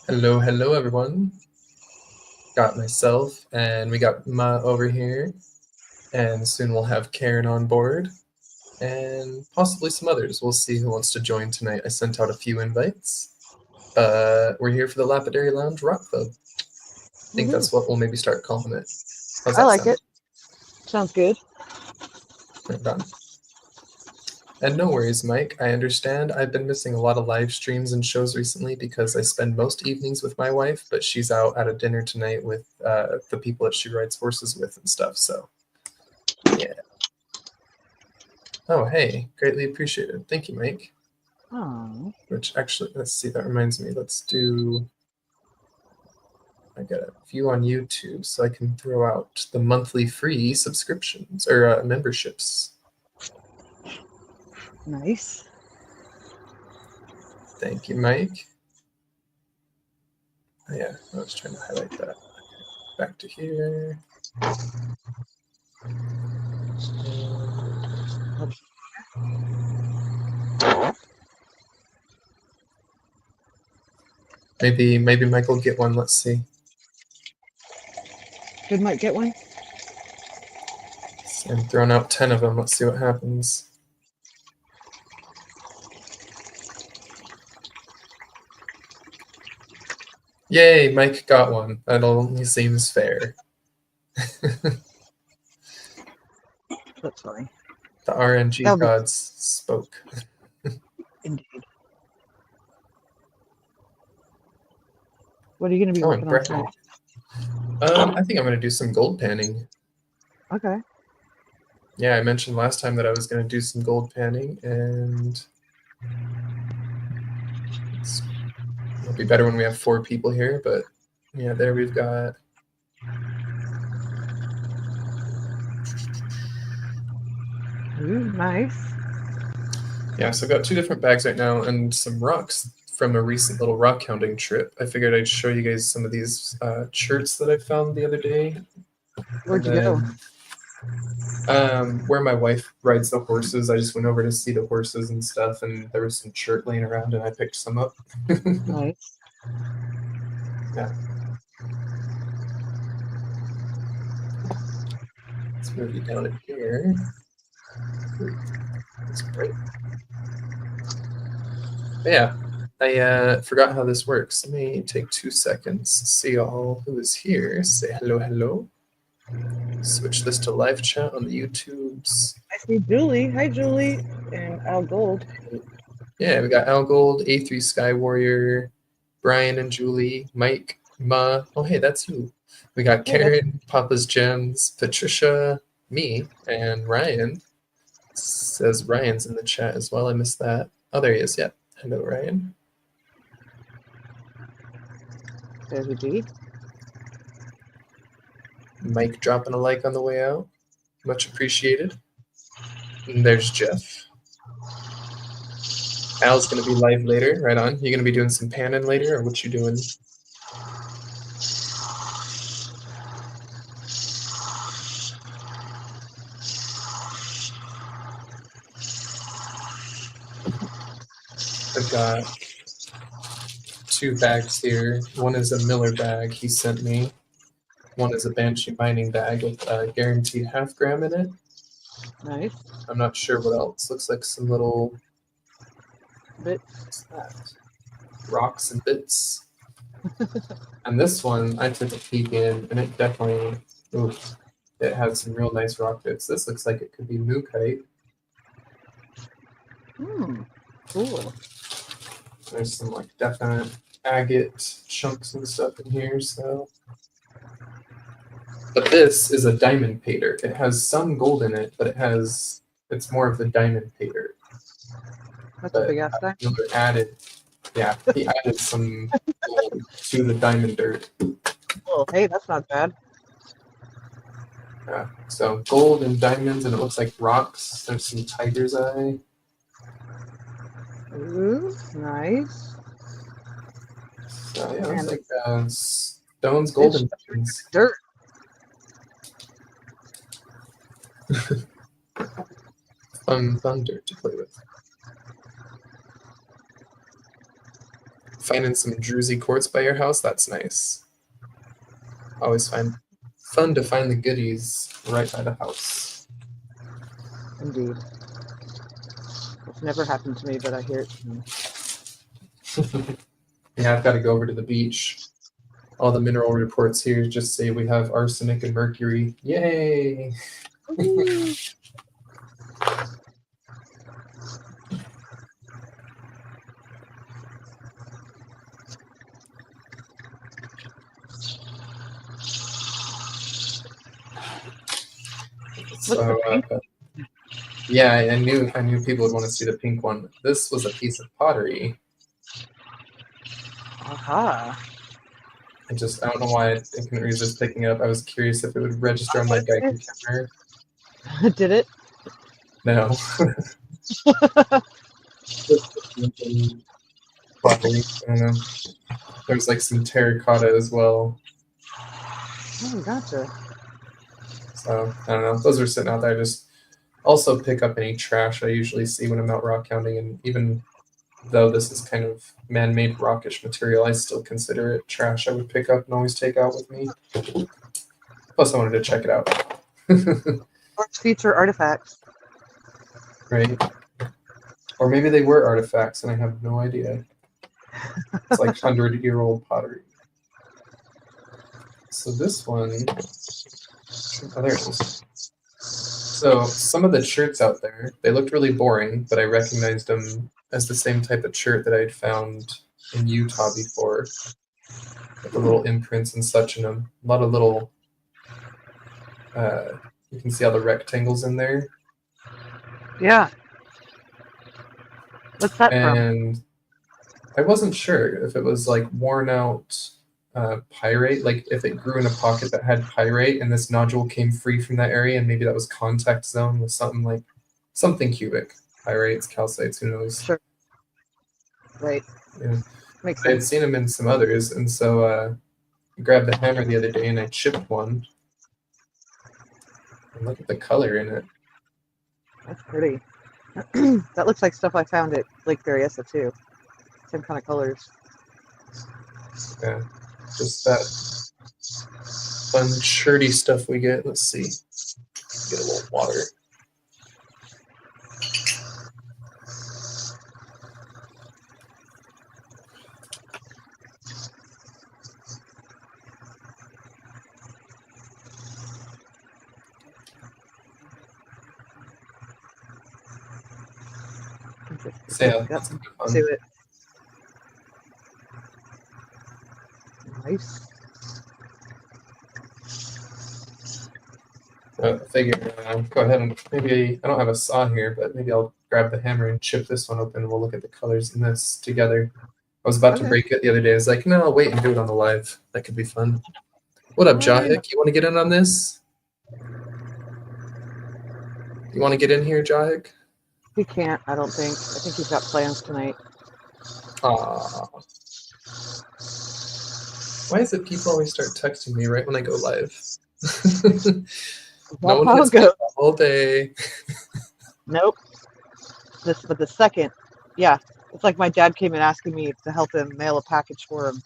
Hello, hello, everyone. Got myself, and we got Ma over here, and soon we'll have Karen on board, and possibly some others. We'll see who wants to join tonight. I sent out a few invites. We're here for the Lapidary Lounge Rock Club. I think that's what we'll maybe start calling it. How's I that like sound? it. Sounds good. Right on. And no worries, Mike. I understand I've been missing a lot of live streams and shows recently because I spend most evenings with my wife, but she's out at a dinner tonight with the people that she rides horses with and stuff. So, yeah. Oh, hey, greatly appreciated. Thank you, Mike. Oh. Which actually, let's see, that reminds me. Let's do. I got a view on YouTube, so I can throw out the monthly free subscriptions or memberships. Nice. Thank you, Mike. Oh, yeah, I was trying to highlight that. Okay, back to here. Maybe Mike will get one. Let's see. Did Mike get one? I'm throwing out 10 of them. Let's see what happens. Yay, Mike got one. That only seems fair. That's funny. The RNG gods spoke. Indeed. What are you going to be working on tonight? I think I'm going to do some gold panning. Okay. Yeah, I mentioned last time that I was going to do some gold panning, and it'll be better when we have 4 people here, but yeah, there we've got... Ooh, nice. Yeah, so I've got 2 different bags right now and some rocks from a recent little rock hounding trip. I figured I'd show you guys some of these shirts that I found the other day. Where'd you go? Where my wife rides the horses. I just went over to see the horses and stuff, and there was some shirt laying around, and I picked some up. Nice. Yeah. Let's move you down in here. That's great. But yeah, I forgot how this works. Let me take 2 seconds. See all who is here. Say hello, hello. Switch this to live chat on the YouTubes. I see Julie. Hi, Julie. And Al Gold. Yeah, we got Al Gold, A3 Sky Warrior, Brian and Julie, Mike, Ma. Oh, hey, that's you. We got Karen, Papa's Gems, Patricia, me, and Ryan. Says Ryan's in the chat as well. I missed that. Oh, there he is. Yeah. Hello, Ryan. There's a G. Mike dropping a like on the way out. Much appreciated. And there's Jeff. Al's going to be live later. Right on. You going to be doing some panning later, or what you doing? I've got 2 bags here. One is a Miller bag he sent me. One is a Banshee mining bag with a guaranteed 0.5 gram in it. Nice. I'm not sure what else. Looks like some little bits. What's that? Rocks and bits. And this one I took a peek in, and it definitely, it has some real nice rock bits. This looks like it could be mookite. Cool. There's some like definite agate chunks and stuff in here, so. But this is a diamond pater. It has some gold in it, but it's more of the diamond pater. That's a big ass stack. He added some gold to the diamond dirt. Oh, hey, that's not bad. Yeah, so gold and diamonds, and it looks like rocks. There's some tiger's eye. Ooh, nice. So yeah, it's like stones, gold, and diamonds. Dirt. Fun dirt to play with. finding some druzy quartz by your house, that's nice. Always fun to find the goodies right by the house. Indeed. It's never happened to me, but I hear it. Yeah, I've got to go over to the beach. All the mineral reports here just say we have arsenic and mercury. Yay! So, yeah, I knew people would want to see the pink one. This was a piece of pottery. Aha. I don't know why I couldn't resist picking it up. I was curious if it would register on my Geico camera. Did it? No. Pottery. I don't know. There's like some terracotta as well. Oh, gotcha. So I don't know. Those are sitting out there. I just also pick up any trash I usually see when I'm out rock hounding, and even though this is kind of man-made rockish material, I still consider it trash I would pick up and always take out with me. Plus, I wanted to check it out. Or future artifacts. Right. Or maybe they were artifacts and I have no idea. It's like 100-year-old pottery. So this one, oh, there it is. So some of the shirts out there, they looked really boring, but I recognized them as the same type of shirt that I'd found in Utah before. With the little imprints and such in them. A lot of little, you can see all the rectangles in there. Yeah. What's that from? And I wasn't sure if it was like worn out pyrite, like if it grew in a pocket that had pyrite and this nodule came free from that area, and maybe that was contact zone with something cubic, pyrites, calcites, who knows. Sure. Right. Yeah. Makes I had sense. seen them in some others, and so I grabbed the hammer the other day and I chipped one. And look at the color in it. That's pretty. That looks like stuff I found at Lake Berryessa too. Same kind of colors. Yeah, just that fun shirty stuff we get. Let's see. Get a little water. So yeah, that's fun. Do it. Nice. I figure go ahead and maybe I don't have a saw here, but maybe I'll grab the hammer and chip this one open, and we'll look at the colors in this together. I was about to break it the other day. I was like, no, I'll wait and do it on the live. That could be fun. What up, Jahik? You want to get in on this? You want to get in here, Jahik? He can't, I don't think. I think he's got plans tonight. Why is it people always start texting me right when I go live? No one hits me all day. Nope. But the second, yeah, it's like my dad came in asking me to help him mail a package for him,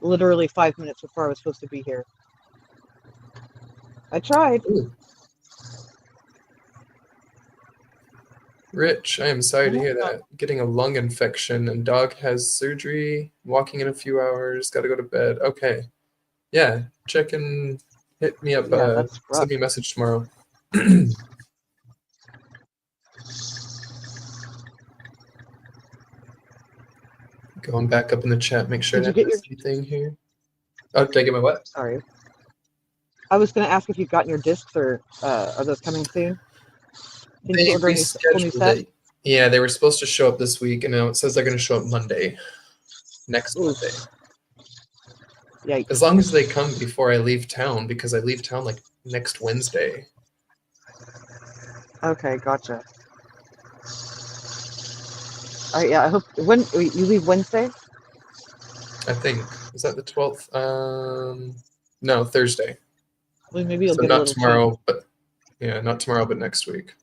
literally 5 minutes before I was supposed to be here. I tried. Ooh. Rich, I am sorry to hear that. Getting a lung infection, and dog has surgery, walking in a few hours, got to go to bed. Okay. Yeah, check and hit me up. Send me a message tomorrow. Going back up in the chat, make sure I didn't miss anything here. Oh, did I get my what? Sorry. I was going to ask if you've gotten your discs, or are those coming soon? They rescheduled it. Yeah, they were supposed to show up this week, and now it says they're going to show up Monday. Next Monday. Yikes. As long as they come before I leave town, because I leave town like next Wednesday. Okay, gotcha. All right, yeah, I hope. When you leave Wednesday? I think. Is that the 12th? No, Thursday. Well, maybe you'll so get not a little tomorrow, change. but yeah, not tomorrow, but next week.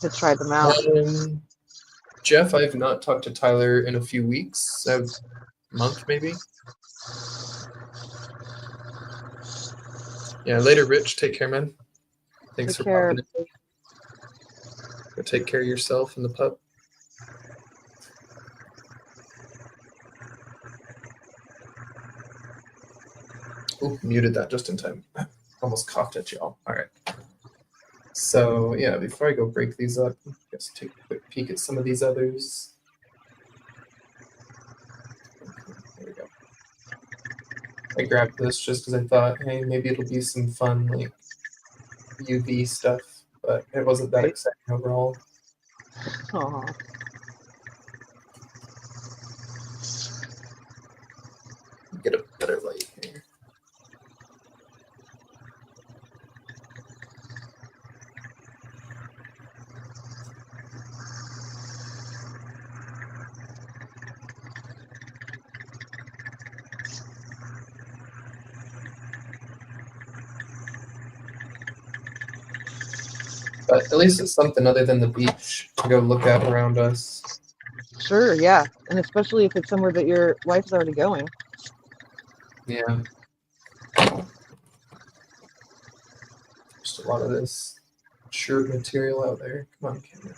To try them out. Jeff, I've not talked to Tyler in a few weeks. I've month, maybe. Yeah, later, Rich. Take care, man. Thanks for popping in. Go take care of yourself and the pup. Ooh, muted that just in time. Almost coughed at y'all. All right. So yeah, before I go break these up, just take a quick peek at some of these others. There we go. I grabbed this just because I thought, hey, maybe it'll be some fun like UV stuff, but it wasn't that exciting overall. Aww. Get a better light here. But at least it's something other than the beach to go look at around us. Sure, yeah. And especially if it's somewhere that your wife's already going. Yeah. Just a lot of this shirt material out there. Come on, camera.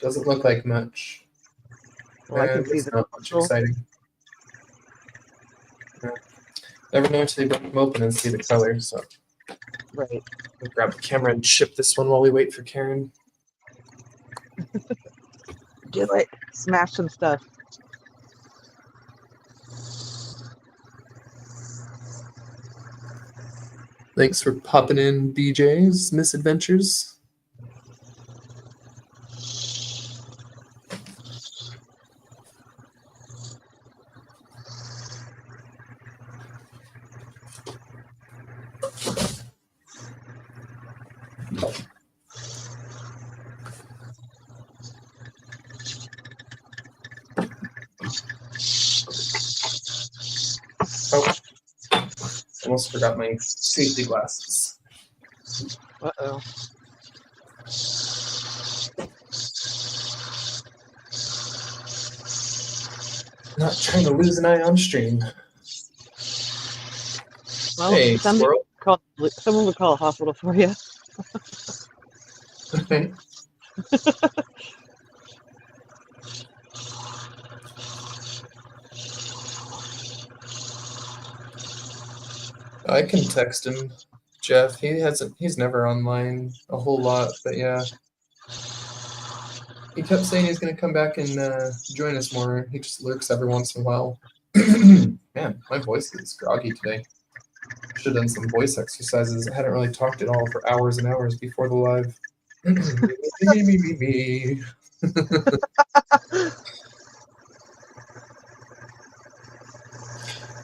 Doesn't look like much. Well, I can see it's the not much exciting. Yeah. Never know until you break them open and see the color, so. Right. We'll grab the camera and ship this one while we wait for Karen. Do it. Smash some stuff. Thanks for popping in, BJ's Misadventures. Oh, almost forgot my safety glasses. Uh-oh. Not trying to lose an eye on stream. Well, hey, squirrel. Someone would call a hospital for you. Okay. I can text him, Jeff. He's never online a whole lot, but yeah. He kept saying he's gonna come back and join us more. He just lurks every once in a while. Man, my voice is groggy today. Should have done some voice exercises. I hadn't really talked at all for hours and hours before the live. me.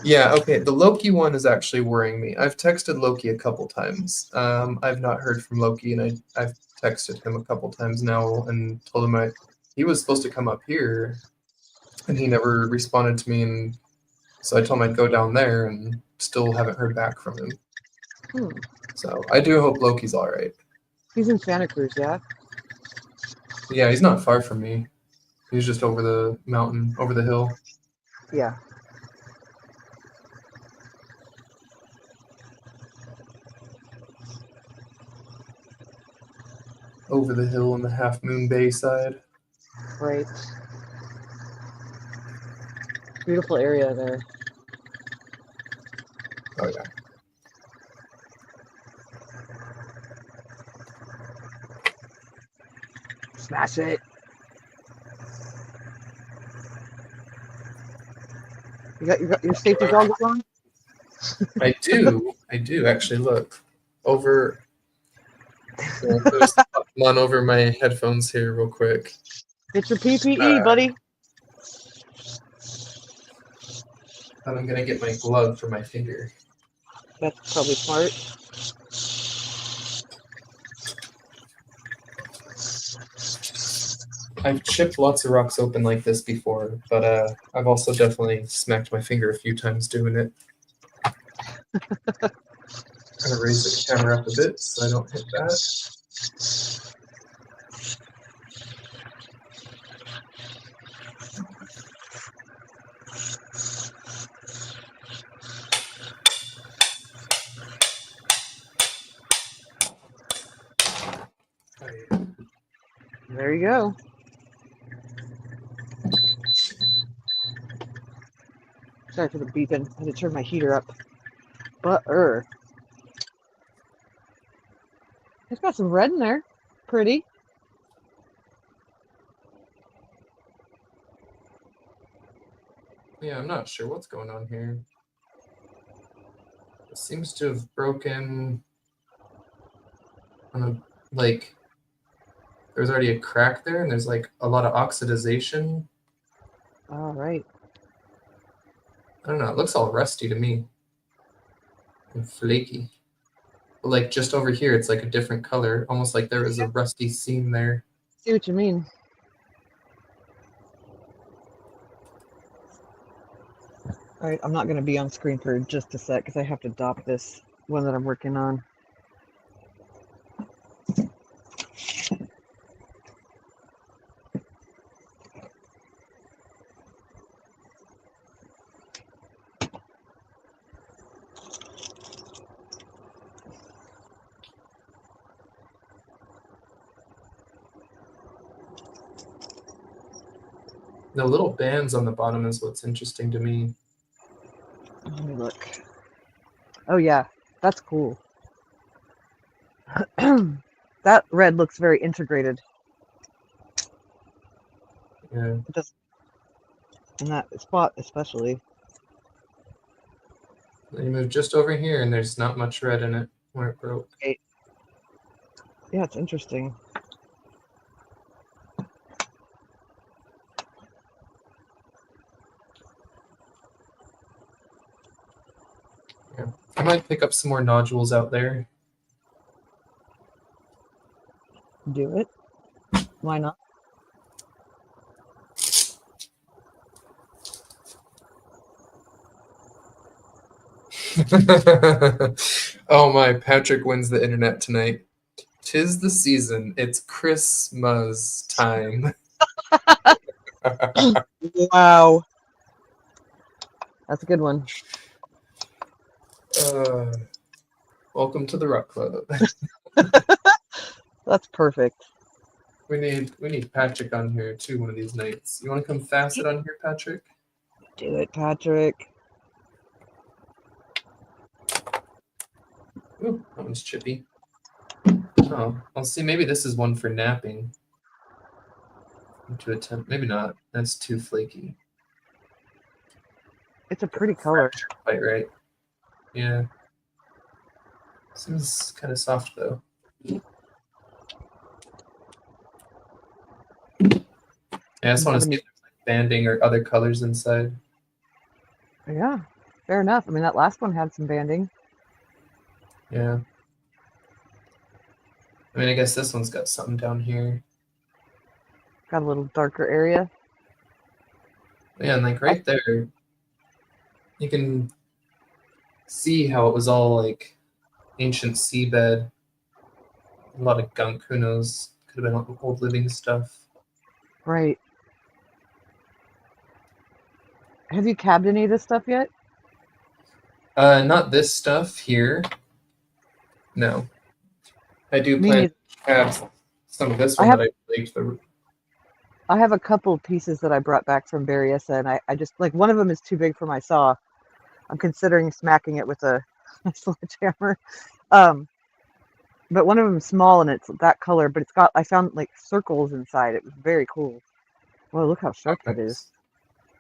Yeah, okay. The Loki one is actually worrying me. I've texted Loki a couple times. I've not heard from Loki, and I've texted him a couple times now and told him he was supposed to come up here, and he never responded to me. And so I told him I'd go down there, and still haven't heard back from him. So I do hope Loki's all right. He's in Santa Cruz, yeah? Yeah, he's not far from me. He's just over the mountain, over the hill. Yeah. Over the hill on the Half Moon Bay side. Right. Beautiful area there. Oh, yeah. Smash it. You got your safety goggles on? I do actually. Look over. Come on over my headphones here real quick. Get your PPE, buddy. And I'm gonna get my glove for my finger. That's probably smart. I've chipped lots of rocks open like this before, but I've also definitely smacked my finger a few times doing it. I'm gonna raise the camera up a bit so I don't hit that. There you go. Sorry for the beeping. I had to turn my heater up. It's got some red in there. Pretty. Yeah, I'm not sure what's going on here. It seems to have broken on a, like, there's already a crack there, and there's like a lot of oxidization. All right. I don't know. It looks all rusty to me and flaky. But like just over here, it's like a different color, almost like there was a rusty seam there. See what you mean. All right, I'm not going to be on screen for just a sec because I have to dock this one that I'm working on. The little bands on the bottom is what's interesting to me. Let me look. Oh yeah, that's cool. That red looks very integrated. Yeah. It does, in that spot especially. You move just over here, and there's not much red in it where it broke. Okay. Yeah, it's interesting. Yeah. I might pick up some more nodules out there. Do it. Why not? Oh my, Patrick wins the internet tonight. 'Tis the season. It's Christmas time. Wow. That's a good one. Welcome to the Rock Club. That's perfect. We need Patrick on here too one of these nights. You want to come facet on here, Patrick? Do it, Patrick. Ooh, that one's chippy. Oh, I'll see. Maybe this is one for napping. To attempt, maybe not. That's too flaky. It's a pretty color. Quite right. Yeah. Seems kind of soft though. Yeah, I just want to see if there's like banding or other colors inside. Yeah, fair enough. I mean, that last one had some banding. Yeah. I mean, I guess this one's got something down here. Got a little darker area. Yeah, and like right there, you can see how it was all like ancient seabed. A lot of gunk, who knows? Could have been old living stuff. Right. Have you cabbed any of this stuff yet? Not this stuff here. No. I do plan to have some of this one that I baked. I have a couple pieces that I brought back from Berryessa, and I just, like, one of them is too big for my saw. I'm considering smacking it with a sledgehammer. But one of them is small, and it's that color, but it's got, I found, like, circles inside. It was very cool. Well, look how sharp it is.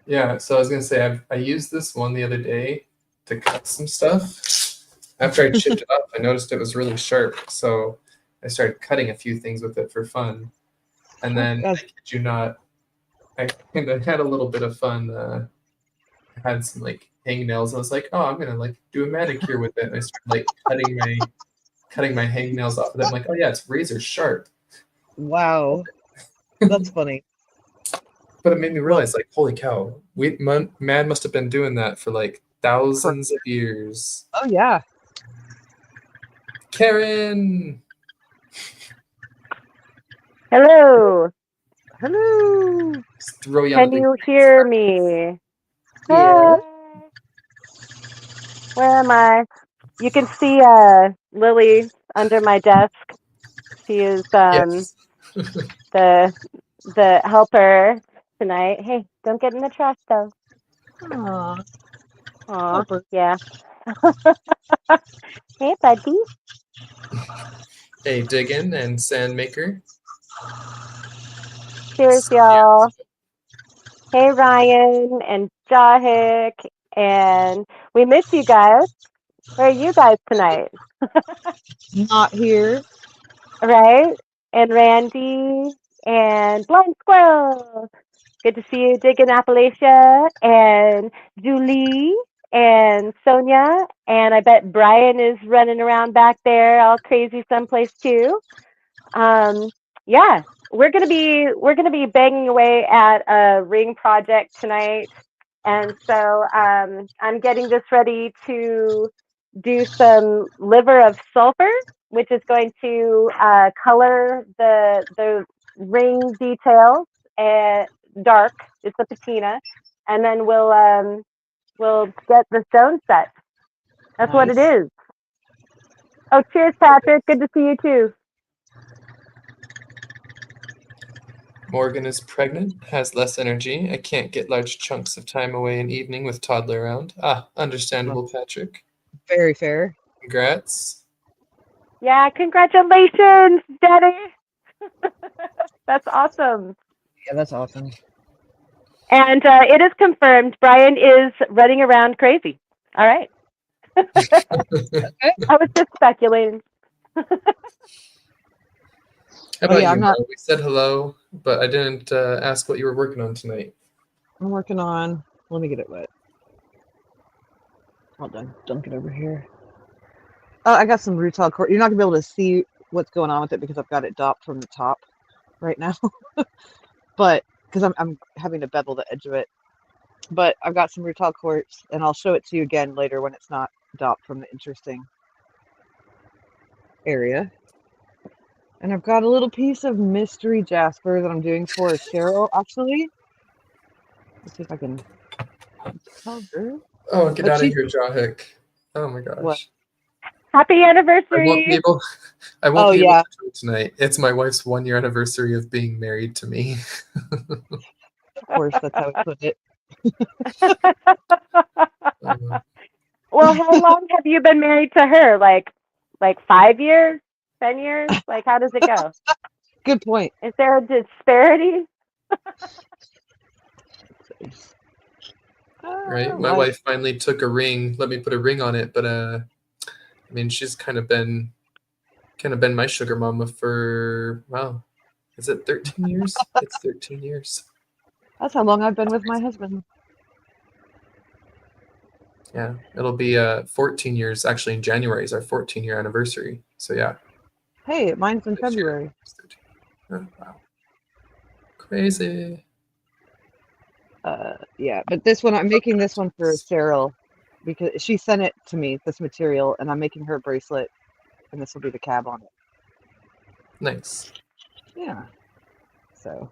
Yeah, so I was going to say, I used this one the other day to cut some stuff. After I chipped it up, I noticed it was really sharp, so I started cutting a few things with it for fun. And then, I kid you not, I kind of had a little bit of fun. I had some like hangnails. I was like, oh, I'm gonna like do a manicure with it. And I started like cutting my hangnails off of it. I'm like, oh yeah, it's razor sharp. Wow, that's funny. But it made me realize, like, holy cow, man must have been doing that for like thousands of years. Oh yeah. Karen. Hello. Hello. Just throw you Can on the you hear me? Yeah. Hey. Where am I? You can see Lily under my desk. She is Yes. the helper tonight. Hey, don't get in the trash though. Aw, Aw, helper. yeah. Hey, buddy. Hey, Diggin and Sandmaker. Cheers, y'all. Hey, Ryan and Jahik, and we miss you guys. Where are you guys tonight? Not here. Right? And Randy and Blind Squirrel. Good to see you, Digging Appalachia, and Julie and Sonia. And I bet Brian is running around back there all crazy someplace too. Yeah, we're gonna be banging away at a ring project tonight, and so I'm getting this ready to do some liver of sulfur, which is going to color the ring details dark. It's a patina, and then we'll get the stone set. That's what it Nice. is. Oh, cheers, Patrick. Good to see you too. Morgan is pregnant, has less energy. I can't get large chunks of time away in evening with toddler around. Ah, understandable, Patrick. Very fair. Congrats. Yeah, congratulations, Daddy. That's awesome. Yeah, that's awesome. And it is confirmed. Brian is running around crazy. All right. I was just speculating. How about yeah, you, I'm not. Mo? We said hello, but I didn't ask what you were working on tonight. I'm working on. Let me get it wet. Hold on. Dunk it over here. Oh, I got some rutile cord. You're not gonna be able to see what's going on with it because I've got it dopped from the top right now. But because I'm having to bevel the edge of it. But I've got some rutile quartz, and I'll show it to you again later when it's not dopped from the interesting area. And I've got a little piece of mystery jasper that I'm doing for Cheryl, actually. Let's see if I can tell her. Oh, get But out of she here, Jahik. Oh my gosh. What? Happy I won't be anniversary. able I won't Oh be able yeah, to do it tonight. It's my wife's 1-year anniversary of being married to me. of course that's how we put it. Uh, Well, how long have you been married to her? Like 5 years? 10 years? Like, how does it go? Good point. Is there a disparity? right? My wife finally took a ring, let me put a ring on it, but I mean, she's kind of been my sugar mama for, wow, is it 13 years? It's 13 years. That's how long I've been with my husband. Yeah, it'll be 14 years. Actually, in January is our 14-year anniversary. So yeah. Hey, mine's in This year February. it's 13. Oh, wow. Crazy. Yeah, but this one I'm making this one for Cheryl because she sent it to me, this material, and I'm making her a bracelet, and this will be the cab on it. Nice. Yeah. So.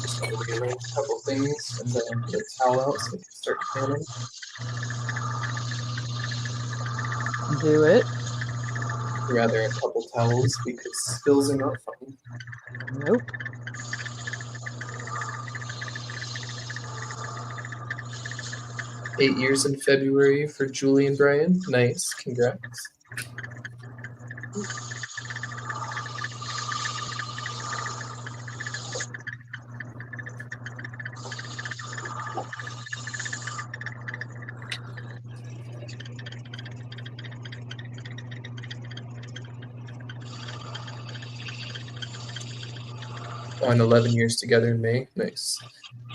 Just want to rearrange a couple things and then get a towel out so we can start canning. Do it. Rather a couple towels because spills are not fun. Nope. Eight years in February for Julie and Brian. Nice. Congrats. On 11 years together in May. Nice.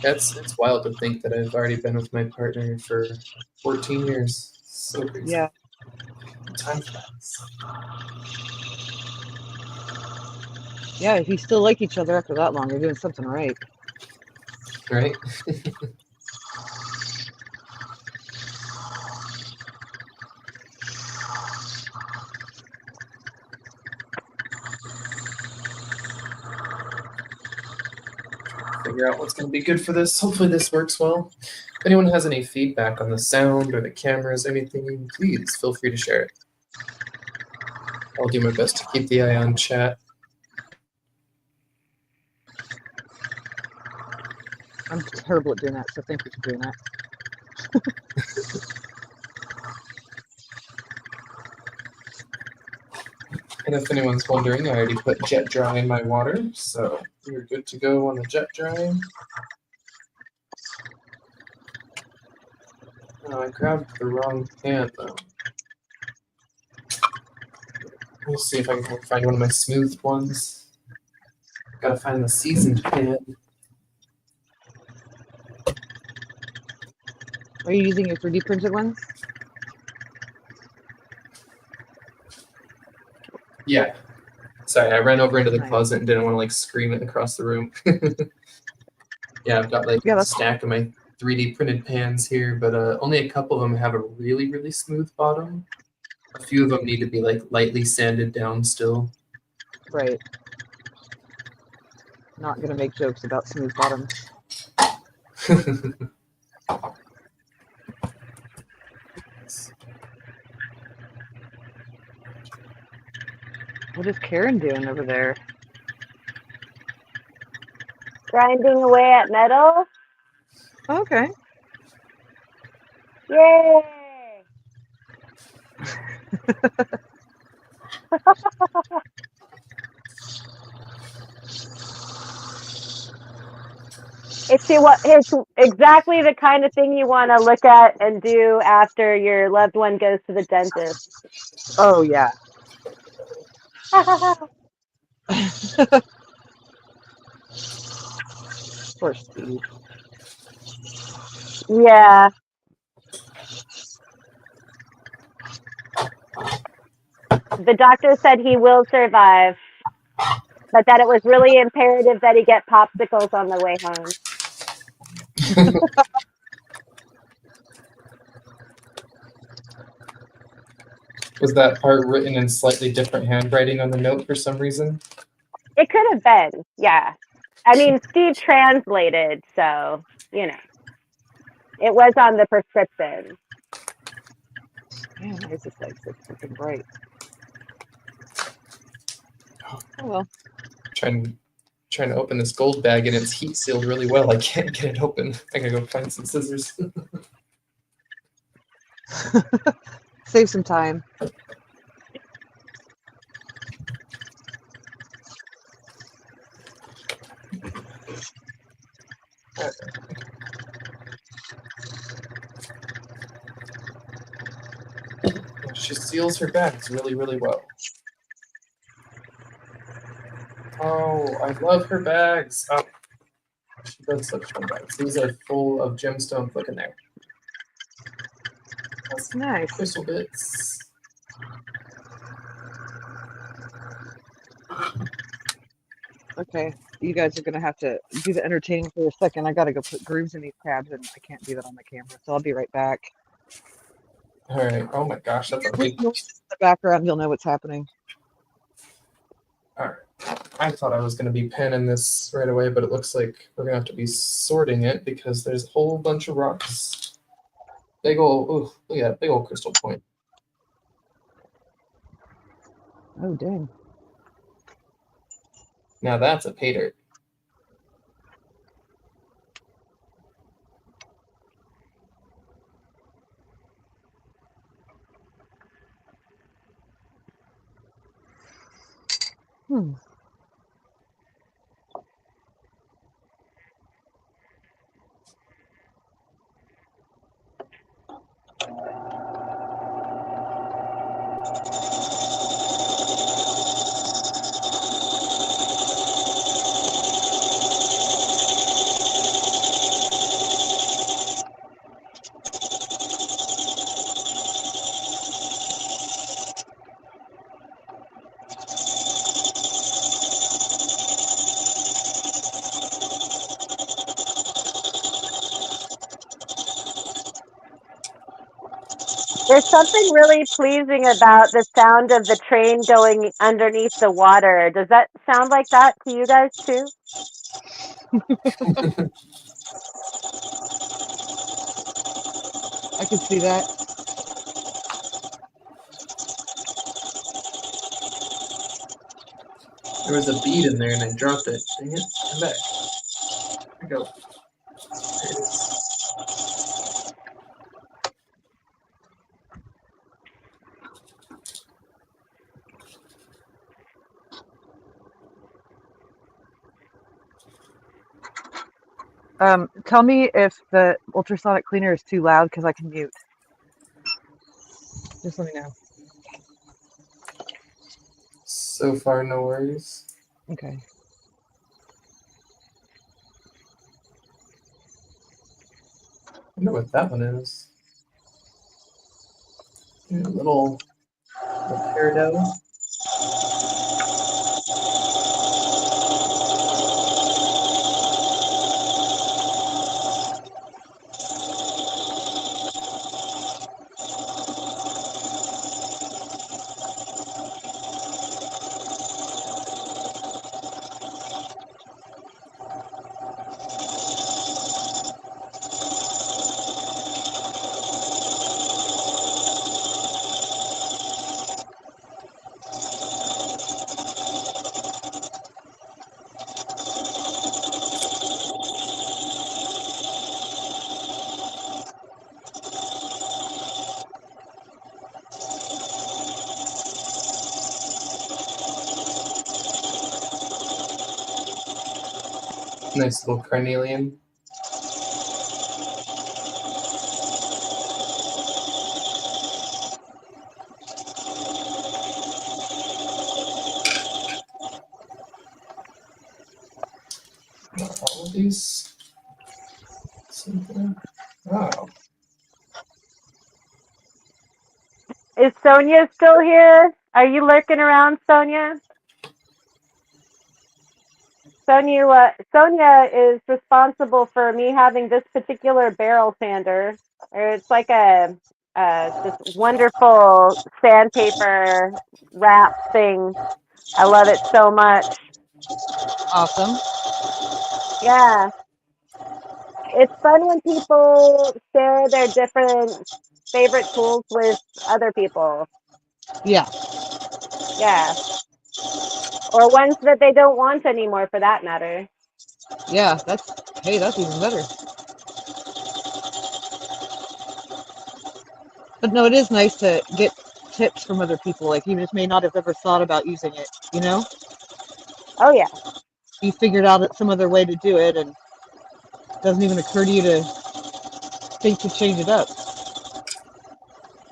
It's wild to think that I've already been with my partner for 14 years. So crazy. Yeah. Time flies. Yeah, if you still like each other after that long, you're doing something right. Right? figure out what's going to be good for this. Hopefully this works well. If anyone has any feedback on the sound or the cameras, anything, please feel free to share it. I'll do my best to keep the eye on chat. I'm terrible at doing that, so thank you for doing that. And if anyone's wondering, I already put jet dry in my water, so we're good to go on the jet dry. Oh, I grabbed the wrong pan though. We'll see if I can find one of my smooth ones. Gotta find the seasoned pan. Are you using your 3D printed ones? Yeah. Sorry, I ran over into the Nice. closet and didn't want to like scream it across the room. Yeah, I've got like a stack of my 3D printed pans here, but only a couple of them have a really, really smooth bottom. A few of them need to be like lightly sanded down still. Right. Not gonna make jokes about smooth bottoms. What is Karen doing over there? Grinding away at metal. Okay. Yay! It's exactly the kind of thing you want to look at and do after your loved one goes to the dentist. Oh yeah. Poor Steve. Yeah. The doctor said he will survive, but that it was really imperative that he get popsicles on the way home. Was that part written in slightly different handwriting on the note for some reason? It could have been, yeah. I mean, Steve translated, so, you know. It was on the prescription. Man, why is this like so freaking bright? Oh well. Trying to open this gold bag and it's heat sealed really well. I can't get it open. I gotta go find some scissors. Save some time. She seals her bags really, really well. Oh, I love her bags. Oh, she does such fun bags. These are full of gemstones. Look in there. That's nice. Crystal bits. Okay, you guys are gonna have to do the entertaining for a second. I gotta go put grooves in these tabs, and I can't do that on the camera, so I'll be right back. All right. Oh my gosh, that's a big. In the background, you'll know what's happening. All right. I thought I was going to be penning this right away, but it looks like we're going to have to be sorting it because there's a whole bunch of rocks. Big old, ooh, look at that big old crystal point. Oh, dang. Now that's a pay dirt. Hmm. There's something really pleasing about the sound of the train going underneath the water. Does that sound like that to you guys too? I can see that. There was a bead in there and I dropped it. Dang it. Come back. There we go. There it is. Tell me if the ultrasonic cleaner is too loud because I can mute. Just let me know. So far, no worries. Okay. I wonder what that one is. A little peridot. Nice little carnelian. Not all of these. Something. Wow. Is Sonia still here? Are you lurking around, Sonia? Sonia is responsible for me having this particular barrel sander. It's like this wonderful sandpaper wrap thing. I love it so much. Awesome. Yeah. It's fun when people share their different favorite tools with other people. Yeah. Yeah. Or ones that they don't want anymore, for that matter. Yeah. That's even better. But no, it is nice to get tips from other people. Like you just may not have ever thought about using it. You know, Oh yeah. you figured out some other way to do it, and it doesn't even occur to you to think to change it up.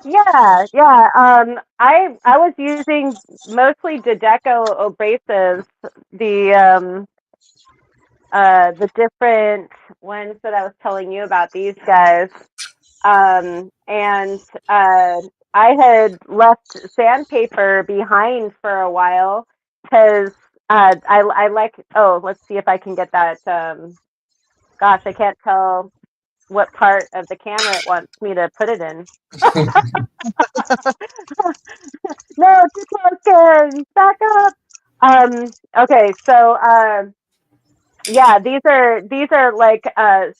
Yeah. I was using mostly Dedeco abrasives, the different ones that I was telling you about, these guys. And I had left sandpaper behind for a while because I like. Oh, let's see if I can get that. Gosh, I can't tell what part of the camera it wants me to put it in. No, too close, Karen. Back up. Okay, so yeah, these are like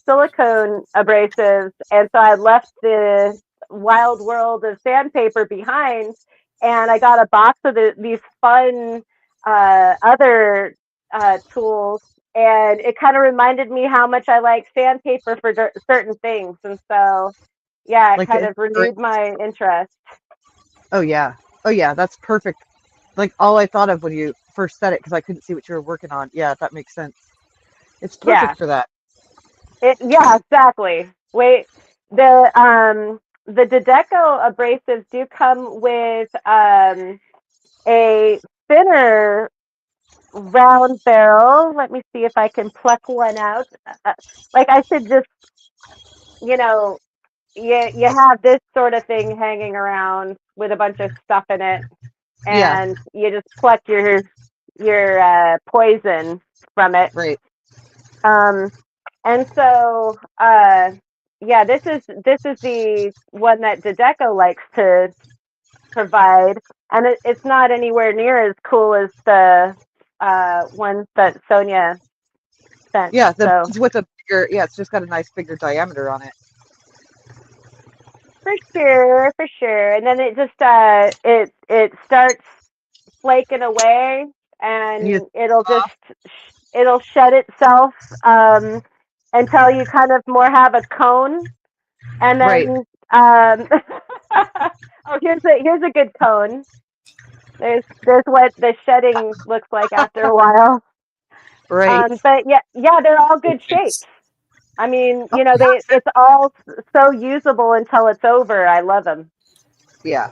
silicone abrasives, and so I left the wild world of sandpaper behind, and I got a box of these fun other tools, and it kind of reminded me how much I like sandpaper for certain things, and so yeah, it Like kind the of renewed my interest. oh yeah, oh yeah, that's perfect. Like all I thought of when you first said it because I couldn't see what you were working on. Yeah, that makes sense. It's Yeah, perfect for that. yeah, exactly. Wait, the Dedeco abrasives do come with a thinner round barrel. Let me see if I can pluck one out. Like I should just, you know, you have this sort of thing hanging around with a bunch of stuff in it, Yeah, and you just pluck your poison from it. right. Um, and so yeah, this is the one that Dedeco likes to provide, and it's not anywhere near as cool as the ones that Sonia sent. Yeah, So it's with a bigger. Yeah, it's just got a nice bigger diameter on it. for sure. And then it just it starts flaking away, And you, and it'll shut itself until you kind of more have a cone, and right, then oh, here's a good cone. There's what the shedding looks like after a while. right. But yeah, they're all good shapes. It's I mean, Oh, it's all so usable until it's over. I love them. yeah.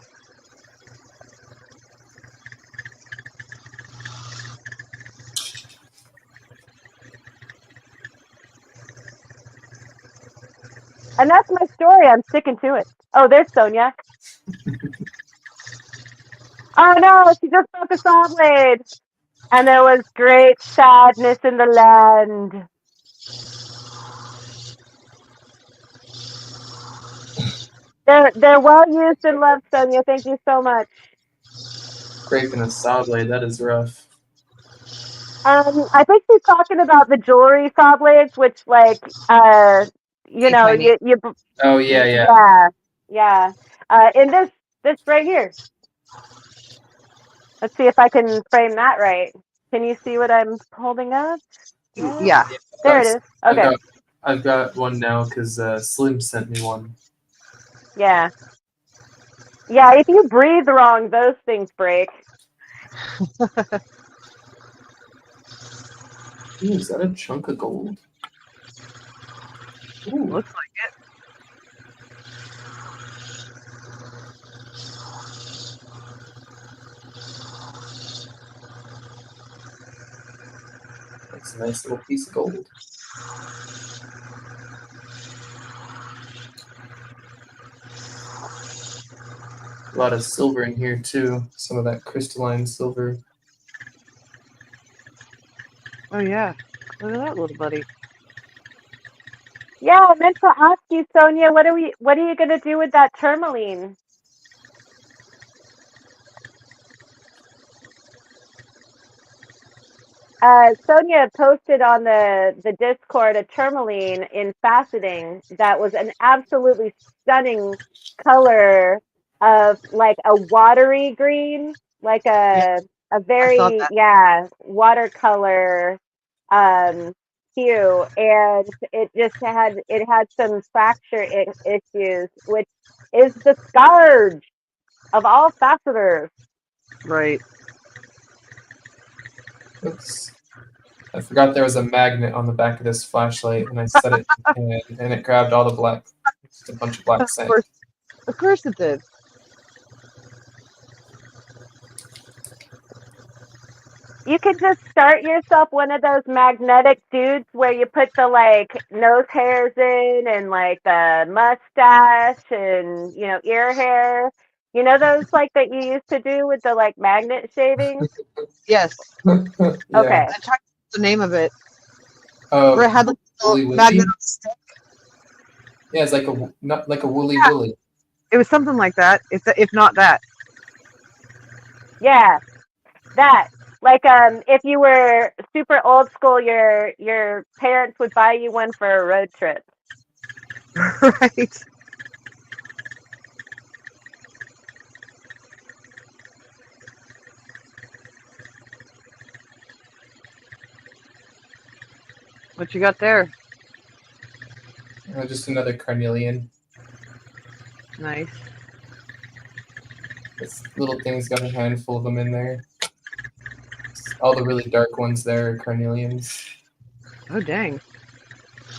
And that's my story. I'm sticking to it. Oh, there's Sonia. Oh no, she just broke a saw blade. And there was great sadness in the land. They're well used and loved, Sonia. Thank you so much. breaking a saw blade. That is rough. I think she's talking about the jewelry saw blades, which Tiny. you Oh yeah. yeah. In this right here. Let's see if I can frame that right. Can you see what I'm holding up? Yeah. There it is. Okay. I've got one now because Slim sent me one. Yeah. Yeah, if you breathe wrong, those things break. Ooh, is that a chunk of gold? Ooh, Looks like it. that's a nice little piece of gold. A lot of silver in here too. Some of that crystalline silver. Oh yeah. Look at that little buddy. Yeah, I meant to ask you, Sonia, what are you gonna do with that tourmaline? Sonia posted on the Discord a tourmaline in faceting that was an absolutely stunning color of like a watery green, like Yeah, a I saw very that. watercolor um, hue, and it had some fracture issues, which is the scourge of all facetors. Right. Oops. I forgot there was a magnet on the back of this flashlight, and I set it in the pan, and it grabbed all the black, just a bunch of black Of sand. course, of course it did. You could just start yourself one of those magnetic dudes where you put the like nose hairs in and like the mustache and ear hair. You know those like that you used to do with the like magnet shavings? Yes. Yeah. Okay. I tried the name of it. Where it had like a Woolly little magnet Willy. on a stick. Yeah, it's like not like a woolly Yeah. willy. It was something like that. If not that. Yeah. That. Like if you were super old school, your parents would buy you one for a road trip. Right. What you got there? Just another carnelian. Nice. This little thing's got a handful of them in there. All the really dark ones there are carnelians. Oh dang.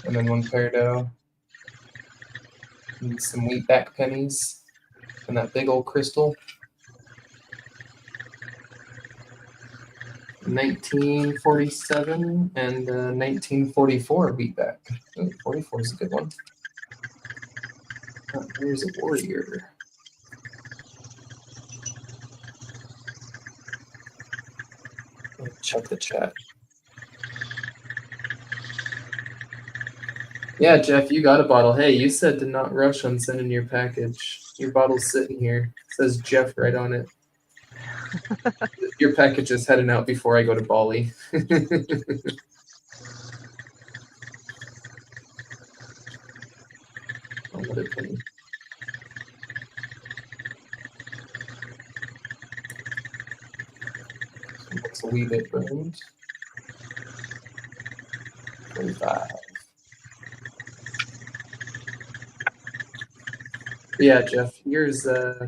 And then one peridot. And some wheatback pennies. And that big old crystal. 1947 and 1944 wheatback. Ooh, 44 is a good one. Here's a warrior. Check the chat. Yeah, Jeff, you got a bottle. Hey, you said to not rush on sending your package. Your bottle's sitting here. It says Jeff right on it. Your package is heading out before I go to Bali. Another penny. Looks a wee bit burned. 25. Yeah, Jeff, yours is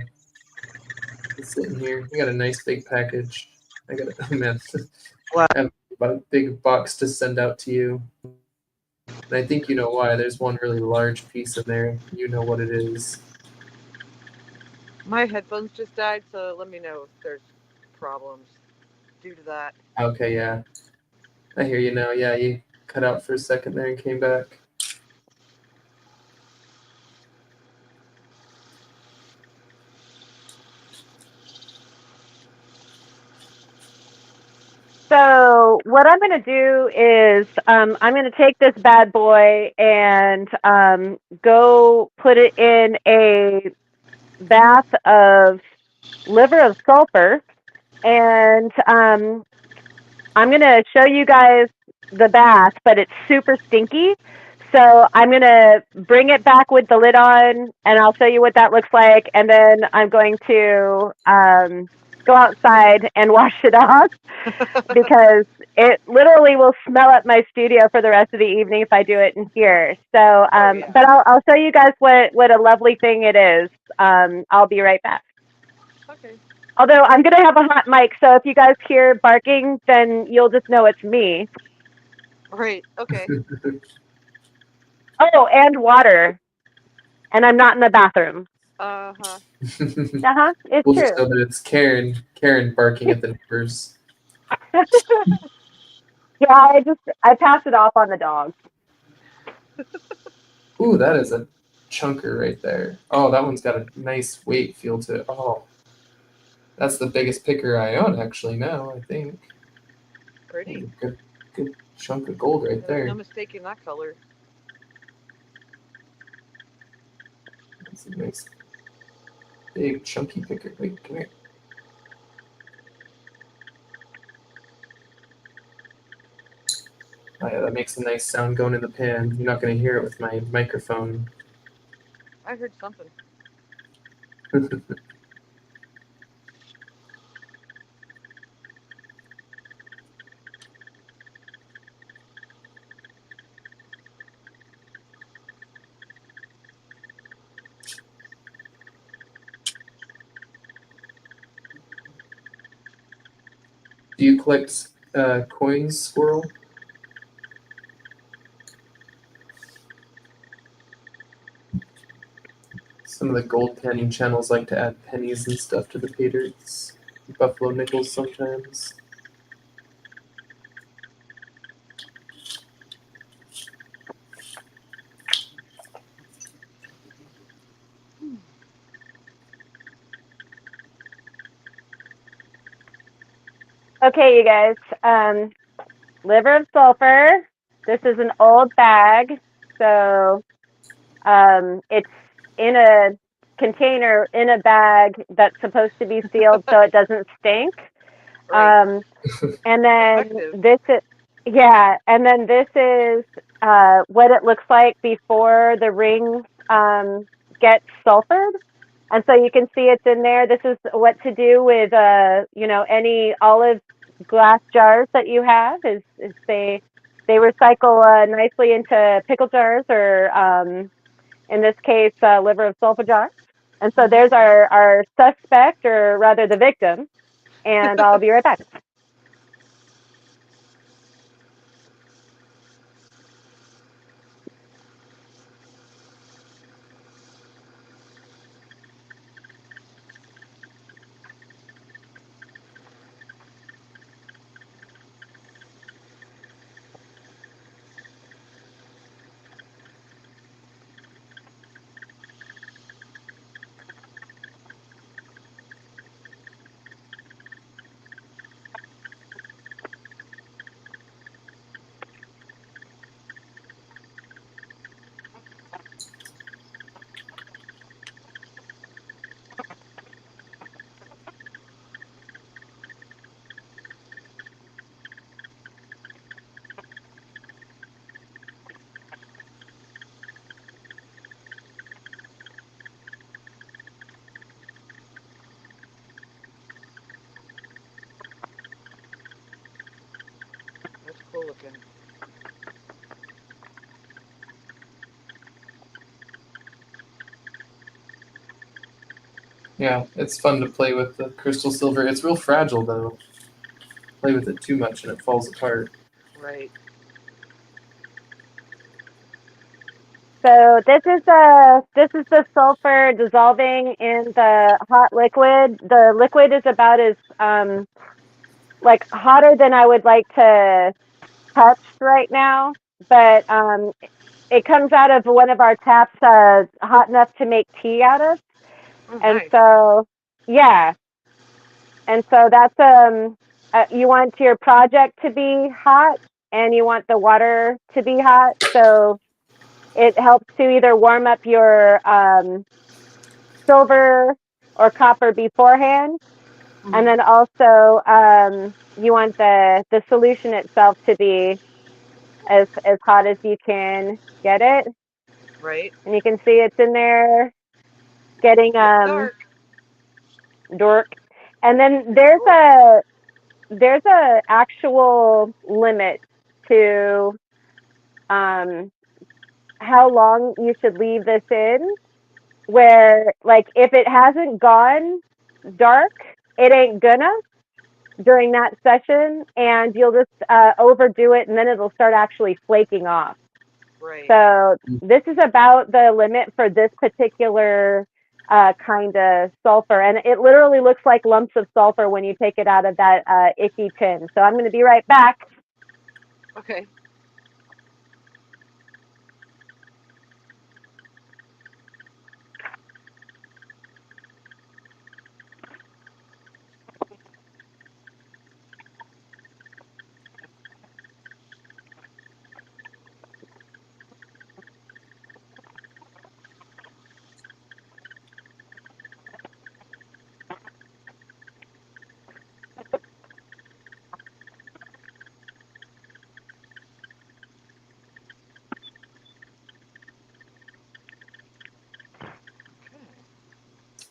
sitting here. I got a nice big package. I got oh man, Wow. I have a big box to send out to you. And I think you know why. There's one really large piece in there. You know what it is. My headphones just died, so let me know if there's problems due to that. Okay, yeah. I hear you now. Yeah, you cut out for a second there and came back. So what I'm going to do is I'm going to take this bad boy and go put it in a bath of liver of sulfur, and I'm going to show you guys the bath, but it's super stinky. So I'm going to bring it back with the lid on, and I'll show you what that looks like. And then I'm going to go outside and wash it off because it literally will smell up my studio for the rest of the evening if I do it in here. So, Yeah. but I'll show you guys what a lovely thing it is. I'll be right back. Okay. Although I'm going to have a hot mic, so if you guys hear barking, then you'll just know it's me. Right. Okay. Oh, and water. And I'm not in the bathroom. Uh-huh. It's We'll just true. know that it's Karen barking at the neighbors. Yeah, I passed it off on the dog. Ooh, that is a chunker right there. Oh, that one's got a nice weight feel to it. Oh, that's the biggest picker I own actually now, I think. Pretty. Good chunk of gold right There's there. no mistaking that color. That's a nice big chunky picker. Wait, come here. Oh yeah, that makes a nice sound going in the pan. You're not going to hear it with my microphone. I heard something. Do you collect coins, Squirrel? Some of the gold panning channels like to add pennies and stuff to the pay dirts. Buffalo nickels sometimes. Okay, you guys. Liver of sulfur. This is an old bag. So it's in a container in a bag that's supposed to be sealed so it doesn't stink. Right. And then Effective. this is, yeah, and then this is what it looks like before the ring gets sulfured. And so you can see it's in there. This is what to do with, any olive glass jars that you have. Is they recycle nicely into pickle jars, or in this case, liver of sulfur jars. And so there's our suspect, or rather the victim. And I'll be right back. looking. Yeah, it's fun to play with the crystal silver. It's real fragile though. Play with it too much and it falls apart. Right. So this is the sulfur dissolving in the hot liquid. The liquid is about as like hotter than I would like to touch right now, but it comes out of one of our taps, hot enough to make tea out of. Oh, And nice. so, yeah, and so that's you want your project to be hot, and you want the water to be hot. So it helps to either warm up your silver or copper beforehand, and then also you want the solution itself to be as hot as you can get it. Right. And you can see it's in there getting Dark. dark. And then there's a actual limit to how long you should leave this in, where like if it hasn't gone dark, it ain't gonna during that session, and you'll just overdo it, and then it'll start actually flaking off. Right. So this is about the limit for this particular kind of sulfur, and it literally looks like lumps of sulfur when you take it out of that icky tin. So I'm going to be right back. Okay.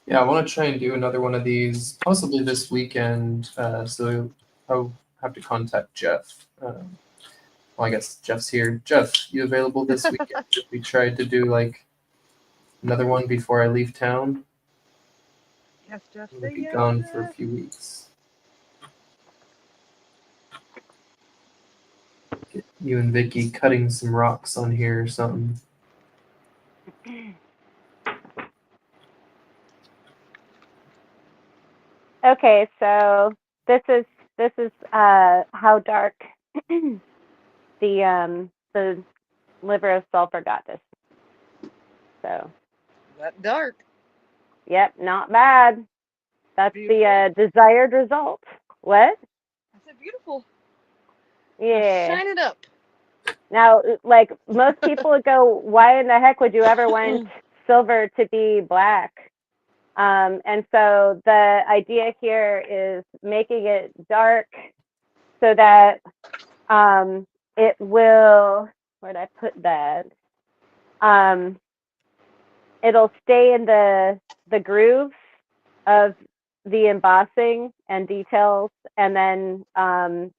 Yeah, I want to try and do another one of these possibly this weekend. So I'll have to contact Jeff. Well, I guess Jeff's here. Jeff, you available this weekend? If we tried to do like another one before I leave town, Yes, Jeff. I'm Say gonna be yes. gone for a few weeks. Get you and Vicky cutting some rocks on here or something. Okay, so this is how dark the liver of sulfur got this. So That dark. yep, not bad. That's Beautiful. the desired result. What? I said beautiful. Yeah. Shine it up. Now, like most people would go, why in the heck would you ever want silver to be black? And so the idea here is making it dark so that it will, where'd I put that? It'll stay in the grooves of the embossing and details, and then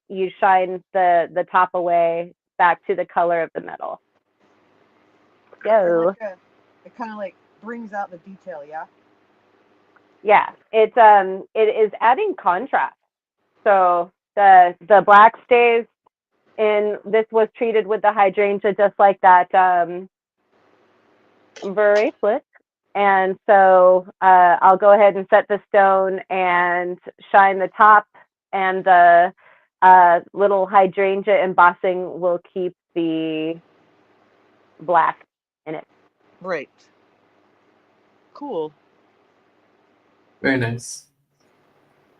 you shine the top away back to the color of the metal. So It kind of like brings out the detail, yeah. yeah, it is adding contrast. So the black stays in. This was treated with the hydrangea just like that bracelet. And so I'll go ahead and set the stone and shine the top, and the little hydrangea embossing will keep the black in it. Right. Cool. Very nice.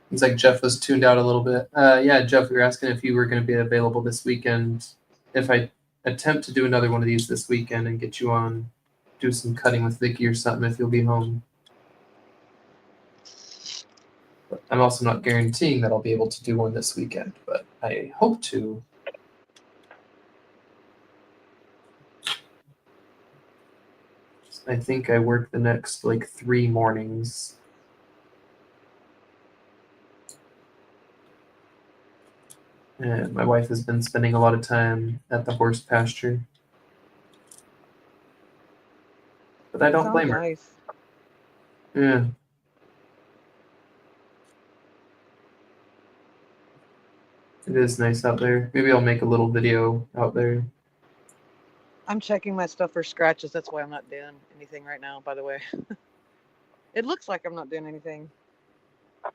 Seems like Jeff was tuned out a little bit. Yeah, Jeff, we were asking if you were going to be available this weekend. If I attempt to do another one of these this weekend and get you on, do some cutting with Vicky or something, if you'll be home. But I'm also not guaranteeing that I'll be able to do one this weekend, but I hope to. I think I work the next like 3 mornings. And my wife has been spending a lot of time at the horse pasture. But I don't Sounds blame her. nice. Yeah. It is nice out there. Maybe I'll make a little video out there. I'm checking my stuff for scratches. That's why I'm not doing anything right now, by the way. It looks like I'm not doing anything. I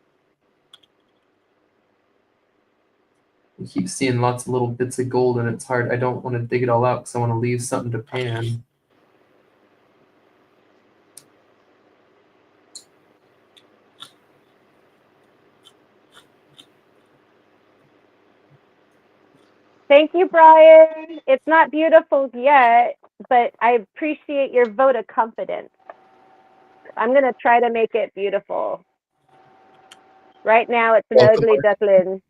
keep seeing lots of little bits of gold, and it's hard. I don't want to dig it all out because I want to leave something to pan. Thank you, Brian. It's not beautiful yet, but I appreciate your vote of confidence. I'm going to try to make it beautiful. Right now, it's an ugly duckling.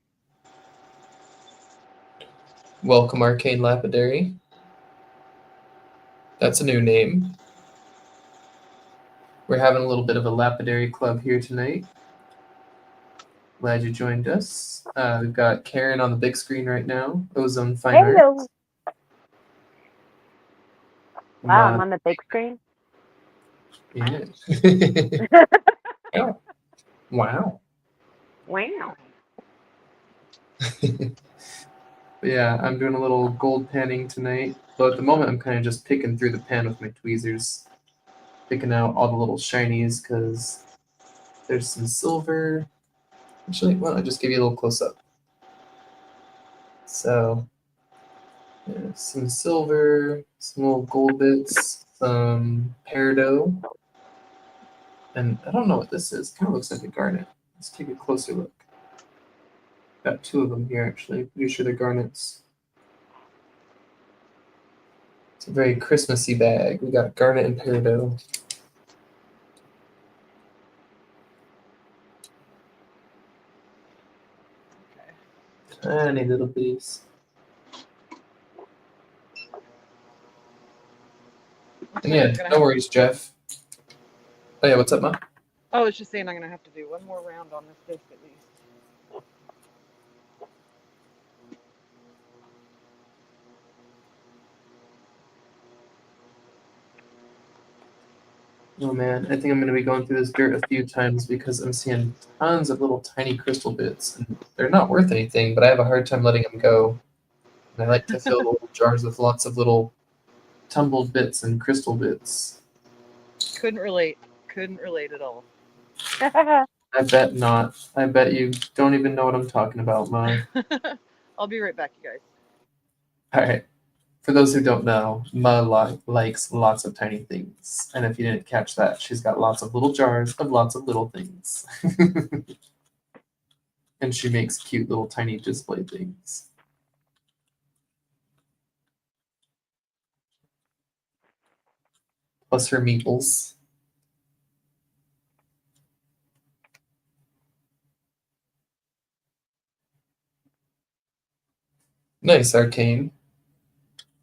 Welcome, Arcane Lapidary. That's a new name. We're having a little bit of a lapidary club here tonight. Glad you joined us. We've got Karen on the big screen right now. Ozone Fine Art. Hello. Wow, I'm on the big screen. Yeah. Oh. Wow. Wow. Yeah, I'm doing a little gold panning tonight. Though at the moment, I'm kind of just picking through the pan with my tweezers. Picking out all the little shinies because there's some silver. Actually, well, I'll just give you a little close-up. So, yeah, some silver, some little gold bits, some peridot, and I don't know what this is. It kind of looks like a garnet. Let's take a closer look. Got two of them here, actually. Pretty sure they're garnets. It's a very Christmassy bag. We got garnet and peridot. Tiny little bitties. And yeah, no worries, Jeff. Oh yeah, what's up, Ma? Oh, it's just saying I'm gonna have to do one more round on this disc at least. Oh man, I think I'm going to be going through this dirt a few times because I'm seeing tons of little tiny crystal bits. And they're not worth anything, but I have a hard time letting them go. And I like to fill the little jars with lots of little tumbled bits and crystal bits. Couldn't relate at all. I bet not. I bet you don't even know what I'm talking about, Ma. I'll be right back, you guys. All right. For those who don't know, Ma likes lots of tiny things. And if you didn't catch that, she's got lots of little jars of lots of little things. And she makes cute little tiny display things. Plus her meeples. Nice, Arcane.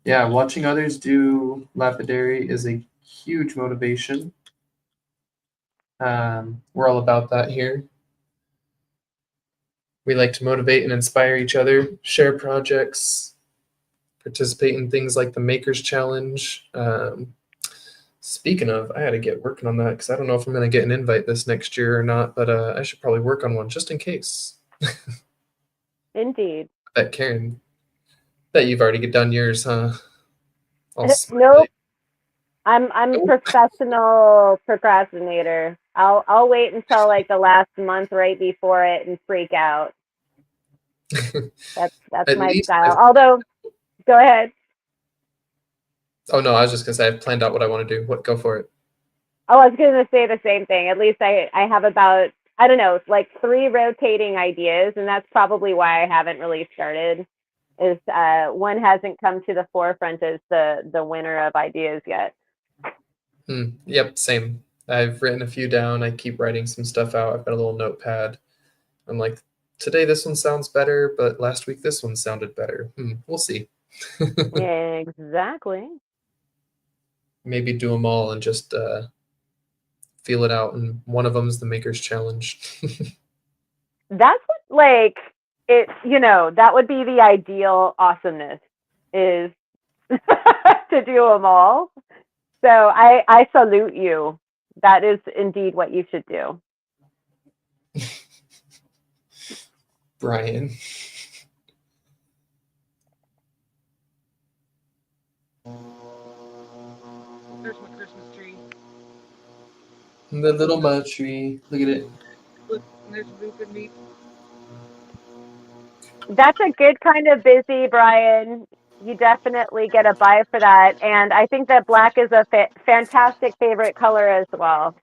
Yeah, watching others do Lapidary is a huge motivation. We're all about that here. We like to motivate and inspire each other, share projects, participate in things like the Makers Challenge. Speaking of, I had to get working on that because I don't know if I'm going to get an invite this next year or not, but I should probably work on one just in case. Indeed. Bet Karen, bet you've already done yours, huh? Nope. I'm a professional procrastinator. I'll wait until like the last month right before it and freak out. That's my style. Although, go ahead. Oh no, I was just gonna say I've planned out what I want to do. Go for it. Oh, I was gonna say the same thing. At least I have about, I don't know, like 3 rotating ideas, and that's probably why I haven't really started. Is one hasn't come to the forefront as the winner of ideas yet. Yep, same. I've written a few down. I keep writing some stuff out. I've got a little notepad. I'm like, today this one sounds better, but last week this one sounded better. We'll see. Exactly. Maybe do them all and just feel it out. And one of them is the Makers Challenge. That's what, like, that would be the ideal awesomeness, is to do them all. So I salute you. That is indeed what you should do. Brian. There's my Christmas tree. The little mud tree. Look at it. Look, there's Boop and me. That's a good kind of busy, Brian. You definitely get a buy for that. And I think that black is a fantastic favorite color as well.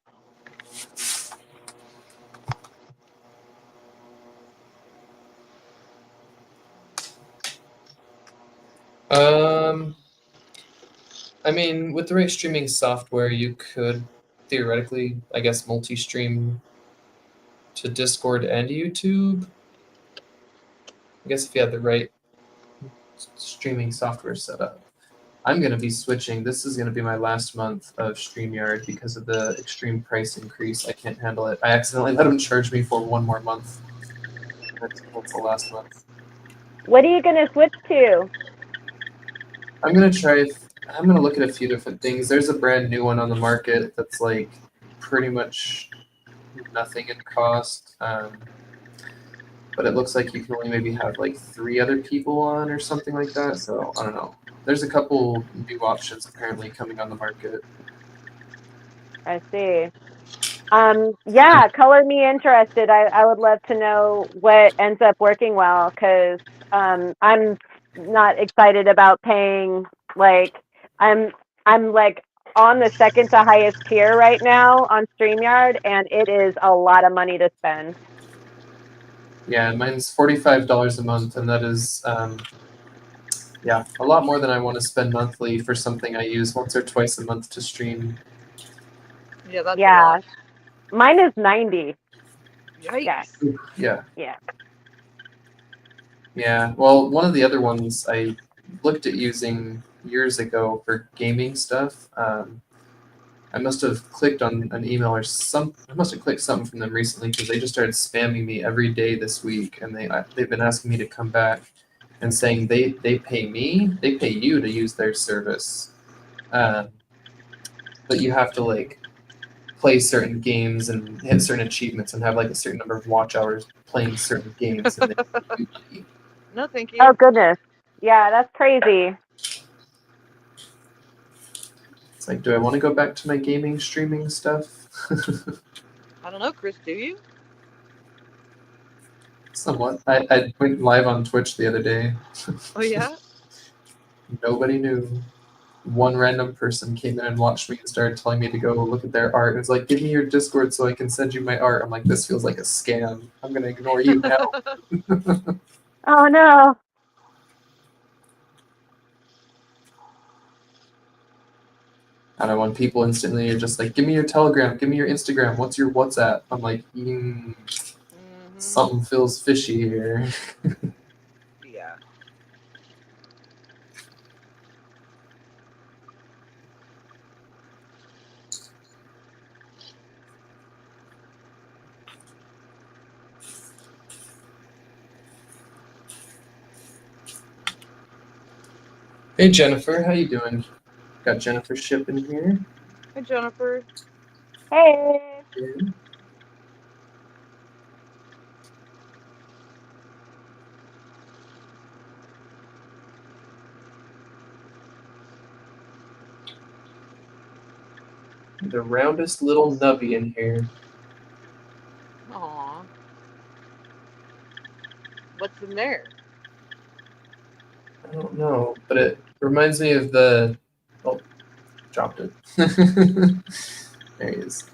I mean, with the right streaming software, you could theoretically, I guess, multi-stream to Discord and YouTube. I guess if you had the right streaming software set up. I'm going to be switching. This is going to be my last month of StreamYard because of the extreme price increase. I can't handle it. I accidentally let them charge me for one more month. That's the last month. What are you going to switch to? I'm going to look at a few different things. There's a brand new one on the market that's like pretty much nothing in cost. But it looks like you can only maybe have like 3 other people on or something like that. So I don't know. There's a couple new options apparently coming on the market. I see. Yeah, color me interested. I would love to know what ends up working well, because I'm not excited about paying, like, I'm like on the second to highest tier right now on StreamYard, and it is a lot of money to spend. Yeah, mine's $45 a month, and that is yeah, a lot more than I want to spend monthly for something I use once or twice a month to stream. Yeah, that's a Yeah, lot. mine is 90. Yikes. Yeah. Yeah. Yeah. Well, one of the other ones I looked at using years ago for gaming stuff. I must have clicked on an email or I must have clicked something from them recently because they just started spamming me every day this week, and they've been asking me to come back and saying they pay you to use their service, but you have to like play certain games and hit certain achievements and have like a certain number of watch hours playing certain games. And No, thank you. Oh, goodness. Yeah, that's crazy. it's like, do I want to go back to my gaming streaming stuff? I don't know, Chris, do you? Somewhat. I went live on Twitch the other day. Oh, yeah? Nobody knew. One random person came in and watched me and started telling me to go look at their art. It's like, give me your Discord so I can send you my art. I'm like, this feels like a scam. I'm going to ignore you now. Oh, no. I don't know, when people instantly are just like, give me your Telegram, give me your Instagram, what's your WhatsApp? I'm like, something feels fishy here. Yeah. Hey Jennifer, how you doing? Got Jennifer Ship in here. Hey, Jennifer. Hey. Yeah. The roundest little nubby in here. Aw. What's in there? I don't know, but it reminds me of the... Oh, dropped it. There he is.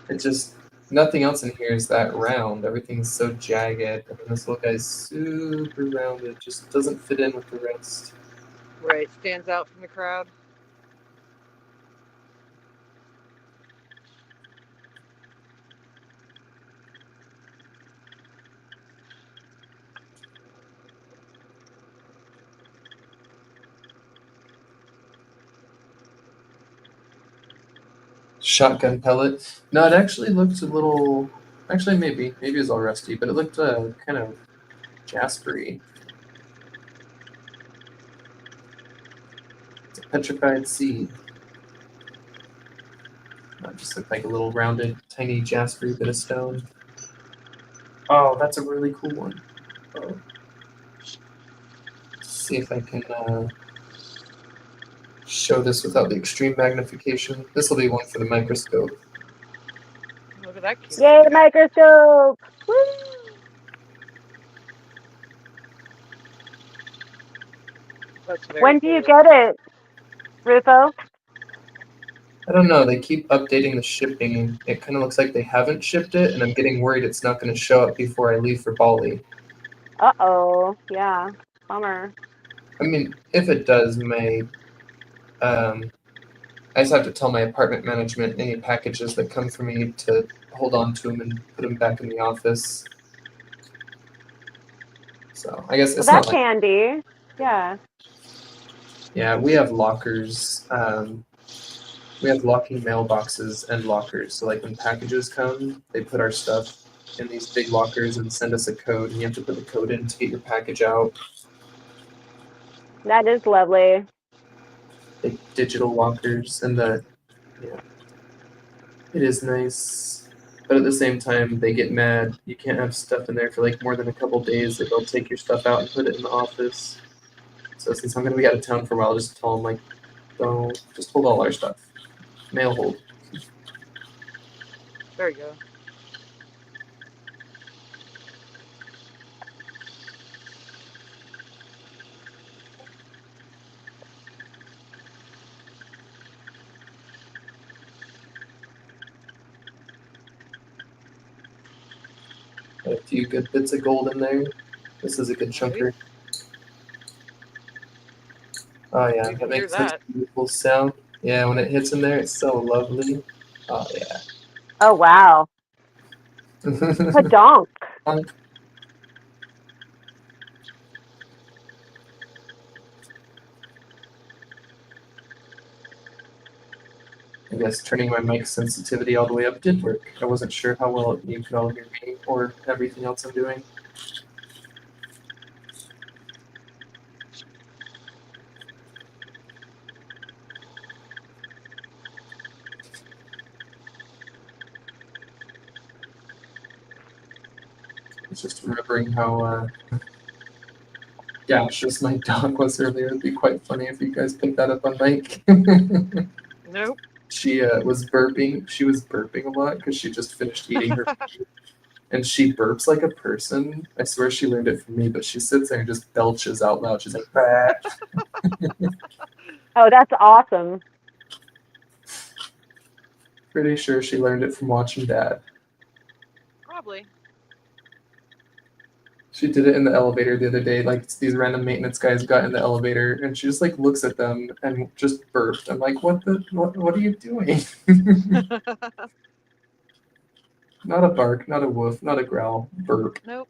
It just... Nothing else in here is that round. Everything's so jagged. And then this little guy's super rounded. Just doesn't fit in with the rest. Right, stands out from the crowd. Shotgun pellet. No, it actually looked a little... Actually, maybe. Maybe it was all rusty, but it looked kind of jaspery. It's a petrified seed. That just looked like a little rounded, tiny jaspery bit of stone. Oh, that's a really cool one. Oh. Let's see if I can show this without the extreme magnification. This will be one for the microscope. Look at that cute. Yay, microscope! Woo! That's very When do you cool. get it, Rufo? I don't know, they keep updating the shipping. It kind of looks like they haven't shipped it, and I'm getting worried it's not going to show up before I leave for Bali. Uh-oh. Yeah. Bummer. I mean, if it does, I just have to tell my apartment management any packages that come for me to hold on to them and put them back in the office. So I guess Well, it's that's not like, handy. Yeah. yeah, we have lockers. We have locking mailboxes and lockers. So like when packages come, they put our stuff in these big lockers and send us a code, and you have to put the code in to get your package out. That is lovely. Big digital lockers, and yeah, it is nice. But at the same time, they get mad. You can't have stuff in there for like more than a couple days. That they'll take your stuff out and put it in the office. So since I'm gonna be out of town for a while, I'll just tell them like, don't just hold all our stuff. Mail hold. There you go. A few good bits of gold in there. This is a good Right. chunker. Oh yeah, You that can hear makes such that. a beautiful sound. Yeah, when it hits in there, it's so lovely. Oh yeah. Oh, wow. Padonk. I guess turning my mic sensitivity all the way up did work. I wasn't sure how well you could all hear me or everything else I'm doing. I was just remembering how gaseous my dog was earlier. It'd be quite funny if you guys picked that up on mic. Nope. She was burping. She was burping a lot because she just finished eating her food. And she burps like a person. I swear she learned it from me, but she sits there and just belches out loud. She's like, bah. Oh, that's awesome. Pretty sure she learned it from watching Dad. Probably. She did it in the elevator the other day. Like these random maintenance guys got in the elevator, and she just like looks at them and just burped. I'm like, what are you doing? Not a bark, not a woof, not a growl. Burp. Nope.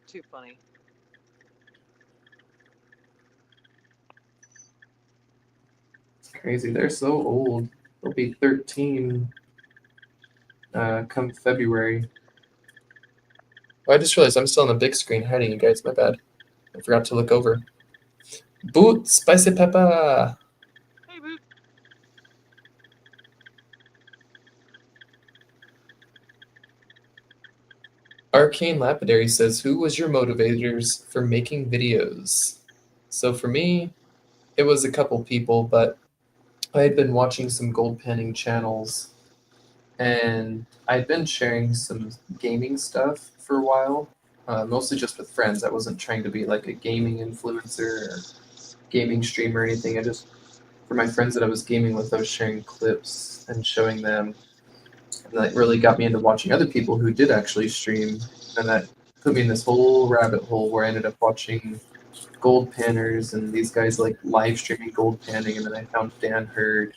Too funny. It's crazy. They're so old. They'll be 13 come February. Oh, I just realized I'm still on the big screen hiding you guys. My bad. I forgot to look over. Boot spicy pepper. Hey, Boot. Arcane Lapidary says, who was your motivators for making videos? So for me, it was a couple people, but I had been watching some gold panning channels, and I'd been sharing some gaming stuff for a while, mostly just with friends. I wasn't trying to be like a gaming influencer or gaming streamer or anything. I just, for my friends that I was gaming with, I was sharing clips and showing them. And that really got me into watching other people who did actually stream. And that put me in this whole rabbit hole where I ended up watching gold panners and these guys like live streaming gold panning. And then I found Dan Hurd.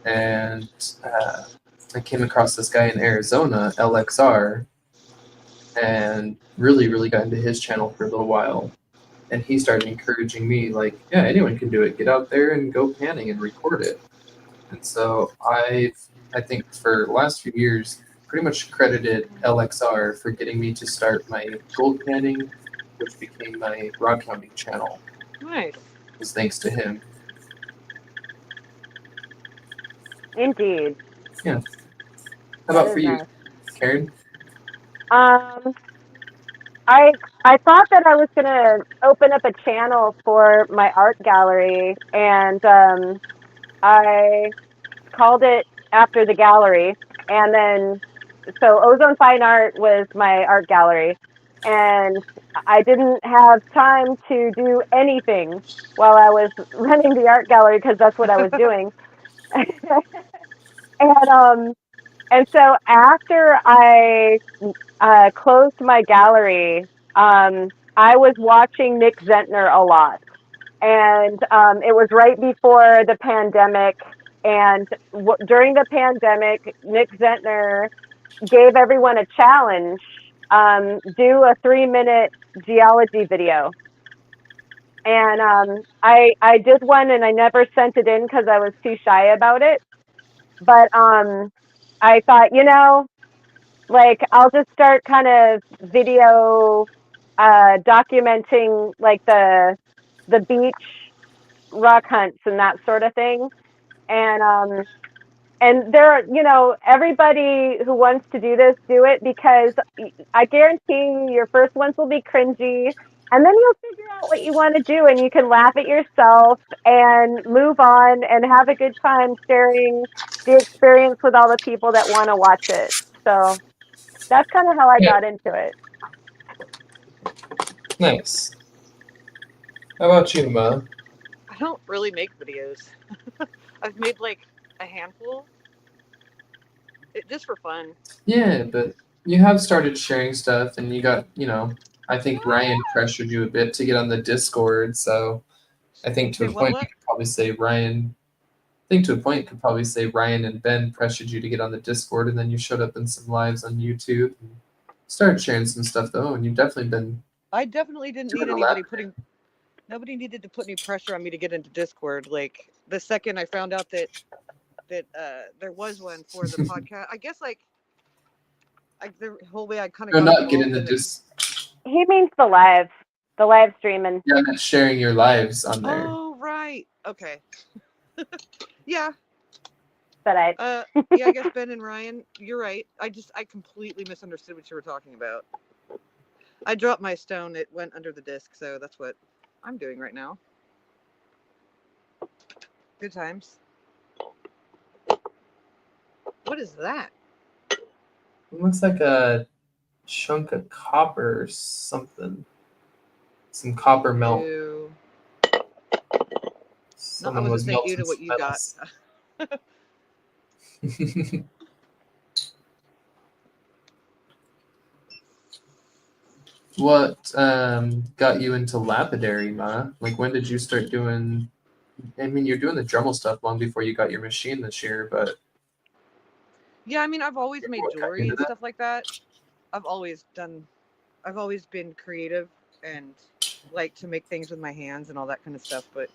And I came across this guy in Arizona, LXR, and really got into his channel for a little while. And he started encouraging me, like, yeah, anyone can do it. Get out there and go panning and record it. And so I think for the last few years, pretty much credited LXR for getting me to start my gold panning, which became my rock hounding channel. Nice. It was thanks to him. Indeed. Yeah. How That about is for you, nice. Karen? I thought that I was gonna open up a channel for my art gallery, and I called it after the gallery, and then so Ozone Fine Art was my art gallery, and I didn't have time to do anything while I was running the art gallery because that's what I was doing. and and so after I closed my gallery, I was watching Nick Zentner a lot. And it was right before the pandemic. And during the pandemic, Nick Zentner gave everyone a challenge, do a 3-minute geology video. And I did one and I never sent it in because I was too shy about it. But I thought, like I'll just start kind of video documenting like the beach rock hunts and that sort of thing. And there, everybody who wants to do this, do it, because I guarantee you your first ones will be cringy, and then you'll figure out what you want to do, and you can laugh at yourself and move on and have a good time sharing the experience with all the people that want to watch it. So that's kind of how I Yeah. got into it. Nice. How about you, Ma? I don't really make videos. I've made like a handful, just for fun. Yeah, but you have started sharing stuff, and you got, I think Ryan pressured you a bit to get on the Discord, so I think to Say a point what? you could probably say Ryan. I think to a point you could probably say Ryan and Ben pressured you to get on the Discord, and then you showed up in some lives on YouTube and started sharing some stuff though, and you've definitely been I definitely didn't need doing a lot. nobody needed to put any pressure on me to get into Discord. Like the second I found out that there was one for the podcast, I guess like the whole way I kind of No, got not get in involved the in it. He means the live streaming. Yeah, not sharing your lives on there. Oh right, okay, yeah. But Yeah, I guess Ben and Ryan, you're right. I completely misunderstood what you were talking about. I dropped my stone, it went under the disc, so that's what I'm doing right now. Good times. What is that? It looks like a chunk of copper or something. Some copper melt. Ew. No, I Someone wasn't was saying ew melting to what some you got. metals. What got you into Lapidary, Ma? Like, when did you start doing? I mean, you're doing the Dremel stuff long before you got your machine this year, but Yeah, I mean, I've always made what got you jewelry into and that? stuff like that. I've always been creative and like to make things with my hands and all that kind of stuff. But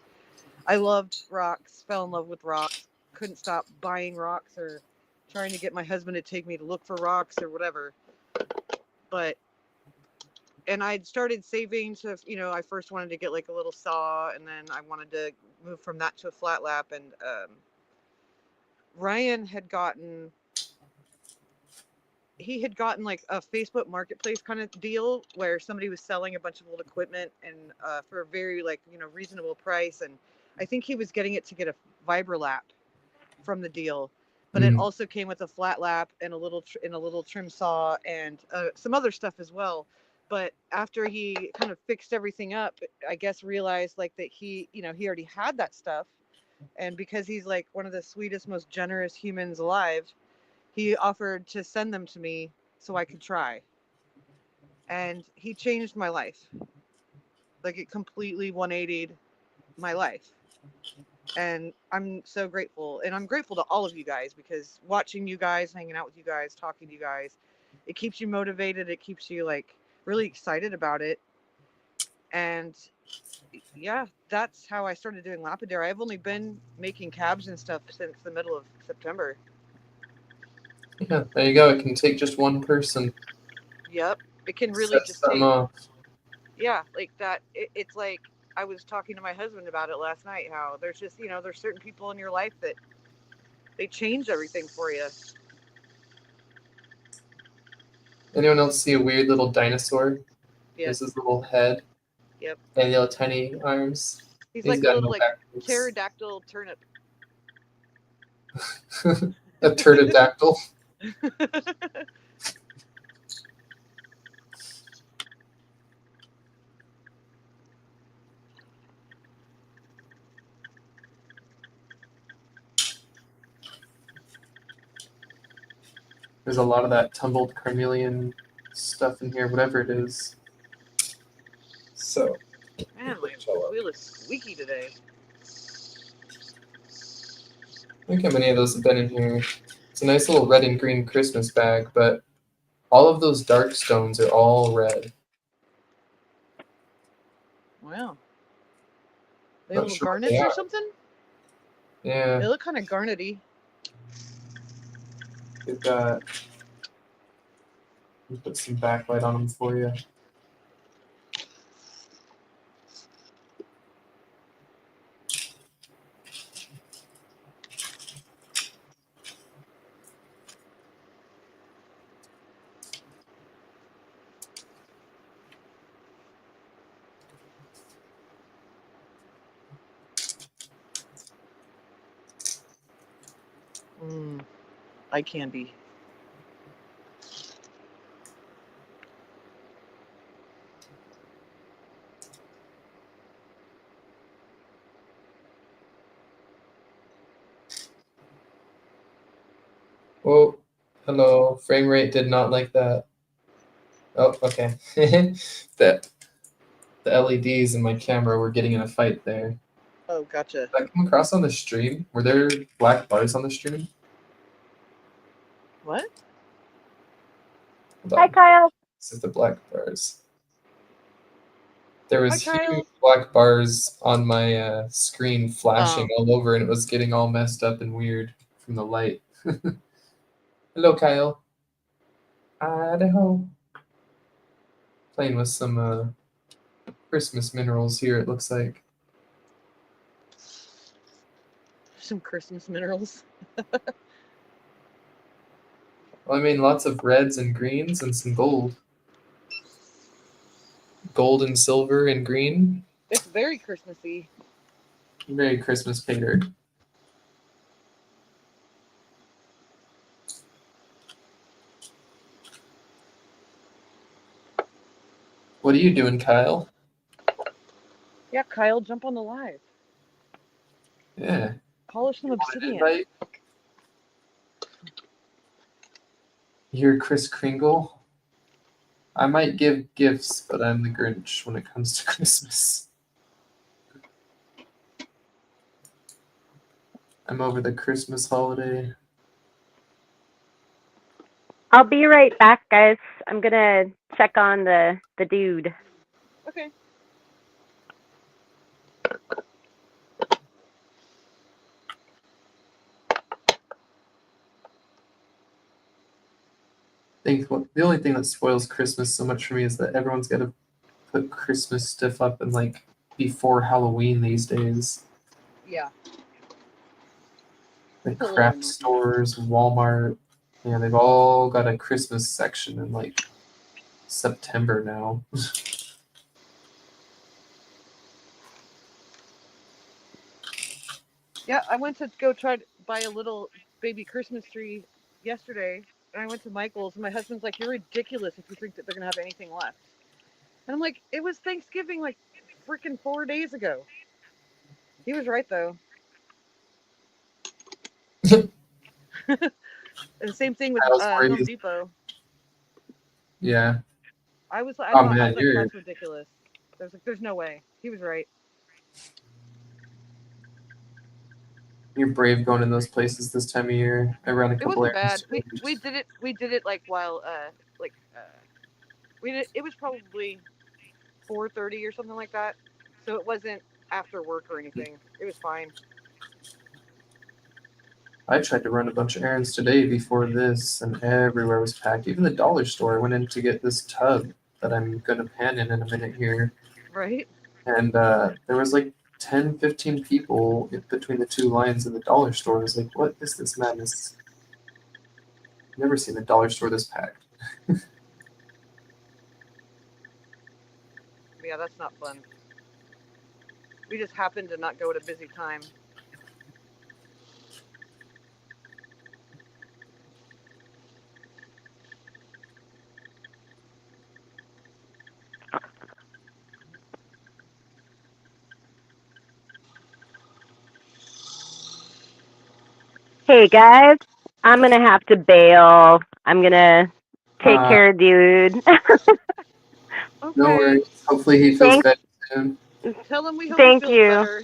I loved rocks, fell in love with rocks, couldn't stop buying rocks or trying to get my husband to take me to look for rocks or whatever. And I'd started saving to, I first wanted to get like a little saw, and then I wanted to move from that to a flat lap. And Ryan he had gotten like a Facebook marketplace kind of deal where somebody was selling a bunch of old equipment and for a very like, reasonable price. And I think he was getting it to get a Vibrolap from the deal, but it also came with a flat lap and a little trim saw and some other stuff as well. But after he kind of fixed everything up, I guess realized like that he already had that stuff, and because he's like one of the sweetest, most generous humans alive, he offered to send them to me so I could try. And he changed my life. Like it completely 180'd my life. And I'm so grateful. And I'm grateful to all of you guys, because watching you guys, hanging out with you guys, talking to you guys, it keeps you motivated. It keeps you like really excited about it. And yeah, that's how I started doing Lapidary. I've only been making cabs and stuff since the middle of September. Yeah, there you go. It can take just one person. Yep. It can really Set just something take. off. Yeah, like that. It's like I was talking to my husband about it last night. How there's just there's certain people in your life that they change everything for you. Anyone else see a weird little dinosaur? Yeah. There's his little head Yep. and little tiny arms. He's He's like a got little no like back legs. pterodactyl turnip. A pterodactyl. There's a lot of that tumbled carnelian stuff in here, whatever it is. So, Man, my wheel is squeaky today. look how many of those have been in here. It's a nice little red and green Christmas bag, but all of those dark stones are all red. Wow. They Not little sure what garnets they or are. something? Yeah, They look kind of garnety. we've got. We'll put some backlight on them for you. Eye candy. Oh, hello. Frame rate did not like that. Oh, okay. the LEDs in my camera were getting in a fight there. Oh, gotcha. Did I come across on the stream? Were there black bars on the stream? What? Hold Hi, on. Kyle. This is the black bars. There was Hi, Kyle. huge black bars on my screen flashing Oh. all over, and it was getting all messed up and weird from the light. Hello, Kyle. Idaho. Playing with some Christmas minerals here, it looks like. Some Christmas minerals. Well, I mean, lots of reds and greens and some gold. Gold and silver and green. It's very Christmassy. Very Christmas catered. What are you doing, Kyle? Yeah, Kyle, jump on the live. Yeah. Polish some Want an obsidian. invite? You're Kris Kringle. I might give gifts, but I'm the Grinch when it comes to Christmas. I'm over the Christmas holiday. I'll be right back, guys. I'm gonna check on the dude. Okay. The only thing that spoils Christmas so much for me is that everyone's got to put Christmas stuff up and like before Halloween these days. Yeah. The It's a little craft annoying. stores, Walmart, yeah, they've all got a Christmas section in like September now. Yeah, I went to go try to buy a little baby Christmas tree yesterday, and I went to Michael's, and my husband's like, "You're ridiculous if you think that they're gonna have anything left." And I'm like, "It was Thanksgiving like freaking 4 days ago." He was right though. And the same thing with Kyle's Home worried. Depot. Yeah. I was like, Oh I man, was like, that's ridiculous. I was like, there's no way. He was right. you're brave going in those places this time of year. I ran a It couple wasn't bad. errands. We did it. We did it like while we did. It was probably 4:30 or something like that. So it wasn't after work or anything. It was fine. I tried to run a bunch of errands today before this, and everywhere was packed. Even the dollar store. I went in to get this tub that I'm going to pan in a minute here. Right? And there was like 10, 15 people between the two lines in the dollar store. I was like, what is this madness? Never seen a dollar store this packed. Yeah, that's not fun. We just happened to not go at a busy time. Hey guys, I'm gonna have to bail. I'm gonna take Uh, care of dude. Okay. No worries. Hopefully he feels Thanks. better soon. Tell him we hope Thank he feels you. better.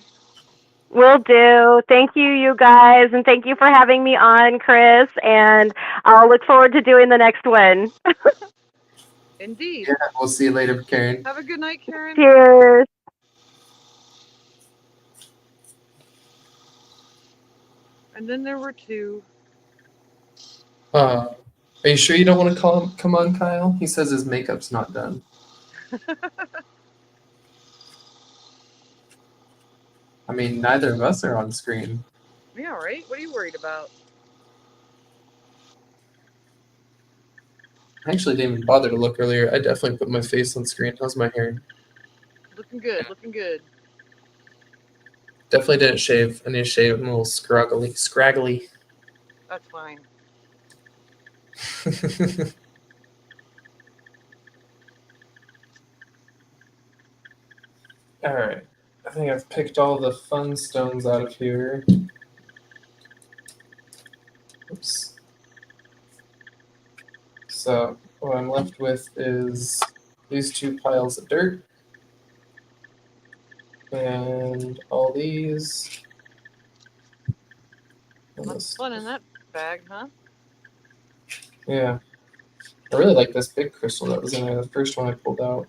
Will do. Thank you, you guys, and thank you for having me on, Chris. And I'll look forward to doing the next one. Indeed. Yeah, we'll see you later, Karen. Have a good night, Karen. Cheers. And then there were two. Are you sure you don't want to come on, Kyle? He says his makeup's not done. I mean, neither of us are on screen. Yeah, right? What are you worried about? I actually didn't even bother to look earlier. I definitely put my face on screen. How's my hair? Looking good, looking good. Definitely didn't shave. I need to shave. I'm a little scraggly. That's fine. All right. I think I've picked all the fun stones out of here. Oops. So what I'm left with is these two piles of dirt and all these. And Lots this of fun in that bag, huh? Yeah. I really like this big crystal that was in there, the first one I pulled out.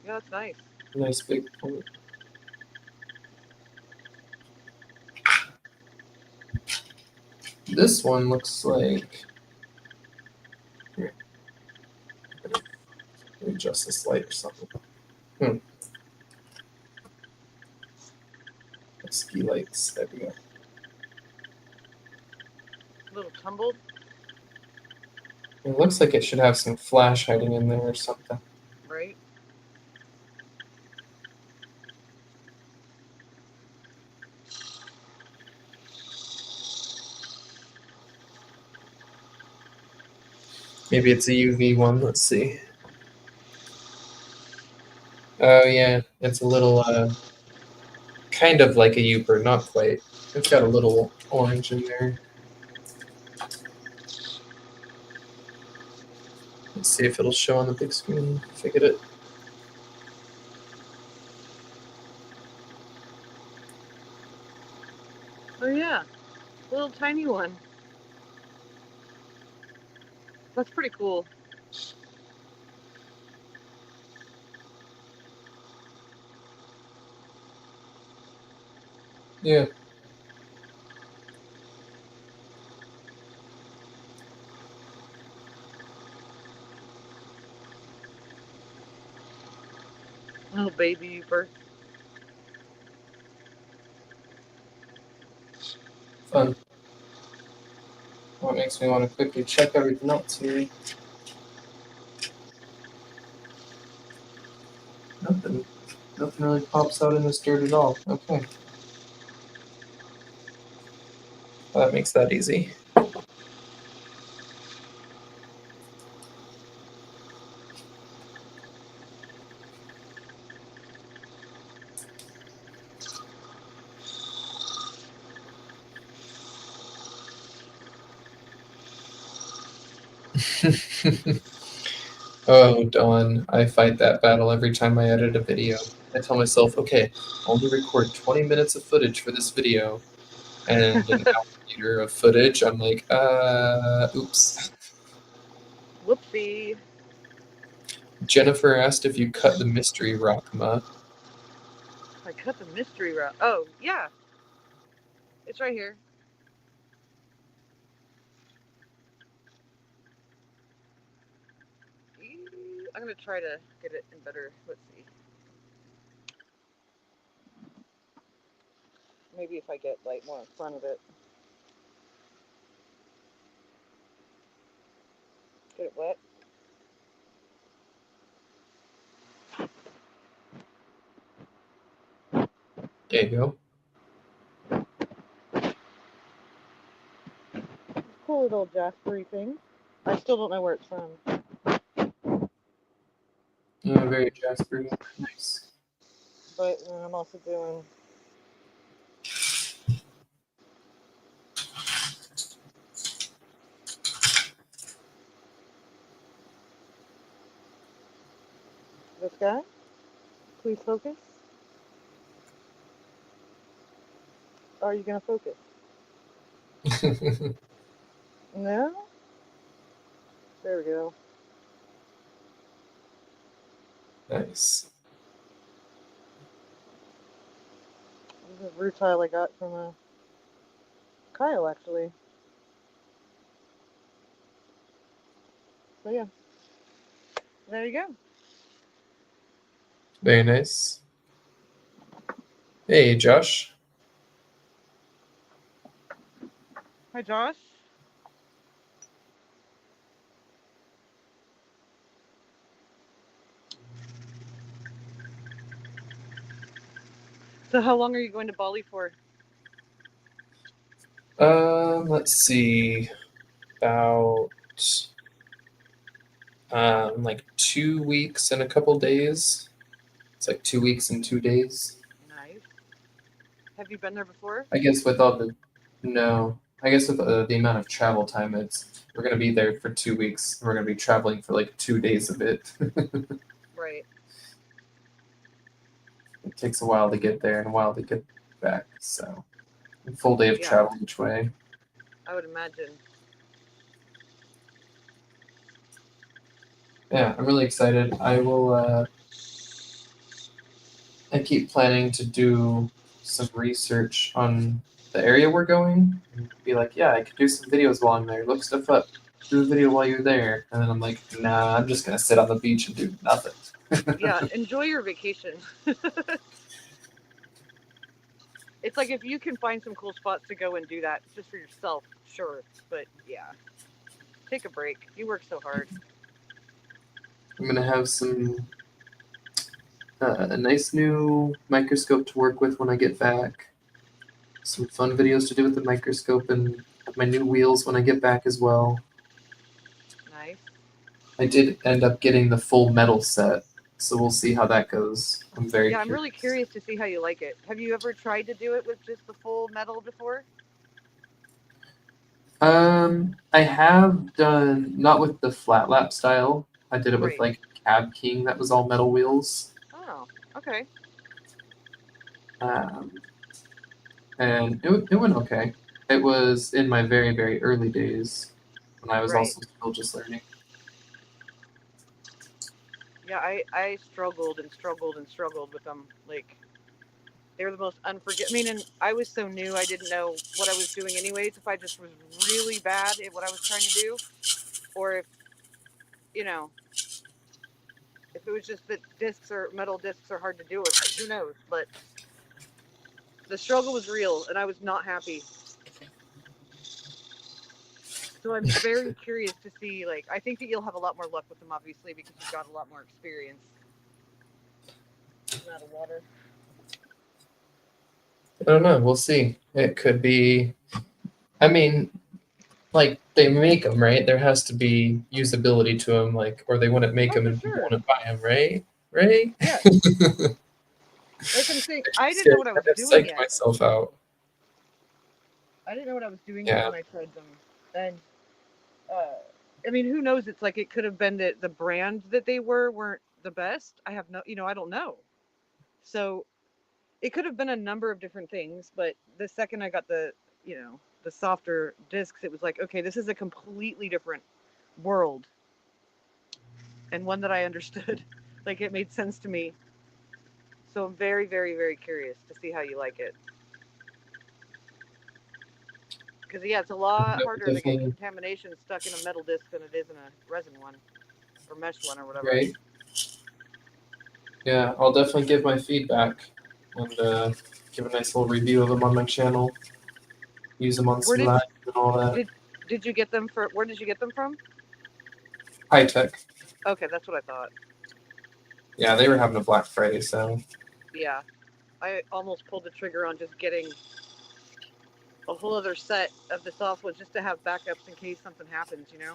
Yeah, that's nice. Nice big one. This one looks like... Here. Let me adjust this light or something. Ski lights. There we go. A little tumbled. It looks like it should have some flash hiding in there or something. Right? Maybe it's a UV one. Let's see. Oh yeah, it's a little kind of like a Uber, not quite. It's got a little orange in there. Let's see if it'll show on the big screen. If I get it. Oh yeah. Little tiny one. That's pretty cool. Yeah. Little baby Uber. Fun. What makes me want to quickly check everything else here? Nothing. Nothing really pops out in this dirt at all. Okay. Well, that makes that easy. Oh, Dawn, I fight that battle every time I edit a video. I tell myself, okay, only record 20 minutes of footage for this video. And an hour later of footage, I'm like, oops. Whoopsie. Jennifer asked if you cut the mystery rock, Ma. I cut the mystery route. Oh, yeah. It's right here. I'm going to try to get it in better. Let's see. Maybe if I get like more in front of it. Get it wet. There you go. Cool little jaspery thing. I still don't know where it's from. Yeah, very Jasper. Nice. But I'm also doing this guy. Please focus. Are you going to focus? No? There we go. Nice. This is a rutile I got from Kyle, actually. So, yeah. There you go. Very nice. Hey, Josh. Hi, Josh. So, how long are you going to Bali for? Let's see. About like 2 weeks and a couple days. It's like 2 weeks and 2 days. Nice. Have you been there before? I guess with all the no. I guess with the amount of travel time, we're gonna be there for 2 weeks. And we're gonna be traveling for like 2 days of it. Right. It takes a while to get there and a while to get back. So a full day of Yeah. travel each way. I would imagine. Yeah, I'm really excited. I will. I keep planning to do some research on the area we're going and be like, yeah, I could do some videos while I'm there. Look stuff up. Do a video while you're there. And then I'm like, nah, I'm just gonna sit on the beach and do nothing. Yeah, enjoy your vacation. It's like if you can find some cool spots to go and do that just for yourself, sure. But yeah, take a break. You work so hard. I'm gonna have a nice new microscope to work with when I get back. Some fun videos to do with the microscope and my new wheels when I get back as well. Nice. I did end up getting the full metal set, so we'll see how that goes. I'm very Yeah, I'm curious. really curious to see how you like it. Have you ever tried to do it with just the full metal before? I have done not with the flat lap style. I did it with Right. like Cab King that was all metal wheels. Oh, okay. Um, and it went okay. It was in my very, very early days when I was Right. also still just learning. Yeah, I struggled and struggled and struggled with them. Like, they were the most unforgiving. I mean, and I was so new, I didn't know what I was doing anyways. If I just was really bad at what I was trying to do, or if, you know, if it was just that metal discs are hard to do with, who knows? But the struggle was real, and I was not happy. So I'm very curious to see. Like, I think that you'll have a lot more luck with them, obviously, because you've got a lot more experience. I'm out of water. I don't know. We'll see. It could be. I mean, like they make them, right? There has to be usability to them, like, or they wouldn't make Oh, them for and people sure. wouldn't buy them, right? Right? Yeah. Like I'm saying, I Just didn't know what I kind was of doing psyched yet. myself out. I didn't know what I was doing yet Yeah. when I tried them. And I mean, who knows? It's like it could have been that the brand that they weren't the best. I have no, I don't know. So it could have been a number of different things. But the second I got the softer discs, it was like, okay, this is a completely different world and one that I understood. Like it made sense to me. So I'm very, very, very curious to see how you like it. Because yeah, it's a lot harder to get Definitely, contamination stuck in a metal disc than it is in a resin one or mesh one or whatever. right? Yeah, I'll definitely give my feedback and give a nice little review of them on my channel. Use them on Where some did live and all that. did you get them for? Where did you get them from? High tech. Okay, that's what I thought. Yeah, they were having a Black Friday sale. Yeah, I almost pulled the trigger on just getting a whole other set of the softwood just to have backups in case something happens. You know,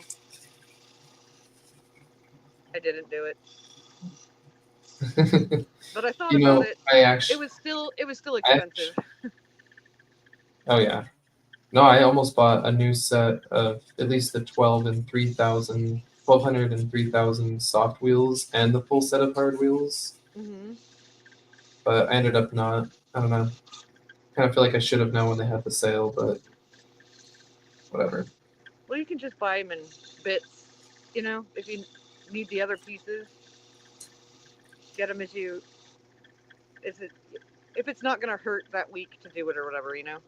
I didn't do it, but I thought You about know, it. I It actually, was still I, expensive. oh yeah. No, I almost bought a new set of at least the 12 and 3000, 1200 and 3000 soft wheels and the full set of hard wheels, Hmm. but I ended up not. I don't know. Kind of feel like I should have known when they had the sale, but whatever. Well, you can just buy them in bits. You know, if you need the other pieces, get them as you. Is it if it's not gonna hurt that week to do it or whatever, you know?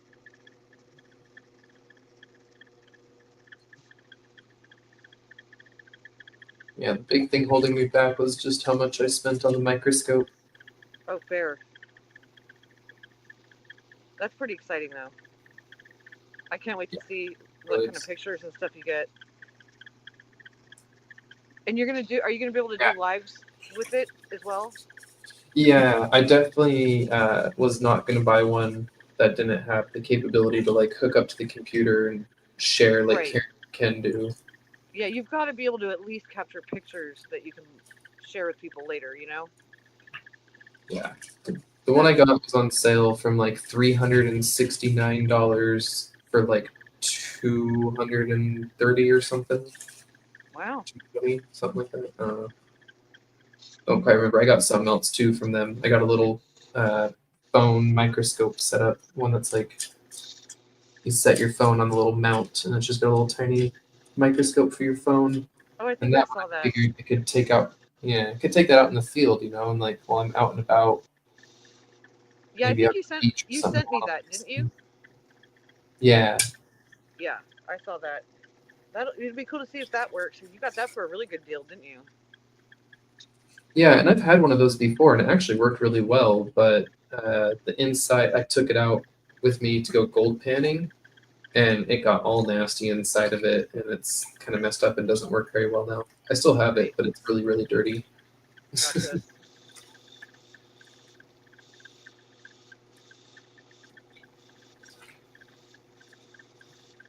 Yeah, the big thing holding me back was just how much I spent on the microscope. Oh, fair. That's pretty exciting though. I can't wait to Yeah, see what really. kind of pictures and stuff you get. And you're gonna do? Are you gonna be able to Yeah, do lives with it as well? yeah, I definitely was not going to buy one that didn't have the capability to like hook up to the computer and share like Right. Karen can do. Yeah, you've got to be able to at least capture pictures that you can share with people later. You know? Yeah. The one I got was on sale from like $369 for like 230 or something. Wow. 220, something like that. Don't quite remember. I got something else too from them. I got a little uh, phone microscope setup, one that's like you set your phone on the little mount and it's just got a little tiny microscope for your phone. Oh, I And think I that one saw I that. figured it could take out, yeah, it could take that out in the field, and like while I'm out and about, Yeah, I maybe think out on the beach or you something. sent me that, didn't you? Yeah, Yeah, I saw that. That it'd be cool to see if that works. You got that for a really good deal, didn't you? yeah, and I've had one of those before, and it actually worked really well. But the inside, I took it out with me to go gold panning, and it got all nasty inside of it, and it's kind of messed up and doesn't work very well now. I still have it, Right. but it's really, really dirty. Gotcha.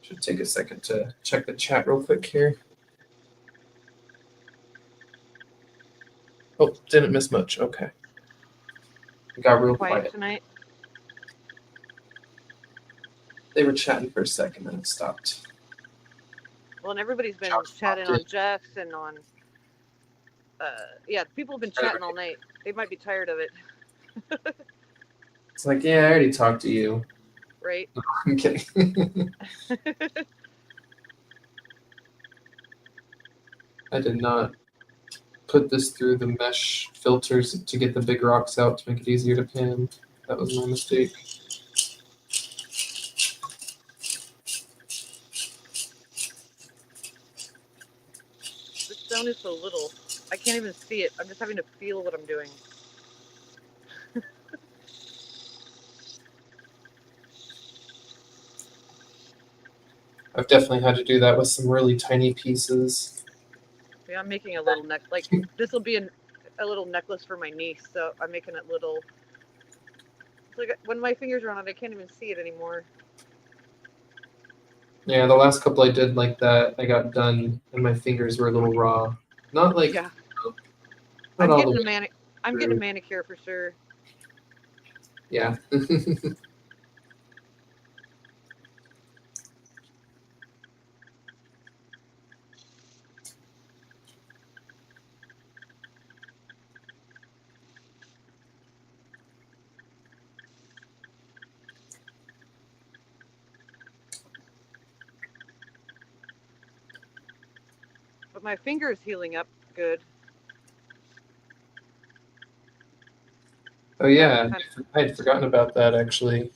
Should take a second to check the chat real quick here. Oh, didn't miss much. Okay. It got real Quiet quiet. tonight. They were chatting for a second, and it stopped. Well, and everybody's been Josh chatting popped in. on Jeff's and on. Yeah, people have been chatting all night. They might be tired of it, It's like, yeah, I already talked to you. right? I'm kidding. I did not put this through the mesh filters to get the big rocks out to make it easier to pan. That was my mistake. The stone is so little. I can't even see it. I'm just having to feel what I'm doing. I've definitely had to do that with some really tiny pieces. Yeah, I'm making a little neck. Like this will be a little necklace for my niece. So I'm making it little. It's like when my fingers are on it, I can't even see it anymore. Yeah, the last couple I did like that, I got done and my fingers were a little raw. Not like, Yeah, not I'm all the getting way a I'm getting a through. manicure for sure. Yeah. But my finger is healing up good. Oh yeah, I had forgotten about that actually.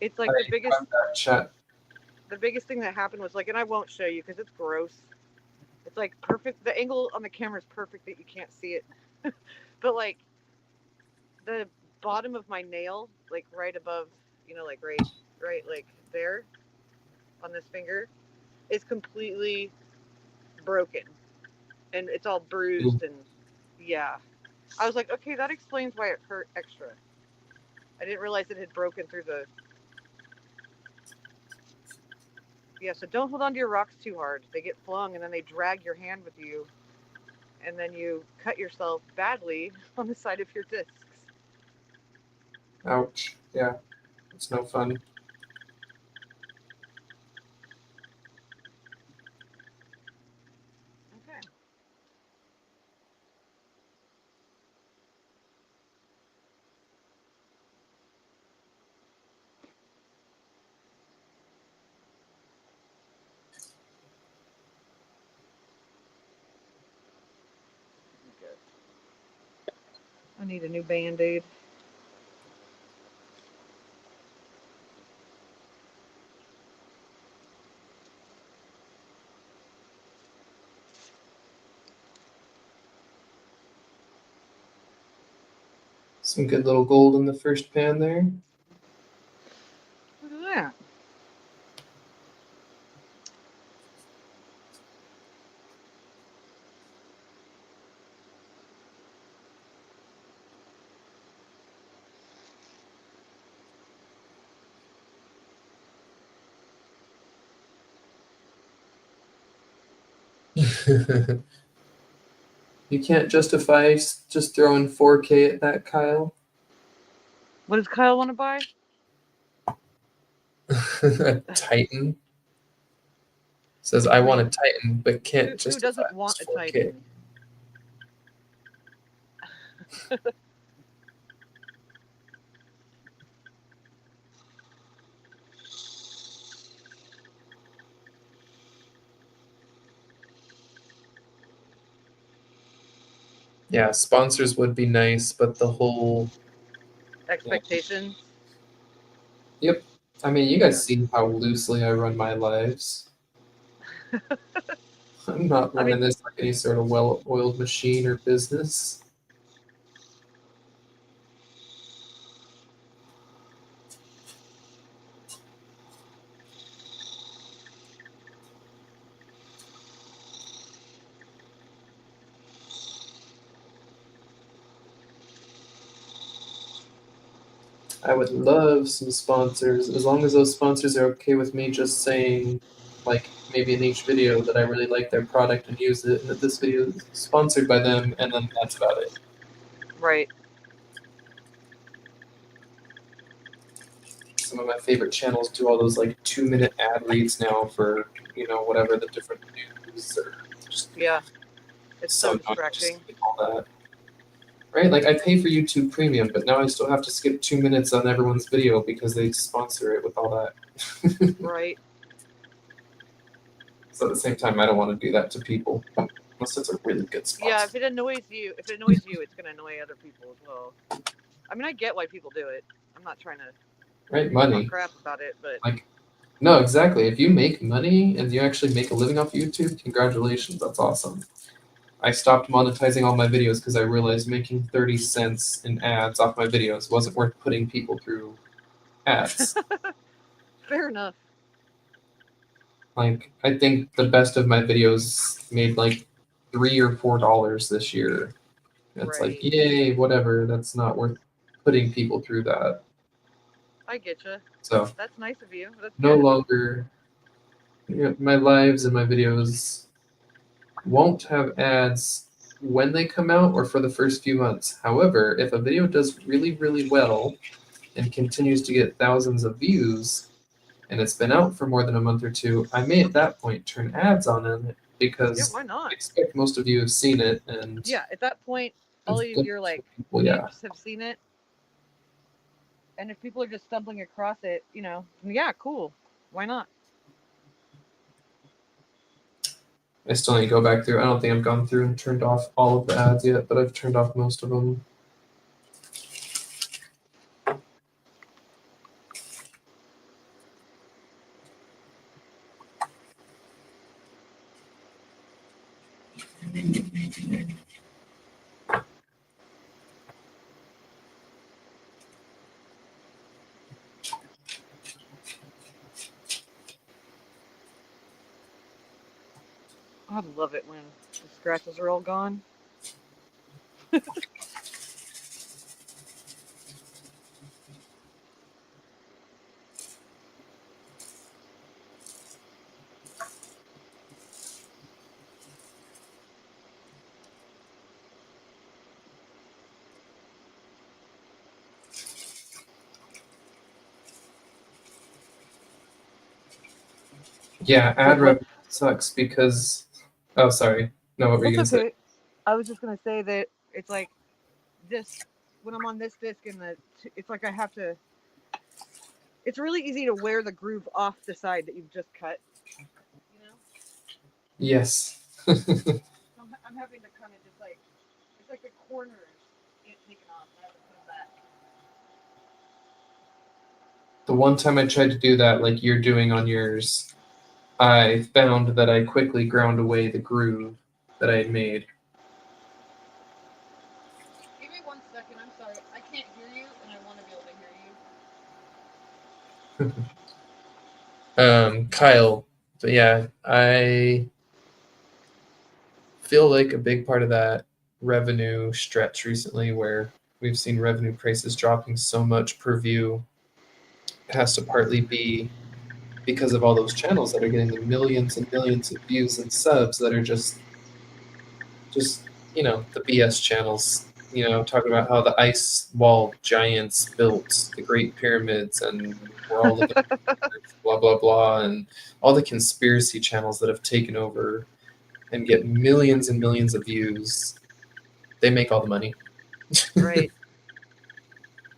It's like the biggest that chat. thing that happened was like, and I won't show you because it's gross. It's like perfect. The angle on the camera is perfect that you can't see it. But like the bottom of my nail, like right above, like right, like there on this finger, is completely broken, and it's all bruised and yeah. I was like, okay, that explains why it hurt extra. I didn't realize it had broken through the. Yeah, so don't hold on to your rocks too hard. They get flung and then they drag your hand with you, and then you cut yourself badly on the side of your discs. Ouch. Yeah, it's no fun. Okay. Good. I need a new Band-Aid. Some good little gold in the first pan there. Look at that. You can't justify just throwing 4K at that, Kyle. What does Kyle want to buy? A Titan. Says, I want a Titan, but can't Who justify doesn't want a 4K. Titan? Yeah, sponsors would be nice, but the whole Expectations. Yep. I mean, you guys see how loosely I run my lives. I'm not running this like any sort of well-oiled machine or business. I would love some sponsors, as long as those sponsors are okay with me just saying, like, maybe in each video that I really like their product and use it, and that this video is sponsored by them, and then that's about it. Right. Some of my favorite channels do all those, like, 2-minute ad reads now for, whatever the different news or just Yeah. It's so annoying distracting. just all that. Right? Like, I pay for YouTube Premium, but now I still have to skip 2 minutes on everyone's video because they sponsor it with all that. Right. So at the same time, I don't want to do that to people, unless it's a really good sponsor. Yeah, if it annoys you, it's going to annoy other people as well. I mean, I get why people do it. I'm not trying to Money. talk crap about it, but No, exactly. If you make money and you actually make a living off YouTube, congratulations, that's awesome. I stopped monetizing all my videos because I realized making 30 cents in ads off my videos wasn't worth putting people through ads. fair enough. Like, I think the best of my videos made like $3 or $4 this year. It's like, yay, whatever. That's not worth putting people through that. I get you. So That's nice of you. That's no good. longer, my lives and my videos won't have ads when they come out or for the first few months. However, if a video does really, really well and continues to get thousands of views, and it's been out for more than a month or two, I may at that point turn ads on it because why not? I expect most of you have seen it. And yeah, at that point, all of your like people, peeps have seen it, and if people are just stumbling across it, yeah, cool. Why not? I still need to go back through. I don't think I've gone through and turned off all of the ads yet, but I've turned off most of them. I love it when the scratches are all gone. Yeah, ad That's what. revenue sucks because. Oh, sorry. No, what were you That's gonna say? okay. I was just gonna say that it's like this when I'm on this disc and it's like I have to. It's really easy to wear the groove off the side that you've just cut. You know. Yes. So I'm having to kind of just like it's like the corners get taken off. I have to put them back. The one time I tried to do that, like you're doing on yours, I found that I quickly ground away the groove that I had made. Give me 1 second. I'm sorry. I can't hear you, and I want to be able to hear you. Kyle, but yeah, I feel like a big part of that revenue stretch recently, where we've seen revenue prices dropping so much per view, has to partly be because of all those channels that are getting the millions and millions of views and subs that are just the BS channels, talking about how the ice wall giants built the Great Pyramids and we're all living blah blah blah, and all the conspiracy channels that have taken over and get millions and millions of views. They make all the money. Right.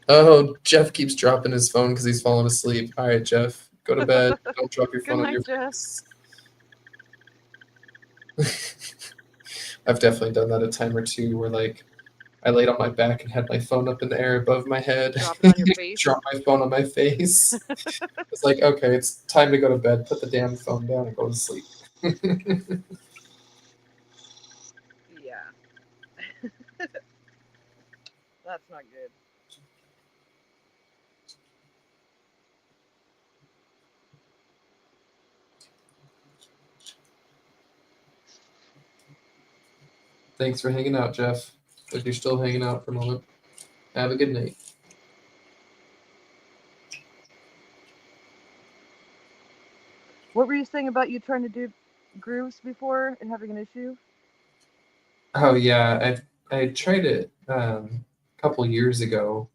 Oh, Jeff keeps dropping his phone because he's falling asleep. All right, Jeff, go to bed. Don't drop your Good phone on night, your Jeff. face. I've definitely done that a time or two where like I laid on my back and had my phone up in the air above my head. Drop it on your face. Drop my phone on my face. It's like, okay, it's time to go to bed. Put the damn phone down and go to sleep. Yeah. That's not good. Thanks for hanging out, Jeff. If you're still hanging out for a moment, have a good night. What were you saying about you trying to do grooves before and having an issue? Oh yeah, I tried it a couple years ago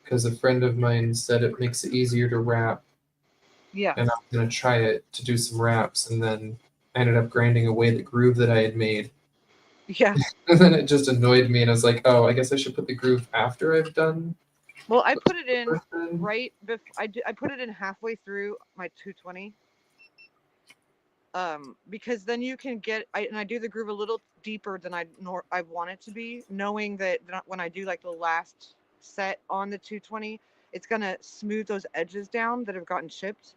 because a friend of mine said it makes it easier to wrap, Yeah. and I was gonna try it to do some wraps, and then I ended up grinding away the groove that I had made. Yeah. And then it just annoyed me, and I was like, oh, I guess I should put the groove after I've done Well, I put it in the first time. right before I put it in halfway through my 220. Because then you can I do the groove a little deeper than I want it to be, knowing that when I do like the last set on the 220, it's gonna smooth those edges down that have gotten chipped,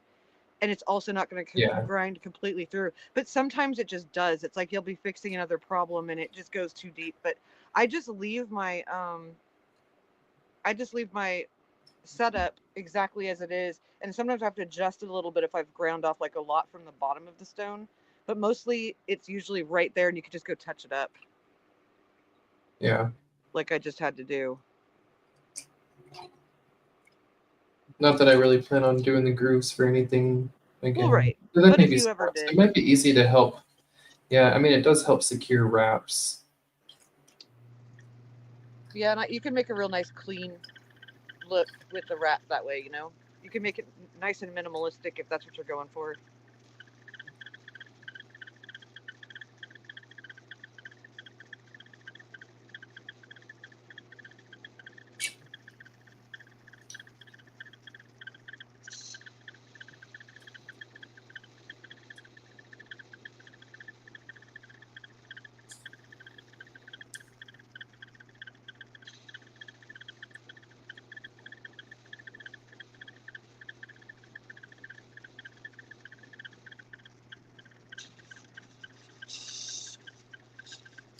and it's also not gonna Yeah, grind completely through. But sometimes it just does. It's like you'll be fixing another problem and it just goes too deep. But I just leave my setup exactly as it is, and sometimes I have to adjust it a little bit if I've ground off like a lot from the bottom of the stone, but mostly it's usually right there and you can just go touch it up yeah. like I just had to do. Not that I really plan on doing the grooves for anything Well, again. right, That but may if be you ever smart. It did, might be easy to help. Yeah, I mean, it does help secure wraps. yeah, and you can make a real nice clean look with the wraps that way, you know. You can make it nice and minimalistic if that's what you're going for.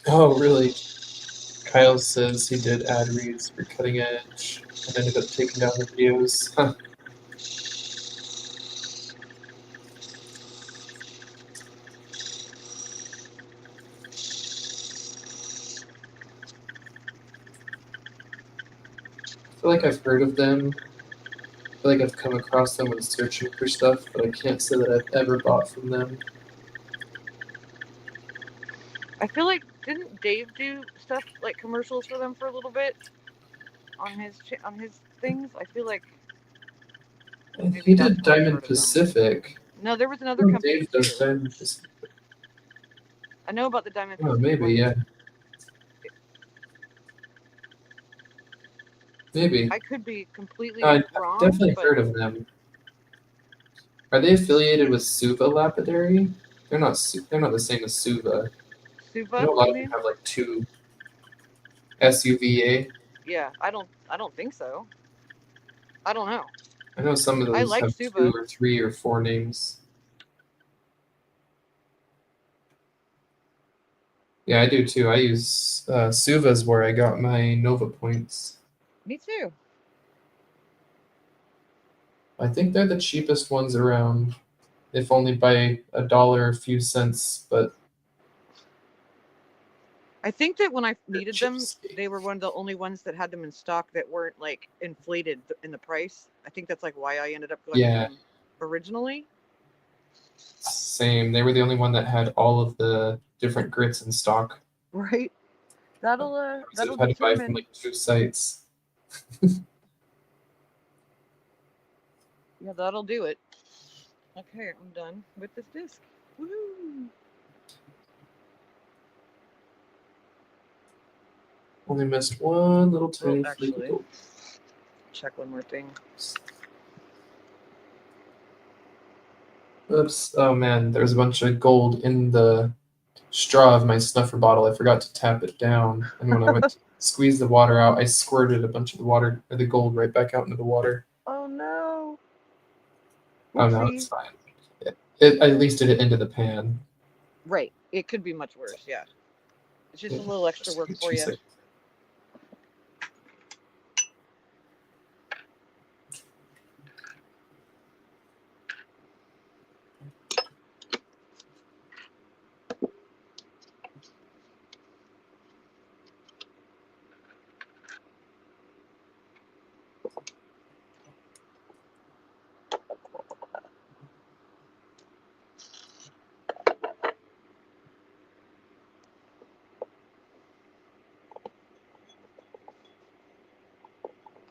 Oh, really? Kyle says he did ad reads for Cutting Edge and ended up taking down the videos. Huh. I feel like I've heard of them. I feel like I've come across them when searching for stuff, but I can't say that I've ever bought from them. I feel like didn't Dave do stuff like commercials for them for a little bit on his things? I feel like maybe He that's did where I've Diamond heard of them. Pacific. No, there was another Oh, company Dave too. does Diamond Pacific. I know about the Diamond Oh, Pacific maybe, one. yeah. Maybe. I could be completely I've wrong, definitely but heard of them. Are they affiliated with Suva Lapidary? They're not the same as Suva. I Suva, know a lot you of them mean? have like two SUVA. Yeah, I don't think so. I don't know. I know some of I those like have Suva. 2 or 3 or 4 names. Yeah, I do too. I use Suva's where I got my Nova points. Me too. I think they're the cheapest ones around, if only by $1 a few cents, but I think that when I they're needed them, cheapskate. they were one of the only ones that had them in stock that weren't like inflated in the price. I think that's like why I ended up going with Yeah, them originally. same. They were the only one that had all of the different grits in stock. Right? That'll I've had to buy from determine. like 2 sites. Yeah, that'll do it. Okay, I'm done with this disc. Woohoo! Only missed one little Well, tiny fleet actually, of gold. check one more thing. Oops. Oh man, there's a bunch of gold in the straw of my snuffer bottle. I forgot to tap it down. And when I went to squeeze the water out, I squirted a bunch of the water or the gold right back out into the water. Oh no! Oh no, Whoopsie. it's fine. It at least did it into the pan. Right. It could be much worse. Yeah. It's just Yeah, a little extra just work give me for 2 you. seconds.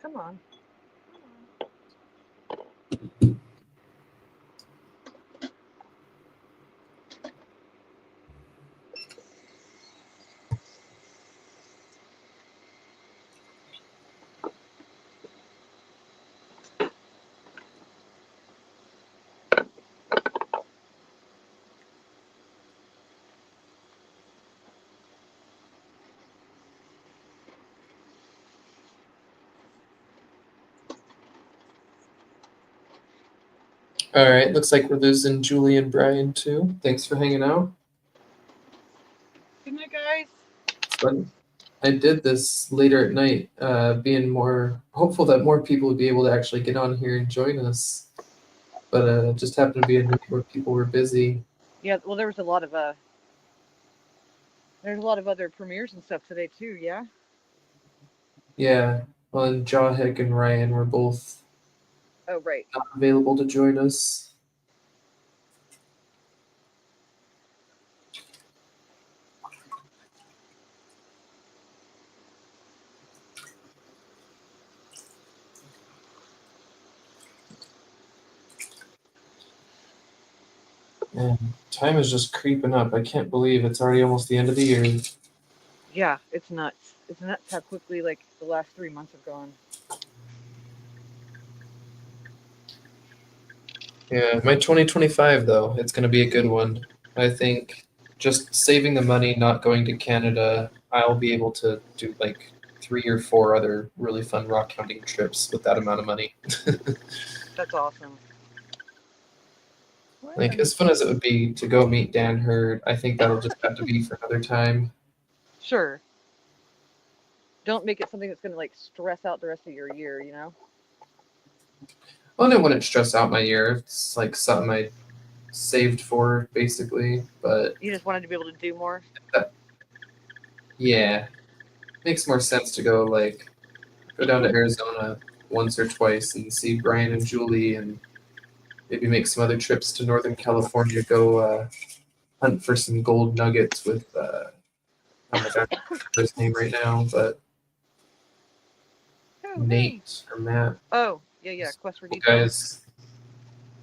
Come on. All right, looks like we're losing Julie and Brian too. Thanks for hanging out. Good night, guys. It's fun. I did this later at night, being more hopeful that more people would be able to actually get on here and join us. But it just happened to be a night where people were busy. Yeah. Well, there's a lot of other premieres and stuff today too. Yeah. Yeah, well, and Jawhead and Ryan were both Oh, right. not available to join us. And time is just creeping up. I can't believe it's already almost the end of the year. Yeah. It's nuts. It's nuts how quickly like the last 3 months have gone. Yeah, my 2025 though, it's going to be a good one. I think just saving the money, not going to Canada, I'll be able to do like 3 or 4 other really fun rock hunting trips with that amount of money. That's awesome. Like as fun as it would be to go meet Dan Hurd, I think that'll just have to be for another time. Sure. Don't make it something that's going to like stress out the rest of your year, you know? Well, it wouldn't stress out my year. It's like something I saved for, basically. But You just wanted to be able to do more. yeah, makes more sense to go down to Arizona once or twice and see Brian and Julie, and maybe make some other trips to Northern California. Go hunt for some gold nuggets with oh my god, I can't remember his name right now, but Oh, hey. Nate or Matt. Oh, yeah. Quest for Cool details. guys.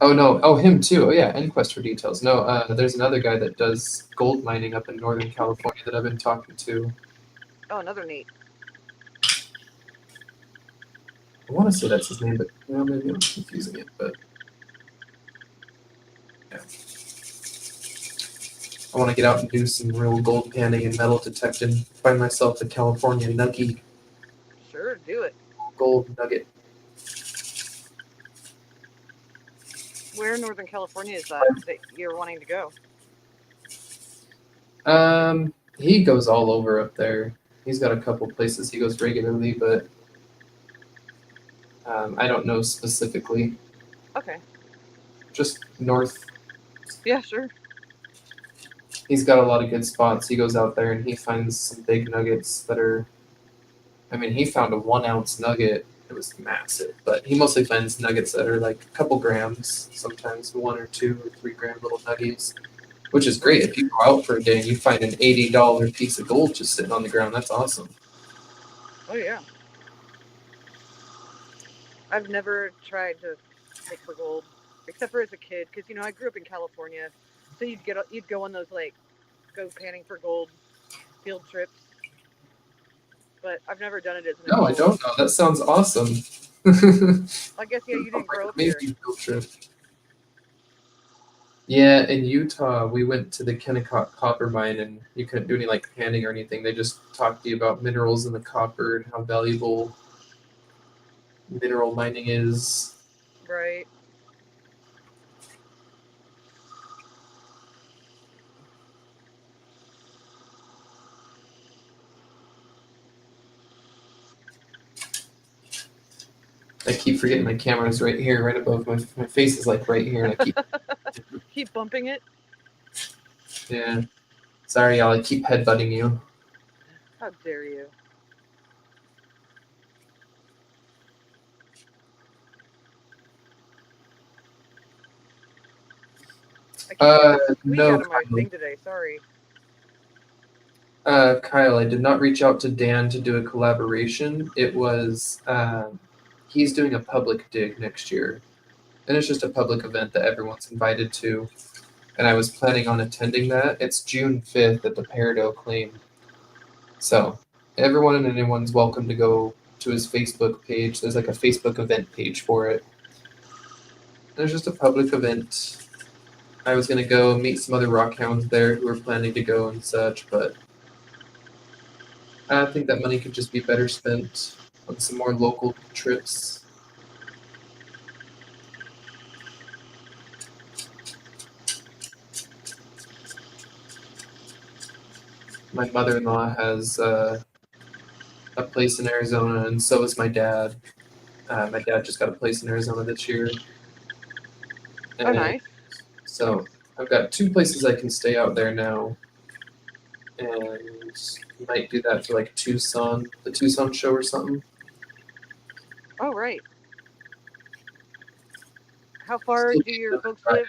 Oh no, oh him too. Oh yeah, and Quest for Details. No, there's another guy that does gold mining up in Northern California that I've been talking to. Oh, another Nate. I want to say that's his name, but maybe I'm confusing it. But yeah. I want to get out and do some real gold panning and metal detecting. Find myself a California nugget, Sure, do it. gold nugget. Where in Northern California is that you're wanting to go? He goes all over up there. He's got a couple places he goes regularly, but I don't know specifically. Okay. Just north. Yeah, sure. He's got a lot of good spots. He goes out there and he finds some big nuggets that are. I mean, he found a 1 ounce nugget. It was massive, but he mostly finds nuggets that are like a couple grams, sometimes 1 or 2 or 3 gram little nuggies, which is great. If you go out for a day and you find an $80 piece of gold just sitting on the ground, that's awesome. Oh, yeah. I've never tried to pick for gold, except for as a kid, because I grew up in California, so you'd go on those like go panning for gold field trips, but I've never done it as an No, I adult. don't know. That sounds awesome. I guess you didn't grow up Maybe here. field trip. Yeah, in Utah, we went to the Kennecott copper mine, and you couldn't do any like panning or anything. They just talked to you about minerals in the copper and how valuable mineral mining is. Right. I keep forgetting my camera's right here, right above my face is like right here, and I keep bumping it. yeah. Sorry, y'all. I keep headbutting you. How dare you? I keep getting a squeak No, out of my Kyle. thing today. Sorry. Kyle, I did not reach out to Dan to do a collaboration. It was he's doing a public dig next year, and it's just a public event that everyone's invited to. And I was planning on attending that. It's June 5th at the Peridot Claim. So everyone and anyone's welcome to go to his Facebook page. There's like a Facebook event page for it. There's just a public event. I was gonna go meet some other rock hounds there who were planning to go and such, but I think that money could just be better spent on some more local trips. My mother-in-law has a place in Arizona, and so is my dad. My dad just got a place in Arizona this year. Oh, nice. So I've got 2 places I can stay out there now, and might do that for like the Tucson show or something. Oh, right. How far do your folks live?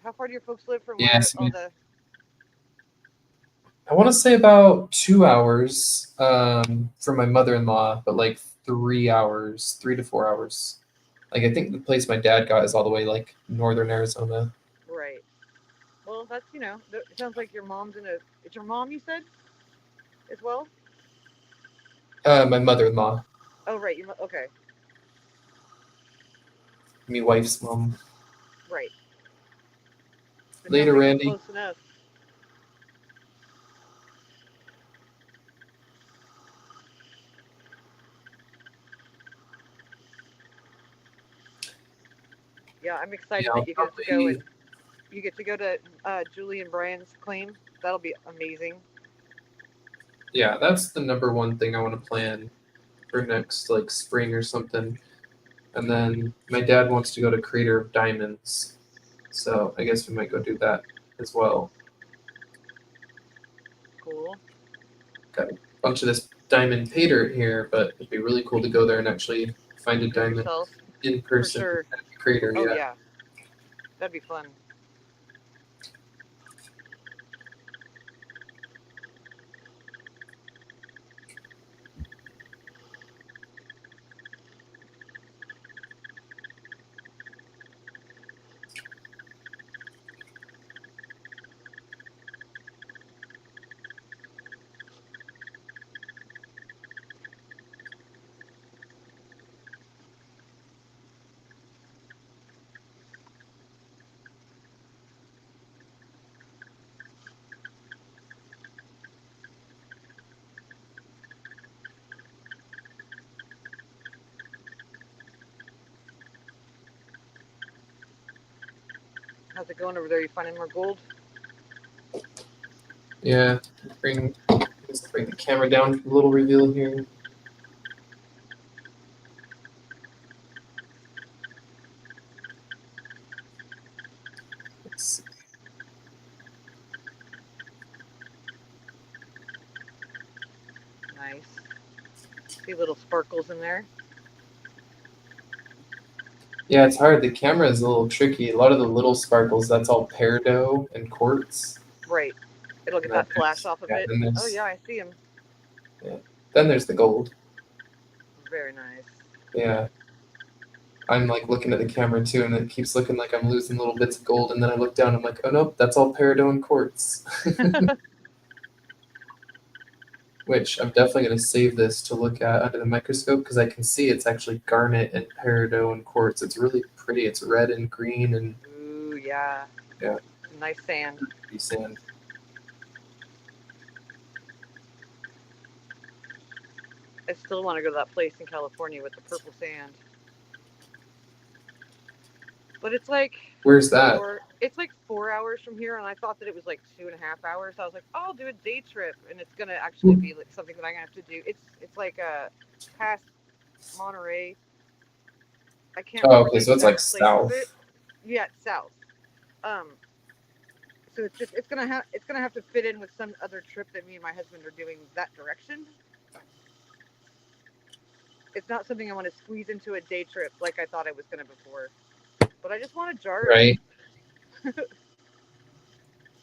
How far do your folks live from where all the? I want to say about 2 hours from my mother-in-law, but like 3 hours, 3 to 4 hours. Like I think the place my dad got is all the way like northern Arizona. Right. Well, that's it sounds like your mom's in a. It's your mom, you said, as well. My mother-in-law, Oh, right. Okay. me wife's mom. Right. It Later, sounds like Randy. close enough. Yeah, I'm excited that you get to go and you get to go to Julie and Brian's claim. That'll be amazing. Yeah, that's the number one thing I want to plan for next like spring or something. And then my dad wants to go to Crater of Diamonds, so I guess we might go do that as well. Cool. Got a bunch of this diamond pay dirt here, but it'd be really cool to go there and actually find a For diamond yourself. in For person sure. at the crater. Oh Yeah. yeah. That'd be fun. How's it going over there? You finding more gold? Yeah. Let's bring the camera down for a little reveal here. Let's see. Nice. See little sparkles in there. Yeah, it's hard. The camera is a little tricky. A lot of the little sparkles, that's all peridot and quartz. Right. It'll get that flash off of it. Then Oh yeah, I see him. then there's the gold. Very nice. Yeah. I'm like looking at the camera too, and it keeps looking like I'm losing little bits of gold, and then I look down, I'm like, oh nope, that's all peridot and quartz. Which I'm definitely going to save this to look at under the microscope because I can see it's actually garnet and peridot and quartz. It's really pretty. It's red and green and Ooh yeah. Yeah. Nice sand. sand. I still want to go to that place in California with the purple sand. But it's like Where's that? It's like 4 hours from here, and I thought that it was like 2.5 hours. I was like, oh, I'll do a day trip, and it's gonna actually be like something that I'm gonna have to do. It's like past Monterey. I can't. Oh, remember okay, the so it's like exact place of south. it. Yeah, it's south. So it's gonna have to fit in with some other trip that me and my husband are doing that direction. It's not something I want to squeeze into a day trip like I thought I was gonna before. But I just want a jar. Right.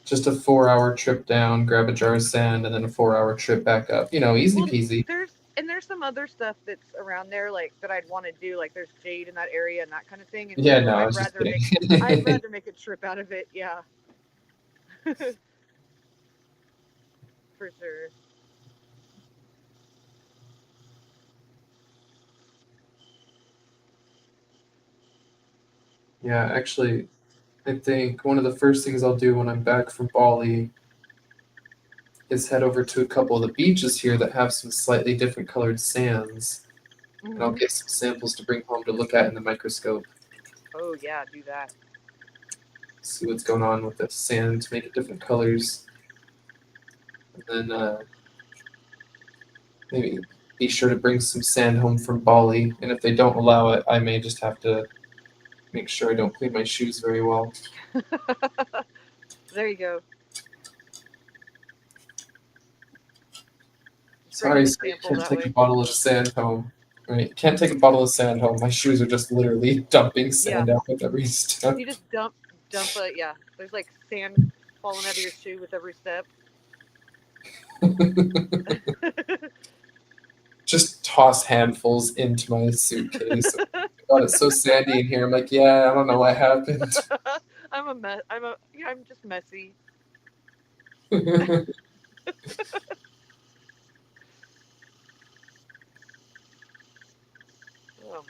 Just a 4-hour trip down, grab a jar of sand, and then a 4-hour trip back up. Easy peasy. There's some other stuff that's around there, like that I'd want to do. Like there's jade in that area and that kind of thing. And Yeah, so no, I was just kidding. I'd rather make a trip out of it. Yeah. For sure. Yeah, actually, I think one of the first things I'll do when I'm back from Bali is head over to a couple of the beaches here that have some slightly different colored sands. Mm-hmm. And I'll get some samples to bring home to look at in the microscope. Oh yeah, do that. See what's going on with the sand to make it different colors. And then maybe be sure to bring some sand home from Bali. And if they don't allow it, I may just have to make sure I don't clean my shoes very well. There you go. Sorry, sir, you can't take a bottle of sand home. Right, can't take a bottle of sand home. My shoes are just literally dumping sand out with every step. You just dump it. Yeah, there's like sand falling out of your shoe with every step. Just toss handfuls into my suitcase. God, it's so sandy in here. I'm like, yeah, I don't know what happened. I'm a mess. I'm just messy. Oh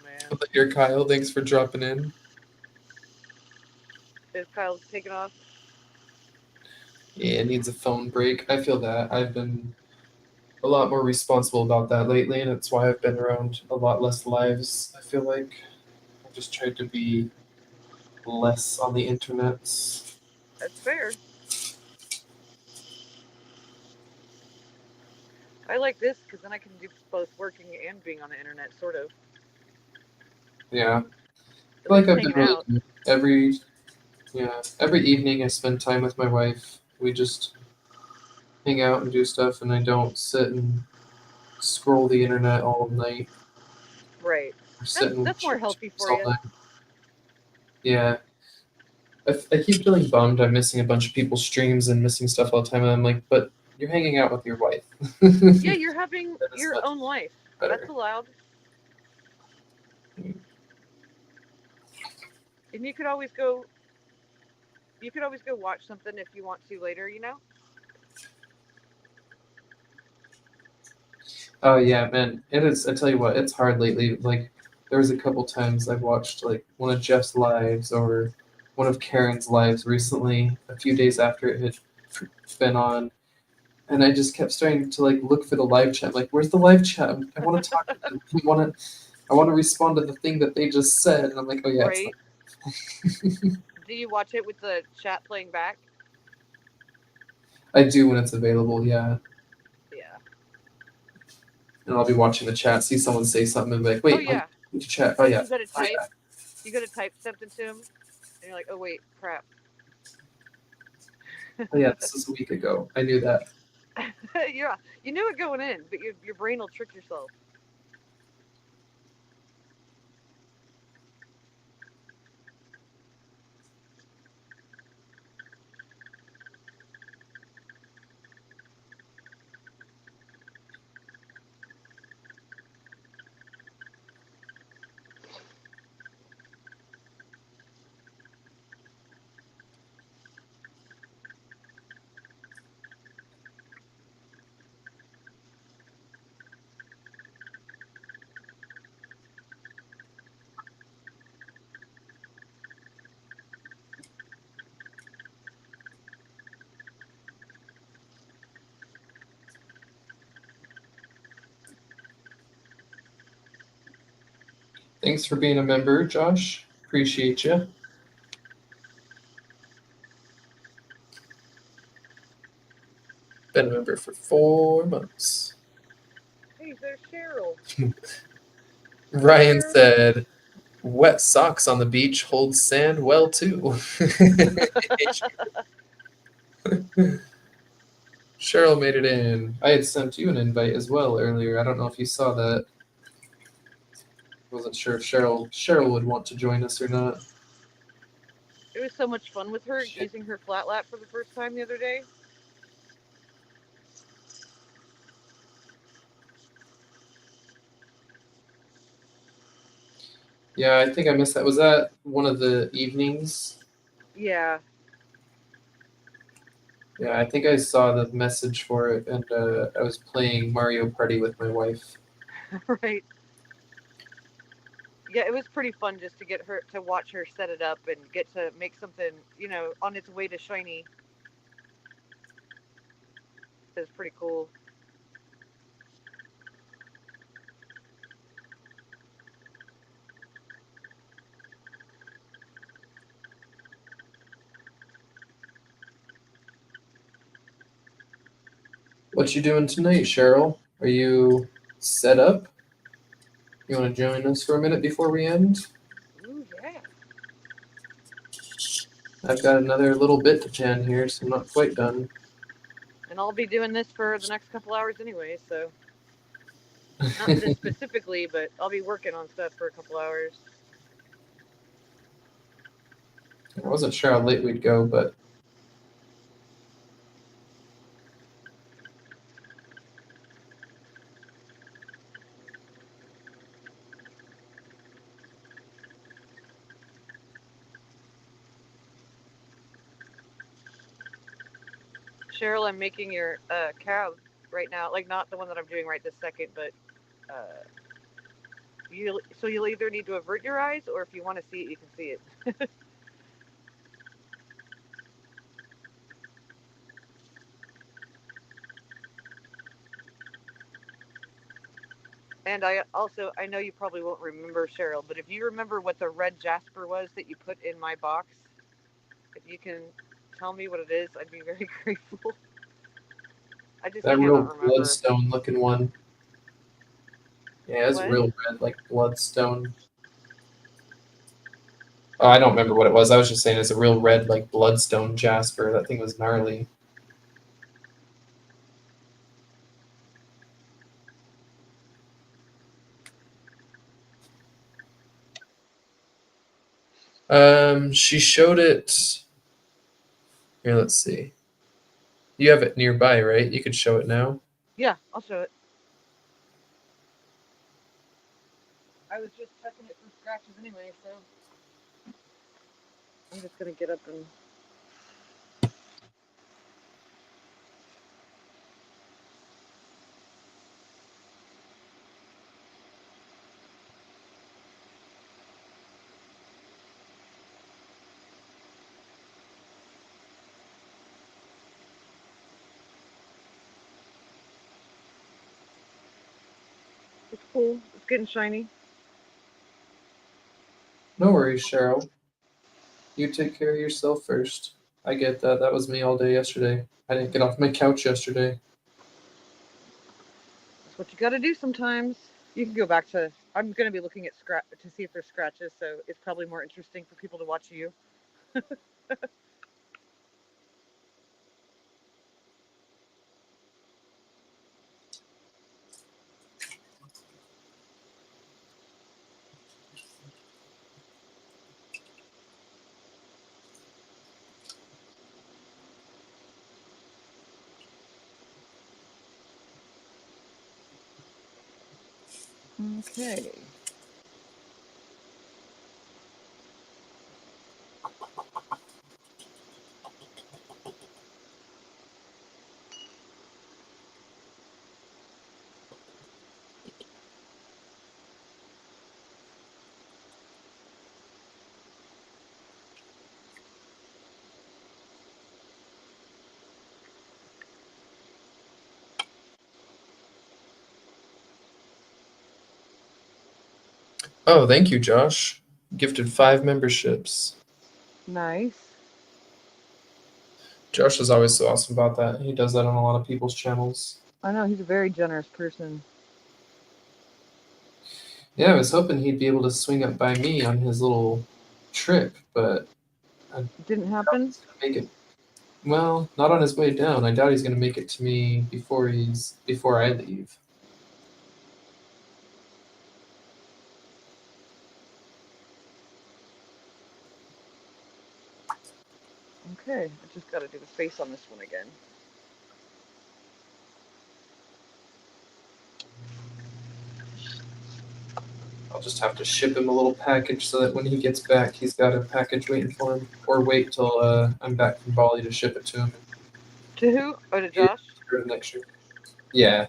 man. Here, Kyle. Thanks for dropping in. Is Kyle taking off? Yeah, it needs a phone break. I feel that. I've been a lot more responsible about that lately, and it's why I've been around a lot less lives. I feel like I've just tried to be less on the internet. That's fair. I like this because then I can do both working and being on the internet, sort of. Yeah, I At feel like least I've been hanging really out. good. Every evening I spend time with my wife. We just hang out and do stuff, and I don't sit and scroll the internet all night Right. or That's sit and that's more check healthy streams for all you. night. Yeah, I keep feeling bummed. I'm missing a bunch of people's streams and missing stuff all the time, and I'm like, but you're hanging out with your wife. Yeah, you're having That is your much own life. That's better. allowed. And you could always go watch something if you want to later, you know? Oh yeah, man. It is. I tell you what, it's hard lately. Like there was a couple times I've watched like one of Jeff's lives or one of Karen's lives recently, a few days after it had been on, and I just kept starting to like look for the live chat. Like, where's the live chat? I want to talk to them. I want to respond to the thing that they just said. And I'm like, oh yeah, it's not. Right? Do you watch it with the chat playing back? I do when it's available, yeah. Yeah. And I'll be watching the chat, see someone say something, and be like, Oh wait, yeah. need to chat. Oh yeah, You gotta oh type. yeah, You gotta type something to him, and you're like, oh wait, crap. oh yeah. This was a week ago. I knew that. Yeah, you knew it going in, but your brain will trick yourself. Thanks for being a member, Josh. Appreciate you. Been a member for 4 months. Hey, there's Cheryl. Ryan Cheryl. said, "Wet socks on the beach hold sand well too." Cheryl made it in. I had sent you an invite as well earlier. I don't know if you saw that. Wasn't sure if Cheryl would want to join us or not. It was so much fun with her Shit. using her flat lap for the first time the other day. Yeah, I think I missed that. Was that one of the evenings? Yeah. Yeah, I think I saw the message for it, and I was playing Mario Party with my wife. Right. Yeah, it was pretty fun just to get her to watch her set it up and get to make something, on its way to shiny. It was pretty cool. What you doing tonight, Cheryl? Are you set up? You want to join us for a minute before we end? Ooh, yeah. I've got another little bit to pen here, so I'm not quite done. And I'll be doing this for the next couple hours anyway, so not this specifically, but I'll be working on stuff for a couple hours. I wasn't sure how late we'd go, but Cheryl, I'm making your cab right now, like not the one that I'm doing right this second, but uh, you'll either need to avert your eyes, or if you want to see it, you can see it. And I know you probably won't remember, Cheryl, but if you remember what the red jasper was that you put in my box, if you can tell me what it is, I'd be very grateful. I just That cannot real remember. bloodstone looking one. Yeah, it's What? real red, like bloodstone. Oh, I don't remember what it was. I was just saying it's a real red, like bloodstone jasper. That thing was gnarly. She showed it. Here, let's see. You have it nearby, right? You could show it now. Yeah, I'll show it. I was just checking it for scratches anyway, so I'm just gonna get up and. It's cool. It's getting shiny. No worries, Cheryl. You take care of yourself first. I get that. That was me all day yesterday. I didn't get off my couch yesterday. That's what you got to do sometimes. You can go back to. I'm gonna be looking at to see if there's scratches, so it's probably more interesting for people to watch you. Okay. Oh, thank you, Josh. Gifted 5 memberships. Nice. Josh is always so awesome about that. He does that on a lot of people's channels. I know he's a very generous person. Yeah, I was hoping he'd be able to swing up by me on his little trip, but It didn't happen. make it. Well, not on his way down. I doubt he's going to make it to me before I leave. Okay, I just got to do the face on this one again. I'll just have to ship him a little package so that when he gets back, he's got a package waiting for him. Or wait till I'm back from Bali to ship it to him. To who? Oh, to Josh? Next year. Yeah.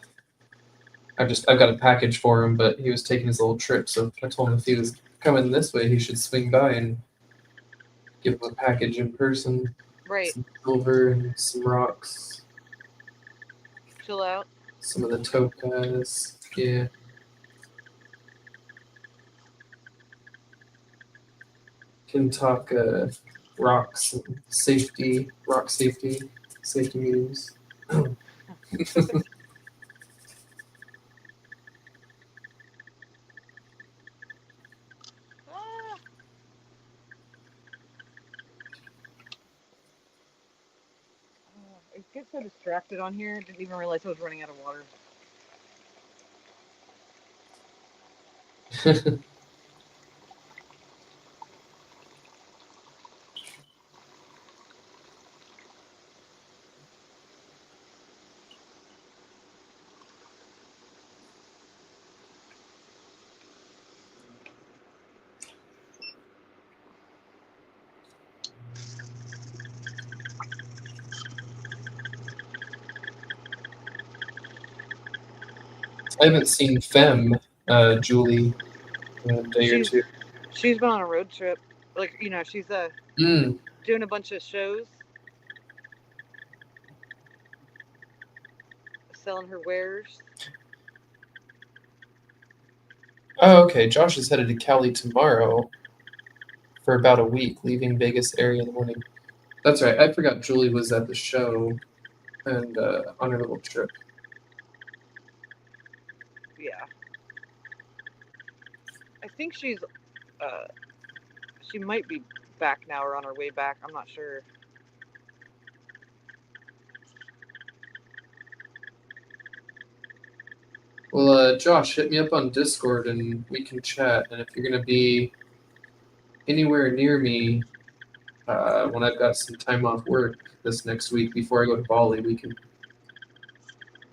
I've got a package for him, but he was taking his little trip, so I told him if he was coming this way, he should swing by and give him a package in person. Right. Some silver and some rocks. Chill out. Some of the topaz. Yeah. Can talk rocks and rock safety meetings. I get so distracted on here. Didn't even realize I was running out of water. I haven't seen Femme, Julie, in a day or two. She's been on a road trip. Like, she's doing a bunch of shows, selling her wares. Oh, okay. Josh is headed to Cali tomorrow for about a week, leaving Vegas area in the morning. That's right. I forgot Julie was at the show. and on her little trip. Yeah. I think she might be back now or on her way back. I'm not sure. Well, Josh, hit me up on Discord and we can chat. And if you're gonna be anywhere near me when I've got some time off work this next week before I go to Bali, we can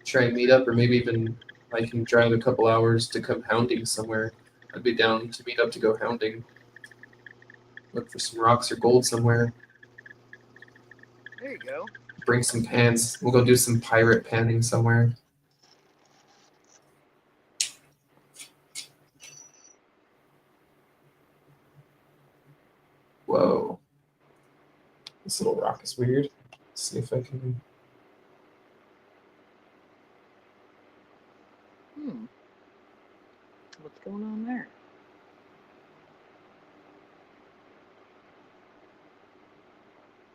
try and meet up, or maybe even I can drive a couple hours to come hounding somewhere. I'd be down to meet up to go hounding. Look for some rocks or gold somewhere. There you go. Bring some pans. We'll go do some pirate panning somewhere. Whoa. This little rock is weird. Let's see if I can. What's going on there?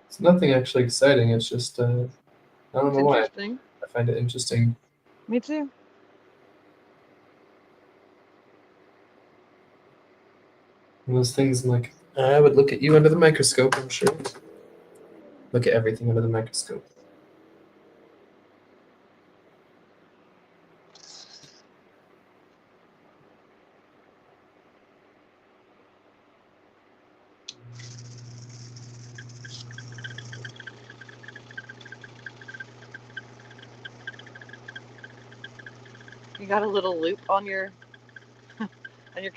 It's nothing actually exciting. It's just, I don't know why. Interesting. I find it interesting. Me too. One of those things like, I would look at you under the microscope, I'm sure. Look at everything under the microscope. You got a little loop on your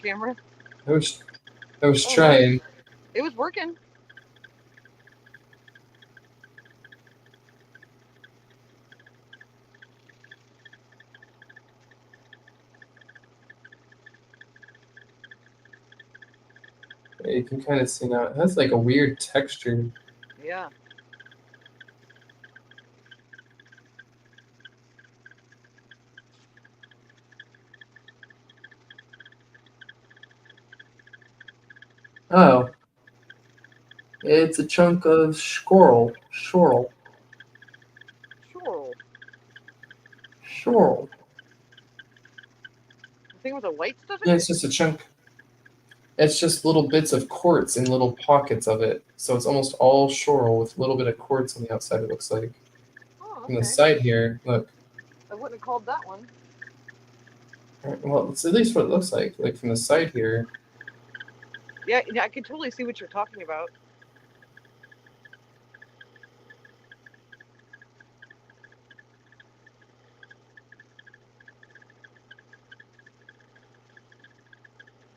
camera? I was Oh, trying. It was working. You can kind of see now. It has like a weird texture. Yeah. Oh. It's a chunk of schorl. Schorl. Sure. Schorl. The thing with the white stuff in Yeah, it? it's just a chunk. It's just little bits of quartz in little pockets of it. So it's almost all schorl with a little bit of quartz on the outside, it looks like. Oh, On the okay. side here, look. I wouldn't have called that one. Well, it's at least what it looks like. Like from the side here. Yeah, I can totally see what you're talking about.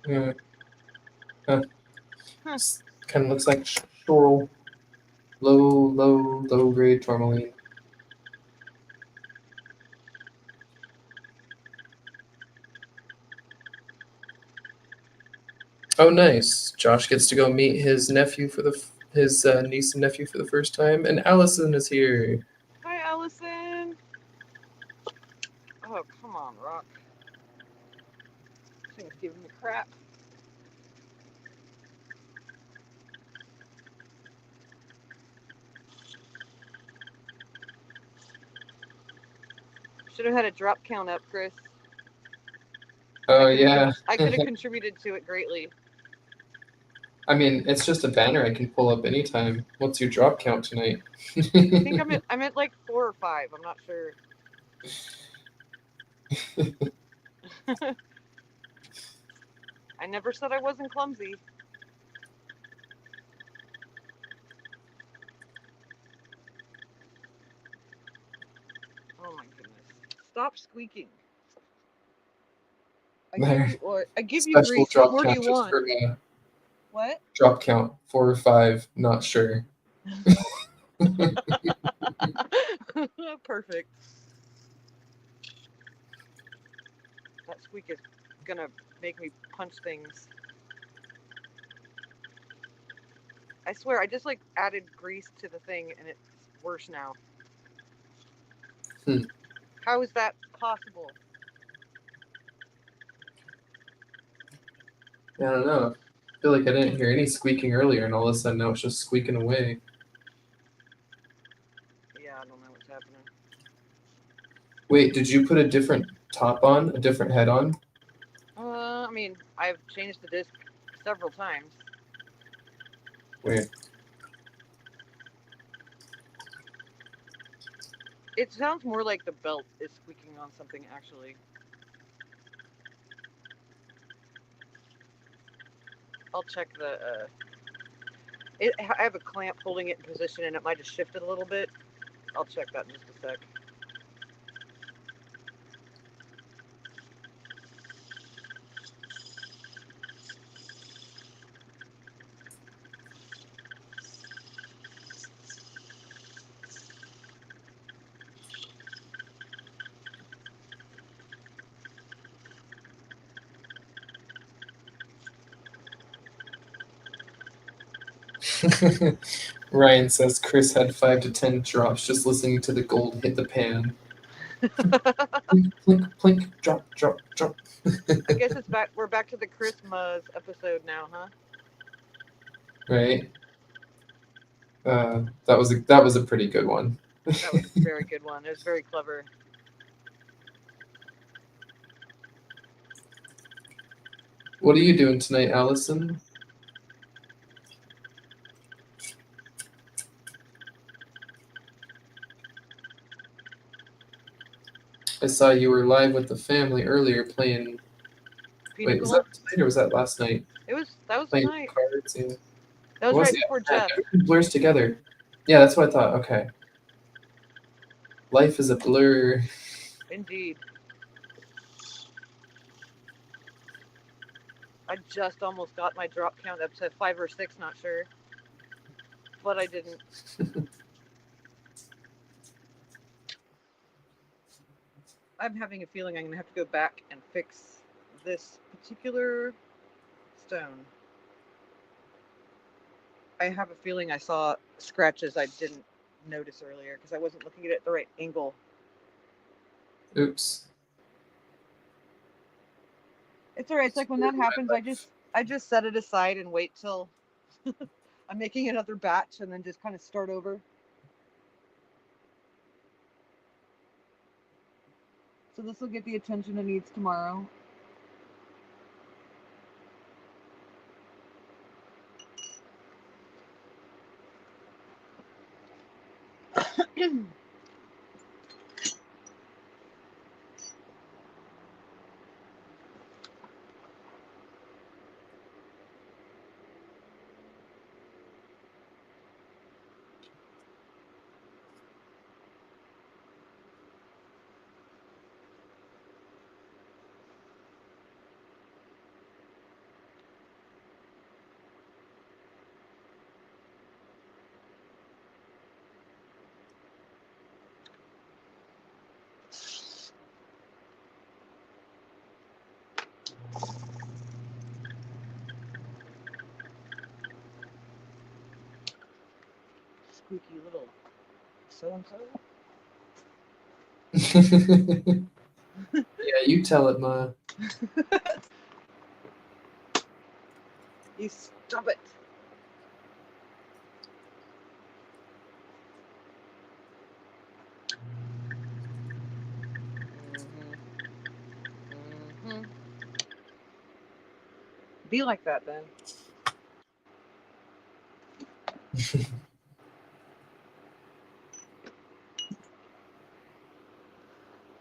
Yeah. Huh. Kind of looks like schorl. Low grade tourmaline. Oh, nice. Josh gets to go meet his nephew for his niece and nephew for the first time, and Allison is here. Hi, Allison. Oh, come on, Rock. This thing's giving me crap. Should have had a drop count up, Chris. Oh, yeah. I could have contributed to it greatly. I mean, it's just a banner I can pull up anytime. What's your drop count tonight? I think I'm at like 4 or 5. I'm not sure. I never said I wasn't clumsy. Oh my goodness. Stop squeaking. I give you Special grief. drop What more do count you just want? for What? drop count 4 or 5, not sure. Perfect. That squeak is gonna make me punch things. I swear, I just like added grease to the thing and it's worse now. How is that possible? I don't know. I feel like I didn't hear any squeaking earlier, and all of a sudden now it's just squeaking away. Yeah, I don't know what's happening. Wait, did you put a different top on, a different head on? I mean, I've changed the disc several times. Weird. It sounds more like the belt is squeaking on something, actually. I'll check the. I have a clamp holding it in position, and it might have shifted a little bit. I'll check that in just a sec. Ryan says Chris had 5 to 10 drops just listening to the gold hit the pan. Plink, plink, plink, drop, drop, drop. I guess it's back. We're back to the Christmas episode now, huh? Right. That was a pretty good one. That was a very good one. It was very clever. What are you doing tonight, Allison? I saw you were live with the family earlier playing. Wait, was that tonight or was that last night? That was Playing tonight. cards. Yeah. That was right before Jeff. Everything blurs together. Yeah, that's what I thought. Okay. Life is a blur. Indeed. I just almost got my drop count up to 5 or 6, not sure. But I didn't. I'm having a feeling I'm going to have to go back and fix this particular stone. I have a feeling I saw scratches I didn't notice earlier because I wasn't looking at it at the right angle. Oops. It's all right. It's like when that happens, I just set it aside and wait till I'm making another batch and then just kind of start over. So this will get the attention it needs tomorrow. Squeaky little so-and-so. Yeah, you tell it, Ma. You stop it. Mm-hmm. Be like that then.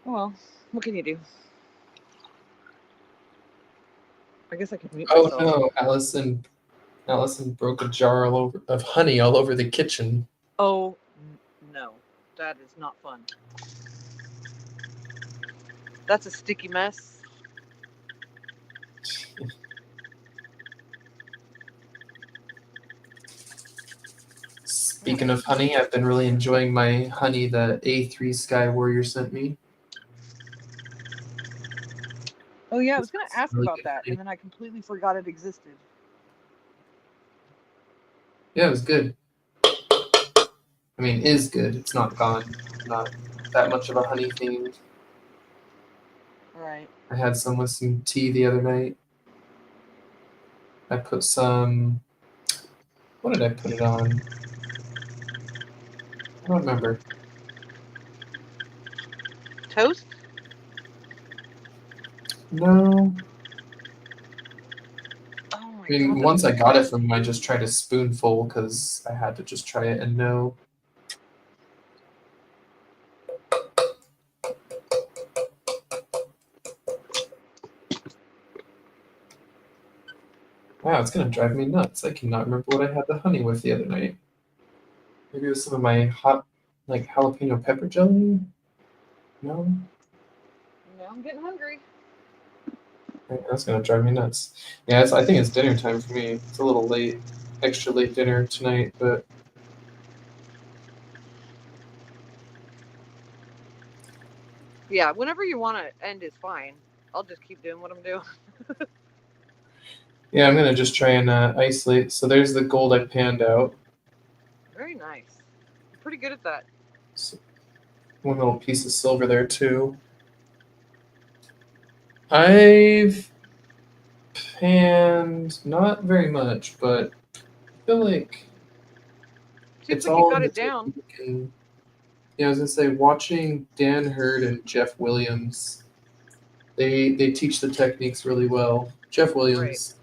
Well, what can you do? I guess I could mute myself. Oh no, Allison broke a jar of honey all over the kitchen. Oh no, that is not fun. That's a sticky mess. Speaking of honey, I've been really enjoying my honey that A3 Sky Warrior sent me. Oh yeah, I was going to ask really about good that, honey. and then I completely forgot it existed. Yeah, it was good. I mean, is good. It's not gone. Not that much of a honey thing. Right. I had some with some tea the other night. I put some. What did I put it on? I don't remember. Toast? No. Oh my I mean, god. once I got it from him, I just tried a spoonful because I had to just try it, and no. Wow, it's gonna drive me nuts. I cannot remember what I had the honey with the other night. Maybe it was some of my hot, like jalapeno pepper jelly. No, Now I'm getting hungry. that's gonna drive me nuts. Yeah, I think it's dinner time for me. It's a little late, extra late dinner tonight, but Yeah, whenever you want to end is fine. I'll just keep doing what I'm doing. yeah, I'm gonna just try and isolate. So there's the gold I panned out. Very nice. You're pretty good at that. So one little piece of silver there too. I've panned not very much, but I feel like Seems it's like you all got in the it down. technique. And yeah, I was gonna say watching Dan Hurd and Jeff Williams. They teach the techniques really well. Jeff Williams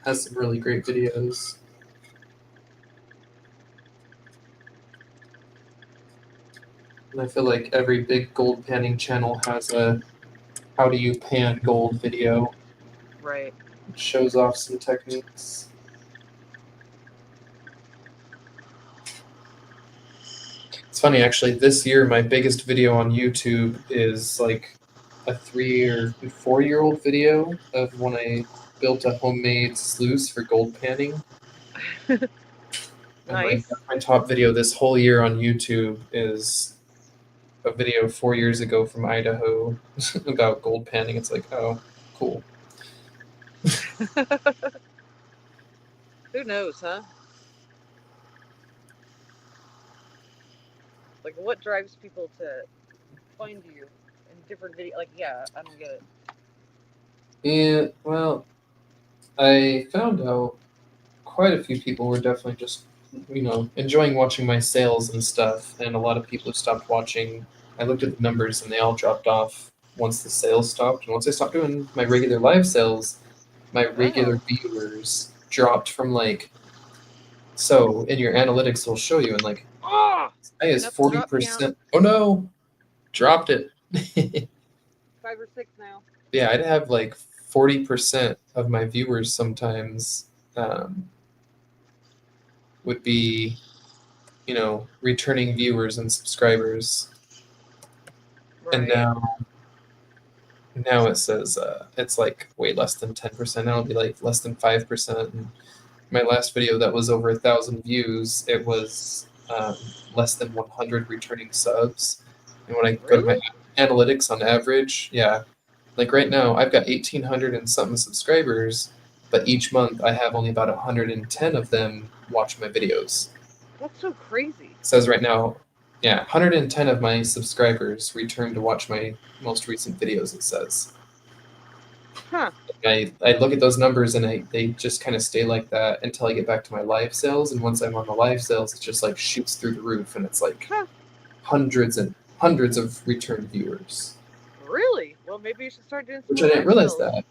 has some really great videos. And I feel like every big gold panning channel has a how do you pan gold video. Right. It shows off some techniques. It's funny actually, this year my biggest video on YouTube is like a 3 or 4-year-old video of when I built a homemade sluice for gold panning. And Nice. my top video this whole year on YouTube is a video 4 years ago from Idaho about gold panning. It's like, oh, cool. Who knows, huh? Like, what drives people to find you in different videos? Like, yeah, I don't get it. And well, I found out quite a few people were definitely just, enjoying watching my sales and stuff. And a lot of people who stopped watching, I looked at the numbers and they all dropped off once the sales stopped. And once I stopped doing my regular live sales, my regular viewers dropped from like, so in your analytics, it'll show you, and like, Oh! I is Enough to drop 40%. Oh no, dropped it. 5 or 6 now. Yeah, I'd have like 40% of my viewers sometimes would be, returning viewers and subscribers. Right. And now it says it's like way less than 10%. Now it'll be like less than 5%. And my last video that was over 1,000 views, it was less than 100 returning subs. And when I go to my analytics on average, yeah, like right now I've got 1,800 and something subscribers, but each month I have only about 110 of them watch my videos. That's so crazy. It says right now, yeah, 110 of my subscribers return to watch my most recent videos, it says. Huh. I look at those numbers and they just kind of stay like that until I get back to my live sales. And once I'm on the live sales, it just like shoots through the roof and it's like hundreds and hundreds of return viewers. Really? Well, maybe you should start doing some Which I didn't realize that.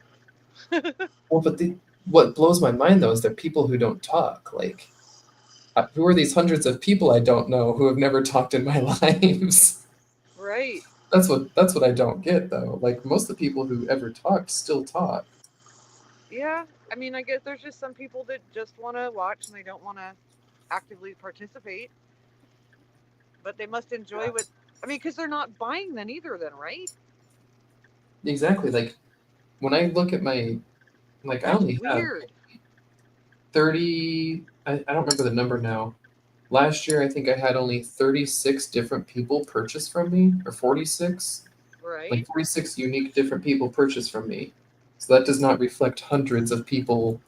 Well, but what blows my mind though is there are people who don't talk. Like, who are these hundreds of people I don't know who have never talked in my lives? Right. That's what I don't get though. Like most of the people who ever talked still talk. Yeah, I mean, I guess there's just some people that just want to watch and they don't want to actively participate. But they must enjoy what. I mean, because they're not buying then either, then, right? Exactly. Like when I look at my, like I only have Weird. 30. I don't remember the number now. Last year, I think I had only 36 different people purchase from me, or 46. Right. Like 46 unique different people purchase from me. So that does not reflect hundreds of people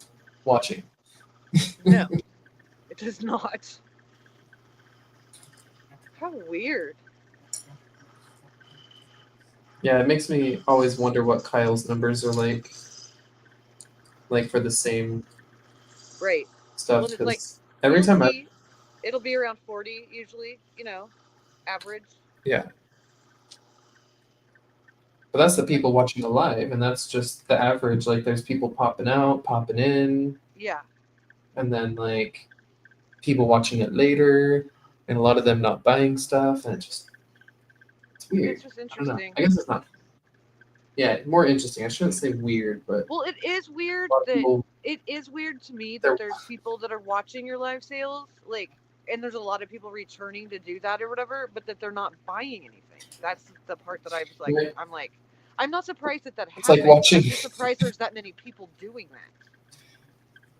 watching. No, it does not. How weird. Yeah, it makes me always wonder what Kyle's numbers are like for the same Right. stuff. Well, it's like every time it'll be around 40 usually, average. Yeah. But that's the people watching the live, and that's just the average. Like, there's people popping out, popping in, Yeah. and then like people watching it later, and a lot of them not buying stuff, and it's weird. It's just I don't know. interesting. I guess it's not. Yeah, more interesting. I shouldn't say weird, but Well, it is weird a lot of that people, it is weird to me they're that there's people that are watching your live sales, like, and there's a lot of people returning to do that or whatever, but that they're not buying anything. That's the part that I was like, right? I'm like, I'm not surprised that that It's like happens. watching. I'm just surprised there's that many people doing that.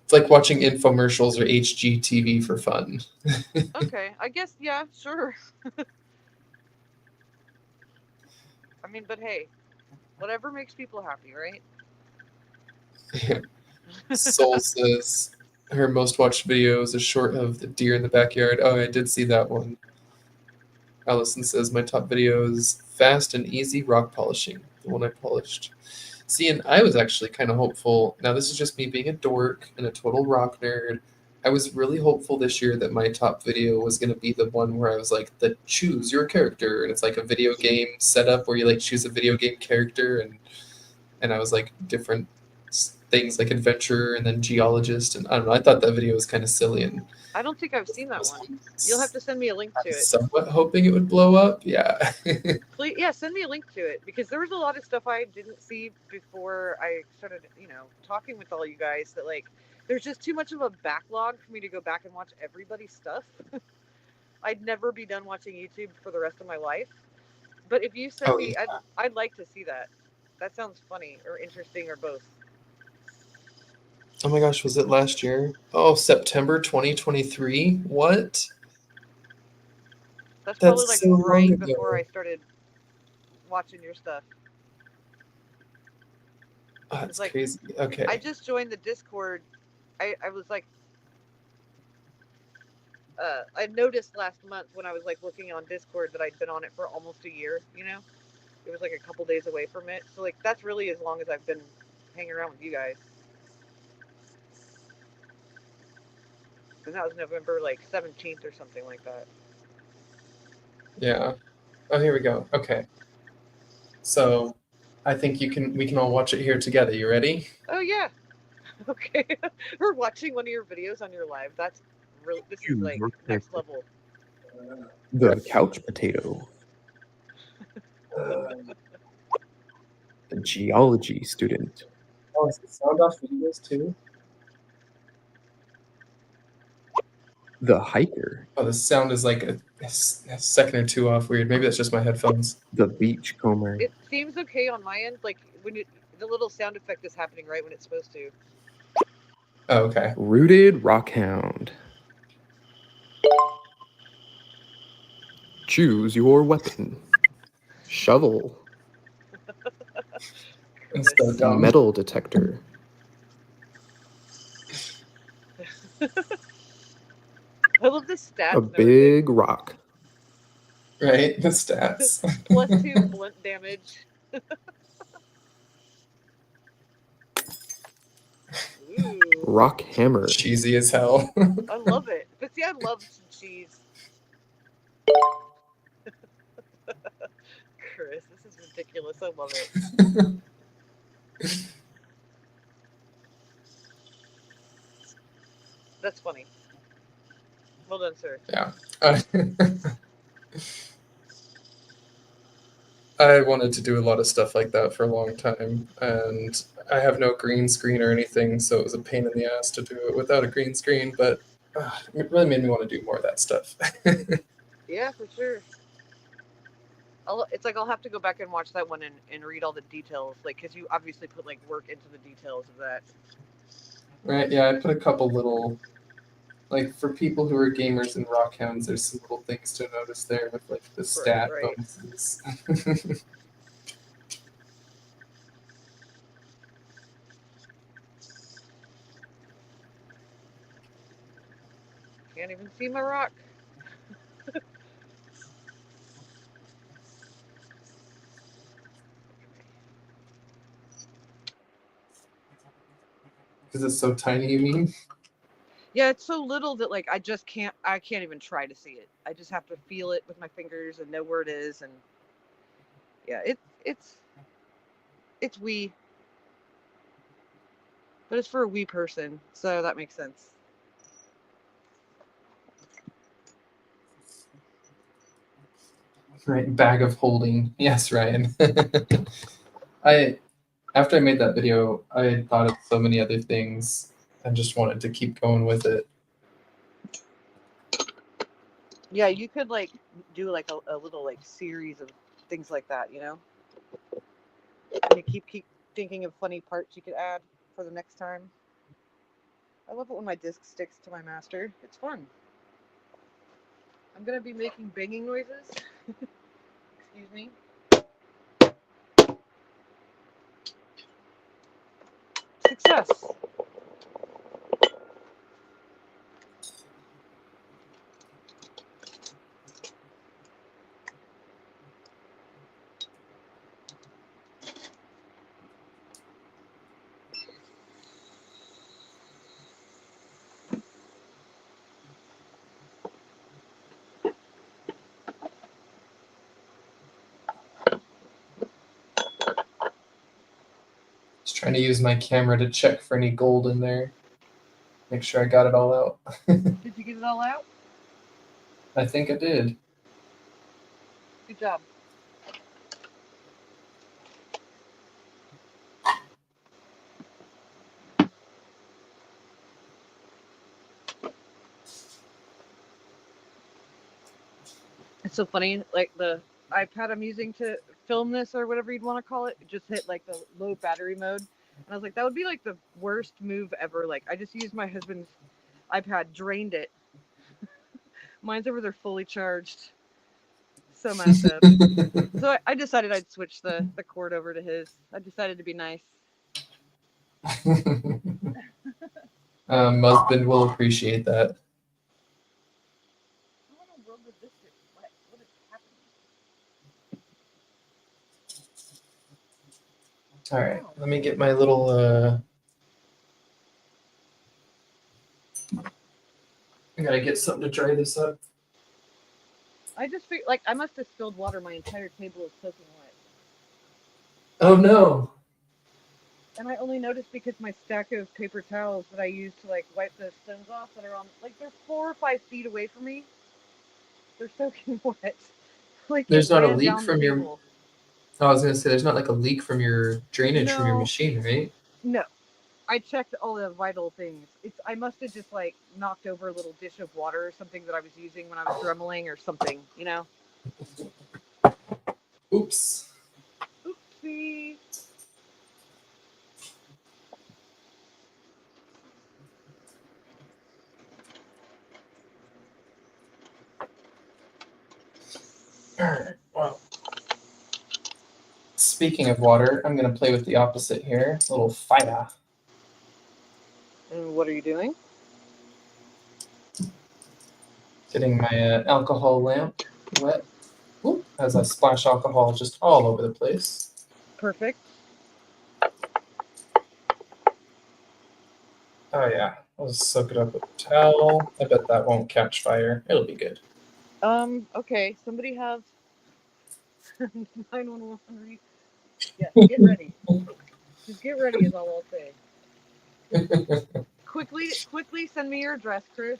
It's like watching infomercials or HGTV for fun. Okay, I guess, yeah, sure. I mean, but hey, whatever makes people happy, right? Soul says her most watched video is a short of the deer in the backyard. Oh, I did see that one. Allison says my top video is fast and easy rock polishing, the one I polished. See, and I was actually kind of hopeful. Now, this is just me being a dork and a total rock nerd. I was really hopeful this year that my top video was going to be the one where I was like, the choose your character. And it's like a video game setup where you like choose a video game character. And I was like different things like adventurer and then geologist. And I don't know, I thought that video was kind of silly. And I don't think I've seen that one. You'll have to send me a link to I was it. somewhat hoping it would blow up. Yeah. Please, yeah, send me a link to it because there was a lot of stuff I didn't see before I started, talking with all you guys that like there's just too much of a backlog for me to go back and watch everybody's stuff. I'd never be done watching YouTube for the rest of my life. But if you send me, yeah. I'd like to see that. That sounds funny or interesting or both. Oh my gosh, was it last year? Oh, September 2023? What? That's probably That's like so long right ago. before I started watching your stuff. Oh, that's like, crazy. Okay. I just joined the Discord. I was like, I noticed last month when I was like looking on Discord that I'd been on it for almost a year. It was like a couple days away from it. So like that's really as long as I've been hanging around with you guys. And that was November like 17th or something like that. Yeah. Oh, here we go. Okay. So I think we can all watch it here together. You ready? Oh yeah. Okay. We're watching one of your videos on your live. That's really, this is like next level. The couch potato. The geology student. Oh, is it sound off videos too? The hiker. Oh, the sound is like a second or two off weird. Maybe that's just my headphones. The beachcomber. It seems okay on my end. Like when the little sound effect is happening right when it's supposed to. Oh, okay. Rooted rockhound. Choose your weapon. Shovel. It's so dumb. Metal detector. I love the stats. A big rock. Right? The stats. +2 blunt damage. Ooh, Rock hammer. Cheesy as hell. I love it. But see, I love some cheese. Chris, this is ridiculous. I love it. That's funny. Well done, sir. Yeah. I wanted to do a lot of stuff like that for a long time, and I have no green screen or anything, so it was a pain in the ass to do it without a green screen, but it really made me want to do more of that stuff. Yeah, for sure. It's like I'll have to go back and watch that one and read all the details, like, because you obviously put like work into the details of that. Right, yeah, I put a couple little, like, for people who are gamers and rockhounds, there's some little things to notice there with like the stat Right. bonuses. Can't even see my rock. Because it's so tiny, you mean? Yeah, it's so little that like I can't even try to see it. I just have to feel it with my fingers and know where it is, and yeah, it's It's we. But it's for a wee person, so that makes sense. Right, bag of holding. Yes, Ryan. After I made that video, I had thought of so many other things and just wanted to keep going with it. Yeah, you could like do like a little like series of things like that, you know? And you keep thinking of funny parts you could add for the next time. I love it when my disc sticks to my master. It's fun. I'm gonna be making banging noises. Excuse me. Success. Just trying to use my camera to check for any gold in there. Make sure I got it all out. Did you get it all out? I think I did. Good job. It's so funny, like the iPad I'm using to film this or whatever you'd want to call it, just hit like the low battery mode. And I was like, that would be like the worst move ever. Like I just used my husband's iPad, drained it. Mine's over there fully charged. So messed up. So I decided I'd switch the cord over to his. I decided to be nice. Husband will appreciate that. How in the world did this get wet? What is happening? All right, let me get my little. I gotta get something to dry this up. I just feel like I must have spilled water. My entire table is soaking wet. Oh no! And I only noticed because my stack of paper towels that I use to like wipe the stones off that are on, like they're 4 or 5 feet away from me. They're soaking wet. Like There's it not a ran leak down from the your. table. I was gonna say there's not like a leak from your drainage from your No, machine, right? no. I checked all the vital things. I must have just like knocked over a little dish of water or something that I was using when I was drumming or something, you know? Oops. Oopsie. All right. Well, speaking of water, I'm gonna play with the opposite here. A little fire. And what are you doing? Getting my alcohol lamp wet. Whoop, as I splash alcohol just all over the place. Perfect. Oh yeah, I'll just soak it up with a towel. I bet that won't catch fire. It'll be good. Okay. Somebody have 911 read. Yes, get ready. Just get ready is all I'll say. Quickly send me your address, Chris.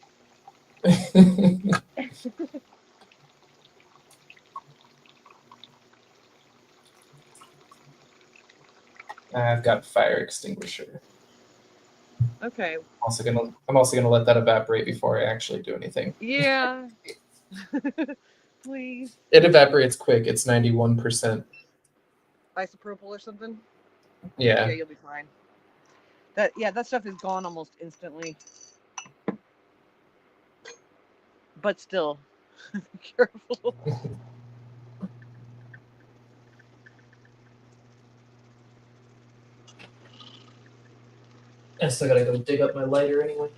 I've got fire extinguisher. Okay. I'm also gonna let that evaporate before I actually do anything. Yeah. Please. It evaporates quick. It's 91%. Isopropyl or something? Yeah. Yeah, you'll be fine. That stuff is gone almost instantly. But still, be careful. I still gotta go dig up my lighter anyway.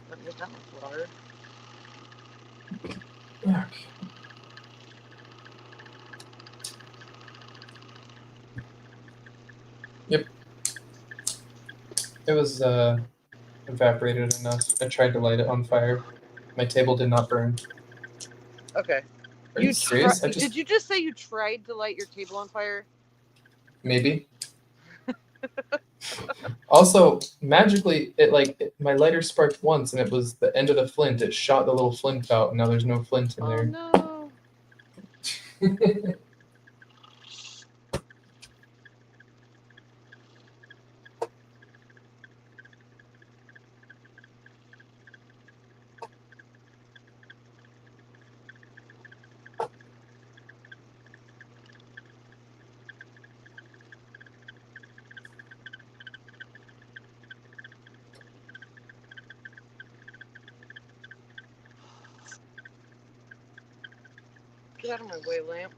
Don't need that much water. Okay. Yep. It was evaporated enough. I tried to light it on fire. My table did not burn. Okay. Are you serious? Did you just say you tried to light your table on fire? Maybe. Also, magically, my lighter sparked once, and it was the end of the flint. It shot the little flint out, and now there's no flint in Oh there. no. Get out of my way, lamp.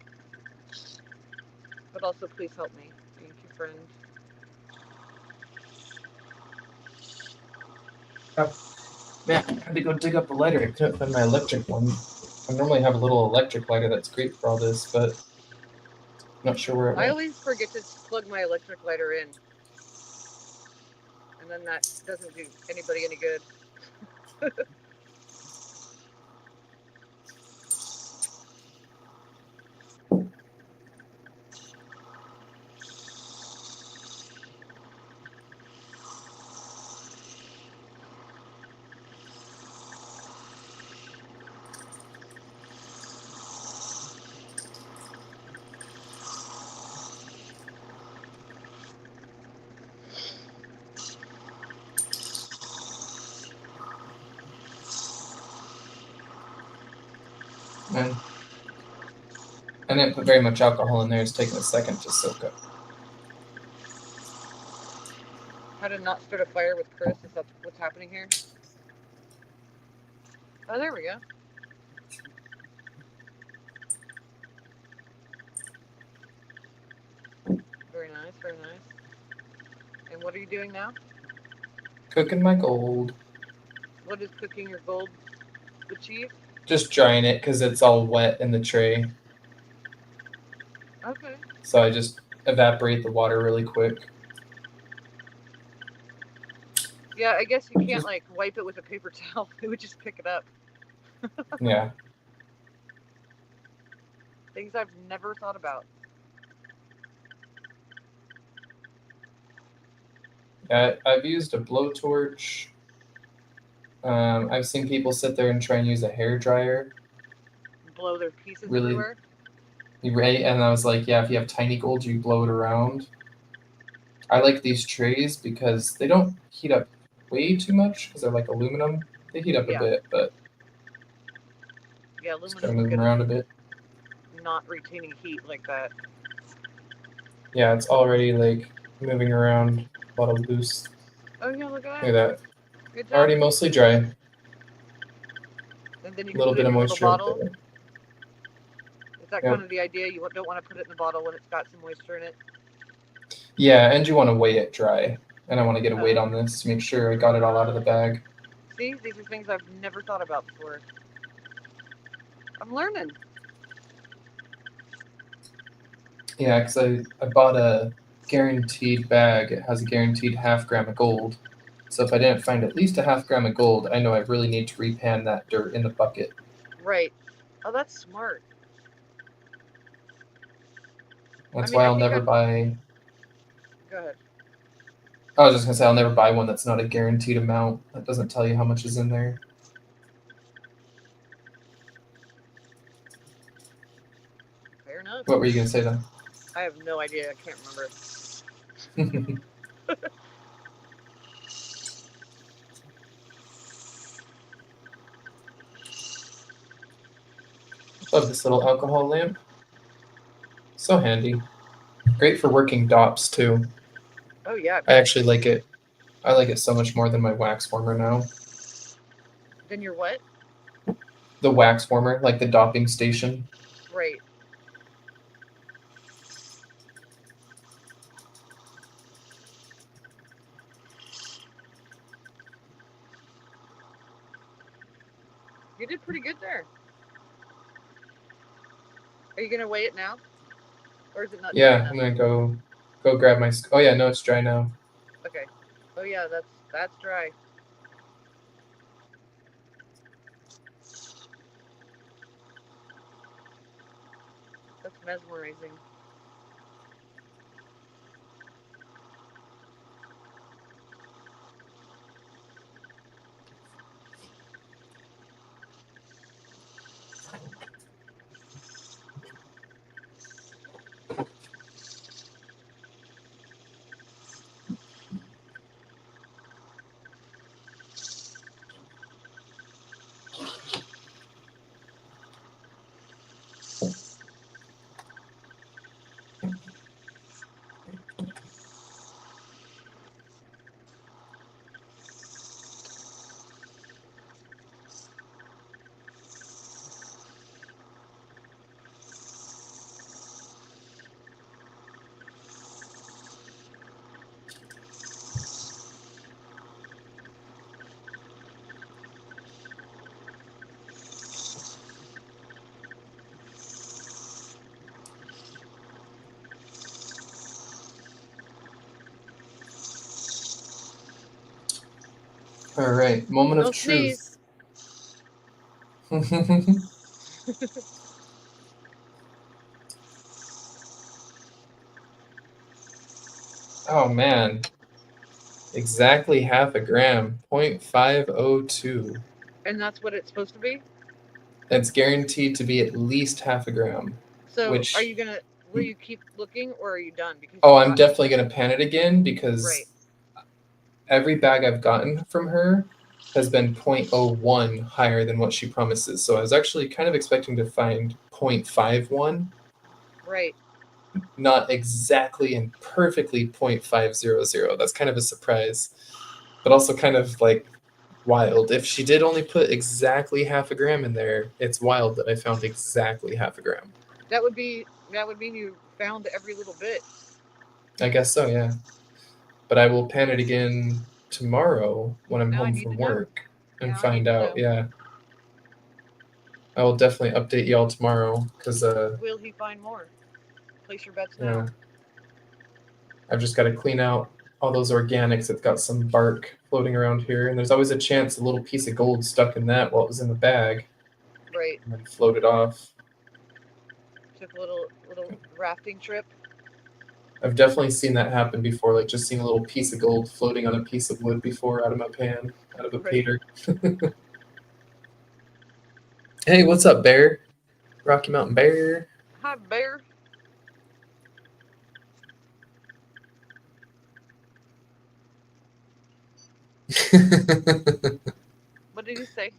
But also, please help me. Thank you, friend. Man, I had to go dig up a lighter. I couldn't find my electric one. I normally have a little electric lighter that's great for all this, but I'm not sure where it I went. always forget to plug my electric lighter in. And then that doesn't do anybody any good. Man. I didn't put very much alcohol in there. It's taking a second to soak up. How to not start a fire with Chris? Is that what's happening here? Oh, there we go. Very nice, very nice. And what are you doing now? Cooking my gold. What does cooking your gold achieve? Just drying it because it's all wet in the tray. Okay. So I just evaporate the water really quick. Yeah, I guess you can't like wipe it with a paper towel. It would just pick it up. Yeah. Things I've never thought about. I've used a blowtorch. I've seen people sit there and try and use a hair dryer. Blow their pieces Really? everywhere. Right? And I was like, yeah, if you have tiny gold, you blow it around. I like these trays because they don't heat up way too much because they're like aluminum. They heat up a bit, but yeah, just gotta aluminum move them around a bit. not retaining heat like that. Yeah, it's already like moving around, a lot of loose. Oh yeah, look at Look at that. Good job. Already mostly dry. And then you A can little put it bit in of your little moisture up bottle. there. Is that Yep. kind of the idea? You don't want to put it in the bottle when it's got some moisture in it? Yeah, and you want to weigh it dry. And I want to get a weight Oh. on this to make sure I got it all out of the bag. See, these are things I've never thought about before. I'm learning. Yeah, because I bought a guaranteed bag. It has a guaranteed ½ gram of gold. So if I didn't find at least a ½ gram of gold, I know I really need to repan that dirt in the bucket. Right. Oh, that's smart. That's I mean, why I I'll think never buy. Go ahead. I was just gonna say I'll never buy one that's not a guaranteed amount. That doesn't tell you how much is in there. Fair enough. What were you gonna say then? I have no idea. I can't remember. Love this little alcohol lamp. So handy. Great for working DOPs too. Oh yeah. I actually like it. I like it so much more than my wax warmer now. Then you're what? The wax warmer, like the dopping station. Right. You did pretty good there. Are you gonna weigh it now, or is it not? Yeah, I'm gonna go grab my. Oh yeah, no, it's dry now. Okay. Oh yeah, that's dry. That's mesmerizing. All right, moment of No truth. Oh man, exactly half a gram, 0.502. And that's what it's supposed to be? It's guaranteed to be at least half a gram. So Which- are you gonna, will you keep looking or are you done? Because Oh, I'm definitely gonna pan it again because Right. every bag I've gotten from her has been 0.01 higher than what she promises. So I was actually kind of expecting to find 0.51, Right. not exactly and perfectly 0.500. That's kind of a surprise, but also kind of like wild. If she did only put exactly half a gram in there, it's wild that I found exactly half a gram. That would mean you found every little bit. I guess so, yeah. But I will pan it again tomorrow when I'm Now I home need from to know. work and Now I find need to out. know. Yeah, I will definitely update y'all tomorrow because Will he find more? Place your bets now. yeah, I've just got to clean out all those organics that got some bark floating around here, and there's always a chance a little piece of gold stuck in that while it was in the bag Right. and then floated off. Took a little rafting trip. I've definitely seen that happen before, like just seen a little piece of gold floating on a piece of wood before out of my pan, out of a Right. pater. Hey, what's up, Bear? Rocky Mountain Bear. Hi, bear. What did he say?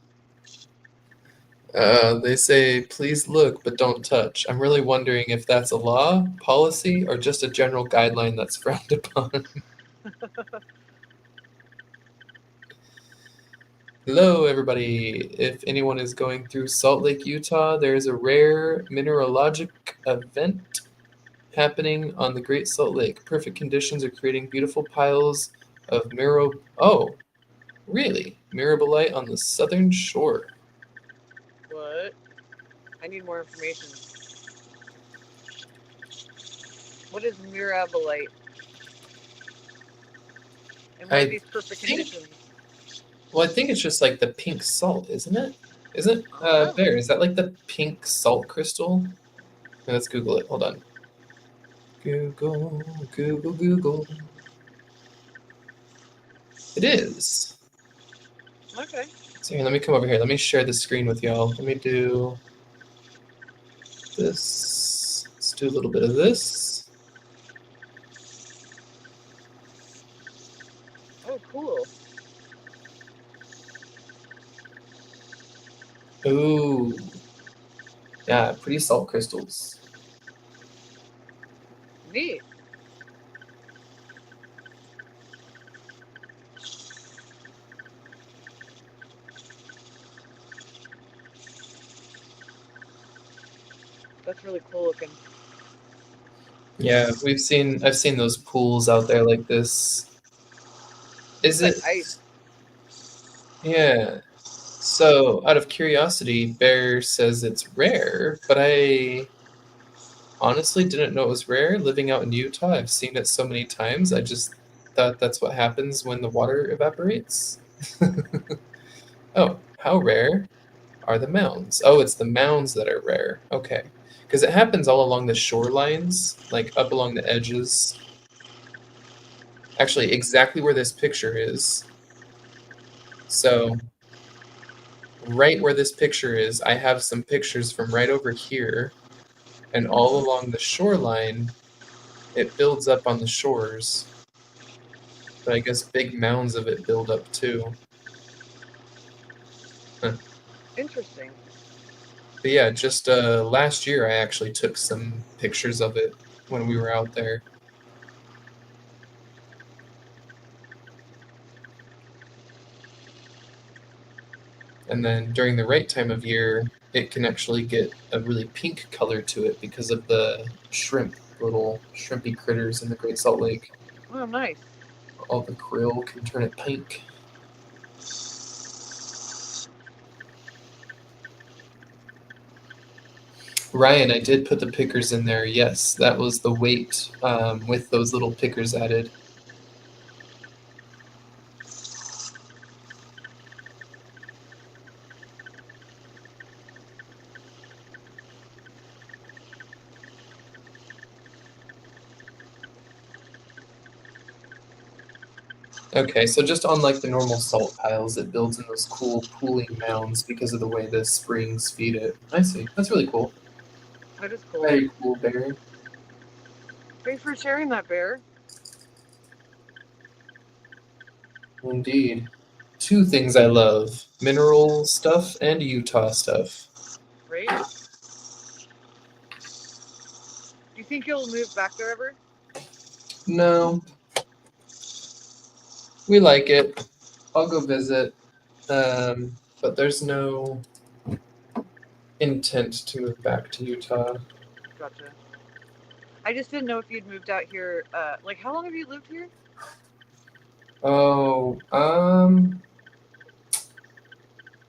They say, please look, but don't touch. I'm really wondering if that's a law, policy, or just a general guideline that's frowned upon. Hello, everybody. If anyone is going through Salt Lake, Utah, there is a rare mineralogic event happening on the Great Salt Lake. Perfect conditions are creating beautiful piles of Mirabilite on the southern shore. What? I need more information. What is Mirabilite? And what I are these perfect think- conditions? Well, I think it's just like the pink salt, isn't it? Isn't Oh. Bear? Is that like the pink salt crystal? Okay, let's Google it. Hold on. Google. It is. Okay. So here, let me come over here. Let me share the screen with y'all. Let me do this. Let's do a little bit of this. Oh, cool. Ooh. Yeah, pretty salt crystals. Neat. That's really cool looking. Yeah, I've seen those pools out there like this. Is It's it? like ice. Yeah. So, out of curiosity, Bear says it's rare, but I honestly didn't know it was rare. Living out in Utah, I've seen it so many times. I just thought that's what happens when the water evaporates. Oh, how rare are the mounds? Oh, it's the mounds that are rare. Okay. because it happens all along the shorelines, like up along the edges. Actually, exactly where this picture is. So, right where this picture is, I have some pictures from right over here, and all along the shoreline, it builds up on the shores. But I guess big mounds of it build up too. Huh. Interesting. But yeah, just last year I actually took some pictures of it when we were out there. And then during the right time of year, it can actually get a really pink color to it because of the shrimp, little shrimpy critters in the Great Salt Lake. Oh, nice. All the krill can turn it pink. Ryan, I did put the pickers in there. Yes, that was the weight with those little pickers added. Okay, so just unlike the normal salt piles, it builds in those cool pooling mounds because of the way the springs feed it. I see. That's really cool. That is cool. Very cool, Barry. Thanks for sharing that, Bear. Indeed. Two things I love: mineral stuff and Utah stuff. Right? Do you think you'll move back there ever? No. We like it. I'll go visit. But there's no intent to move back to Utah. Gotcha. I just didn't know if you'd moved out here. Like, how long have you lived here? Oh,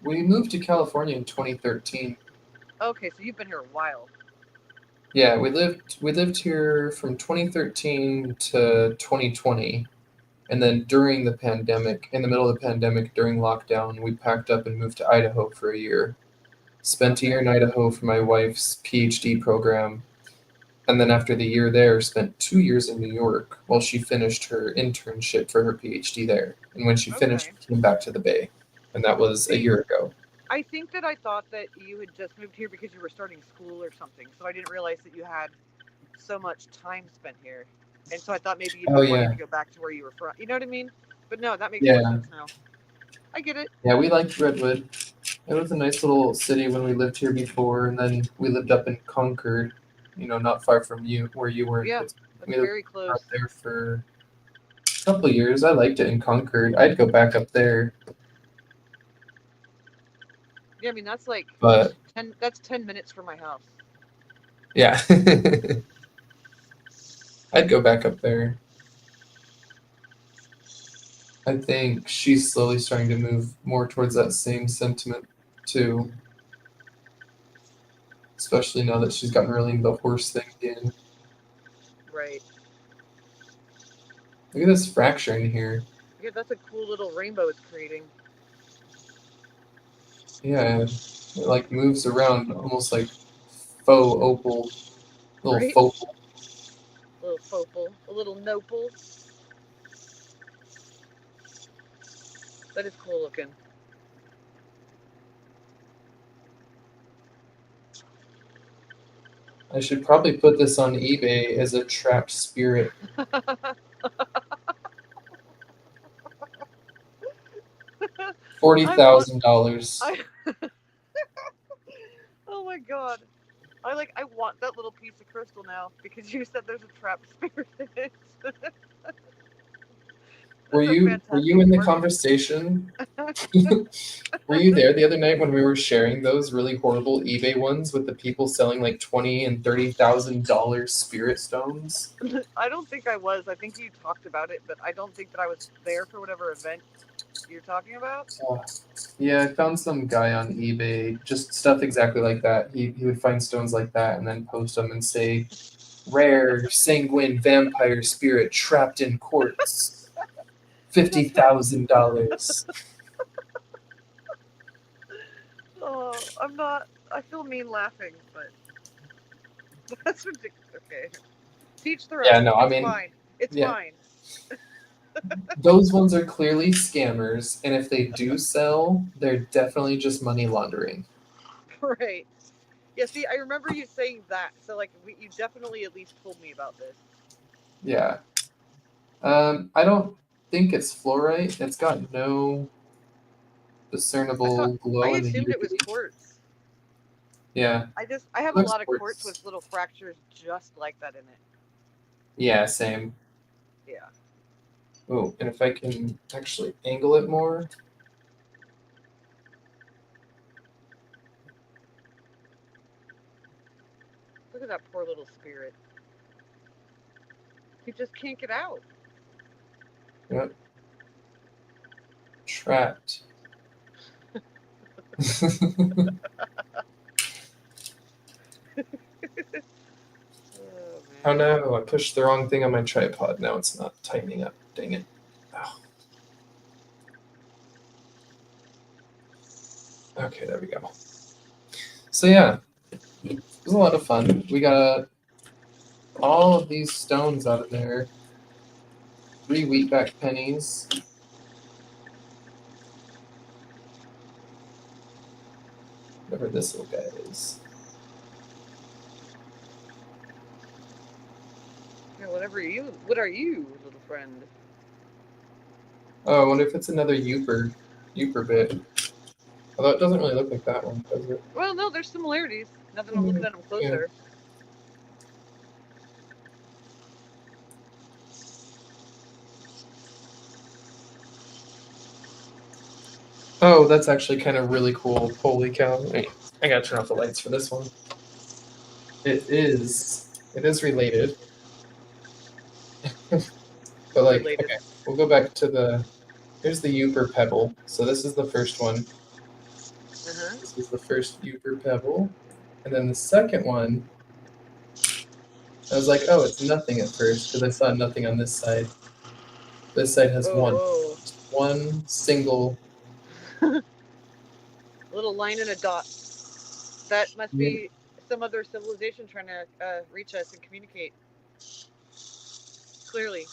we moved to California in 2013. Okay, so you've been here a while. Yeah, we lived here from 2013 to 2020. And then during the pandemic, in the middle of the pandemic, during lockdown, we packed up and moved to Idaho for a year. Spent a year in Idaho for my wife's PhD program. And then after the year there, spent 2 years in New York while she finished her internship for her PhD there. And when she finished, Okay. we came back to the Bay. And that was a year ago. I think that I thought that you had just moved here because you were starting school or something. So I didn't realize that you had so much time spent here. And so I thought maybe you'd Oh, be wanting yeah. to go back to where you were from. You know what I mean? But no, that makes Yeah. more sense now. I get it. Yeah, we liked Redwood. It was a nice little city when we lived here before, and then we lived up in Concord, not far from you, where you were in Yeah, Pittsburgh. that's We lived very close. out there for a couple of years. I liked it in Concord. I'd go back up there, Yeah, I mean that's like but 10 minutes from my house. yeah. I'd go back up there. I think she's slowly starting to move more towards that same sentiment, too. Especially now that she's gotten really into the horse thing again. Right. Look at this fracture in here. Yeah, that's a cool little rainbow it's creating. Yeah, it moves around almost like faux opal, little Right? focal. A little fopal, a little nopal. That is cool looking. I should probably put this on eBay as a trapped spirit. $40,000. Oh my god. I want that little piece of crystal now because you said there's a trapped spirit in it. Were you in the conversation? Were you there the other night when we were sharing those really horrible eBay ones with the people selling like $20,000 and $30,000 spirit stones? I don't think I was. I think you talked about it, but I don't think that I was there for whatever event you're talking about. Yeah, I found some guy on eBay, just stuff exactly like that. He would find stones like that and then post them and say, "Rare sanguine vampire spirit trapped in quartz, $50,000." Oh, I'm not. I feel mean laughing, but That's ridiculous. Okay. Teach their Yeah, own. no, I It's mean, fine. It's yeah. fine. Those ones are clearly scammers, and if they do sell, they're definitely just money laundering. Right. Yeah, see, I remember you saying that, so like you definitely at least told me about this. Yeah. I don't think it's fluorite. It's got no discernible glow I in the assumed it was UV. quartz. Yeah, I have a looks lot of quartz with quartz. little fractures just like that in it. Yeah, same. Yeah. Oh, and if I can actually angle it more. Look at that poor little spirit. He just can't get out. Yep. Trapped. Oh Oh man. no, I pushed the wrong thing on my tripod. Now it's not tightening up. Dang it. Oh. Okay, there we go. So yeah, it was a lot of fun. We got all of these stones out of there. 3 wheatback pennies. Whatever this little guy is. Yeah, what are you, little friend? Oh, I wonder if it's another Youper bit. Although it doesn't really look like that one, does it? Well, no, there's similarities. Now that I'm looking at them closer. Oh, that's actually kind of really cool. Holy cow. Wait, I gotta turn off the lights for this one. It is related. But like, Related. okay, we'll go back to here's the Youper pebble. So this is the first one. Uh-huh. This is the first Youper pebble. And then the second one, I was like, oh, it's nothing at first because I saw nothing on this side. This side has one. Oh, Just one single. a little line and a dot. That must be some other civilization trying to reach us and communicate. Clearly.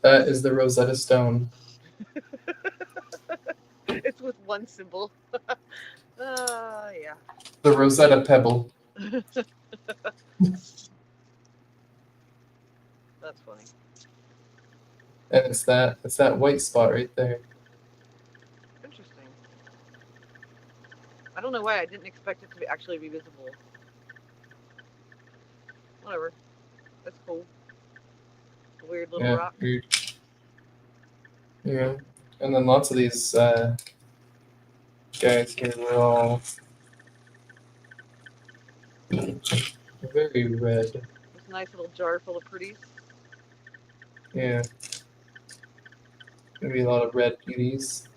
That is the Rosetta Stone. It's with one symbol. Yeah. The Rosetta Pebble. That's funny. And it's that white spot right there. Interesting. I don't know why I didn't expect it to actually be visible. Whatever. That's cool. A weird little rock. Weird. Yeah. And then lots of these guys here were all very red. This nice little jar full of pretties. Yeah. Maybe a lot of red beauties.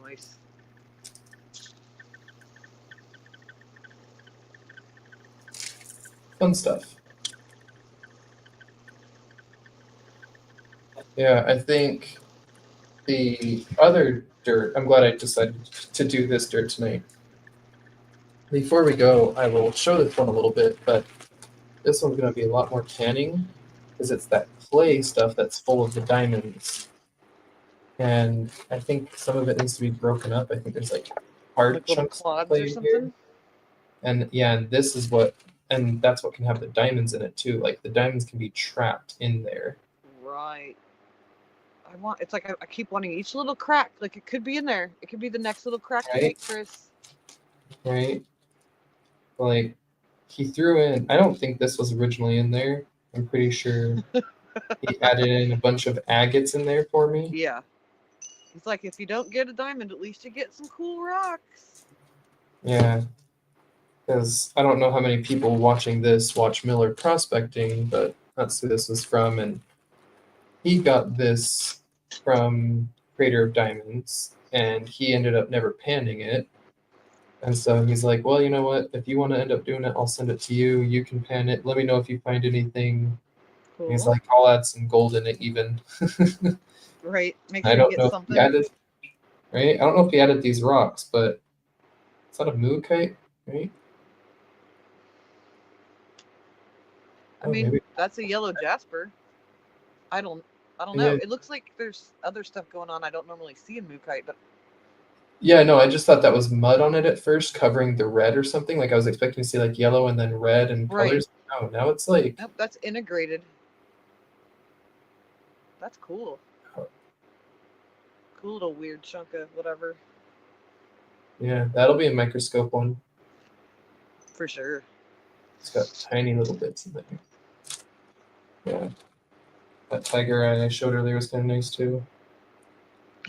Nice. Fun stuff. Yeah, I think the other dirt, I'm glad I decided to do this dirt tonight. Before we go, I will show this one a little bit, but this one's going to be a lot more tanning because it's that clay stuff that's full of the diamonds. And I think some of it needs to be broken up. I think there's like hard Like little chunks of clods clay or in something. here. And yeah, and this is and that's what can have the diamonds in it too. Like the diamonds can be trapped in there. Right. It's like I keep wanting each little crack. Like it could be in there. It could be the next little crack to make, Chris. Right? Like he threw in, I don't think this was originally in there. I'm pretty sure he added in a bunch of agates in there for me. Yeah. It's like if you don't get a diamond, at least you get some cool rocks. Yeah. Because I don't know how many people watching this watch Miller Prospecting, but that's who this was from. And he got this from Crater of Diamonds, and he ended up never panning it. And so he's like, well, you know what? If you want to end up doing it, I'll send it to you. You can pan it. Let me know if you find anything. Cool. He's like, I'll add some gold in it even. Right. Make I sure you don't get know if something. he added, right? I don't know if he added these rocks, but is that a moo kite, right? I Oh, mean, maybe. that's a yellow jasper. I don't know. Yeah. It looks like there's other stuff going on I don't normally see in Mookite, but Yeah, no, I just thought that was mud on it at first, covering the red or something. Like I was expecting to see like yellow and then red and Right. colors. Oh, now it's like nope, that's integrated. That's cool. Cool little weird chunk of whatever. yeah, that'll be a microscope one. For sure. It's got tiny little bits in there. Yeah. That tiger eye I showed earlier was kind of nice too.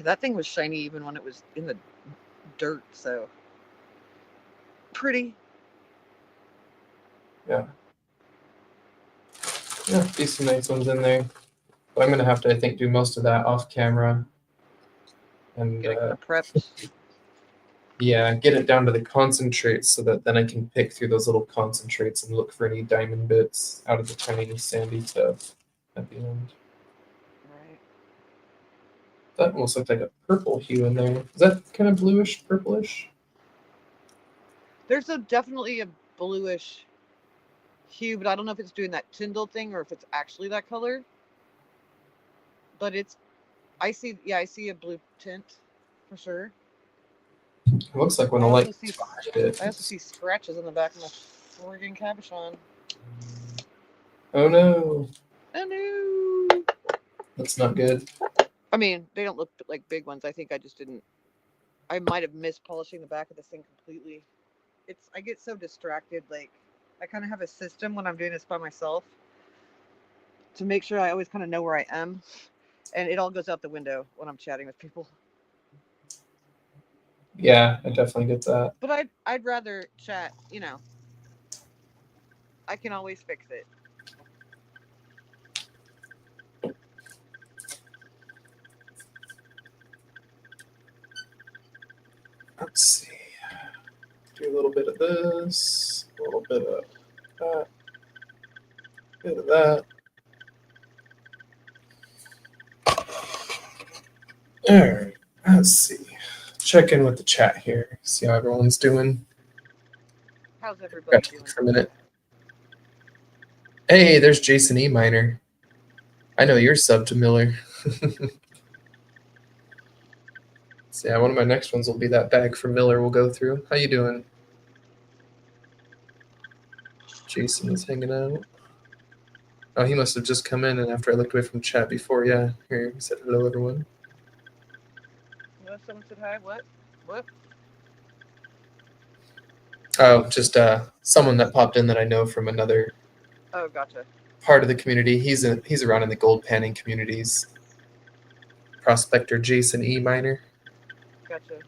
That thing was shiny even when it was in the dirt, so pretty. Yeah. Yeah, be some nice ones in there. But I'm gonna have to, I think, do most of that off camera. And Get it kind of prepped. yeah, get it down to the concentrates so that then I can pick through those little concentrates and look for any diamond bits out of the tiny sandy stuff at the end. Right. That almost looked like a purple hue in there. Is that kind of bluish, purplish? There's definitely a bluish hue, but I don't know if it's doing that Tyndall thing or if it's actually that color. But I see a blue tint for sure. It looks like when the I light also see it. I also see scratches on the back of my friggin' cabochon. Oh no, Oh no! that's not good. I mean, they don't look like big ones. I think I just didn't. I might have missed polishing the back of this thing completely. I get so distracted. Like, I kind of have a system when I'm doing this by myself to make sure I always kind of know where I am, and it all goes out the window when I'm chatting with people. Yeah, I definitely get that. But I'd rather chat. I can always fix it. Let's see. Do a little bit of this, a little bit of that, a bit of that. All right, let's see. Check in with the chat here. See how everyone's doing. How's everybody Got to doing? look for a minute. Hey, there's Jason E. Miner. I know you're sub to Miller. So yeah, one of my next ones will be that bag from Miller we'll go through. How you doing? Jason is hanging out. Oh, he must have just come in, and after I looked away from chat before, yeah. Here, he said hello, everyone. Well, someone said hi. What? Oh, just someone that popped in that I know from another Oh, gotcha. part of the community. He's around in the gold panning communities. Prospector Jason E. Miner. Gotcha.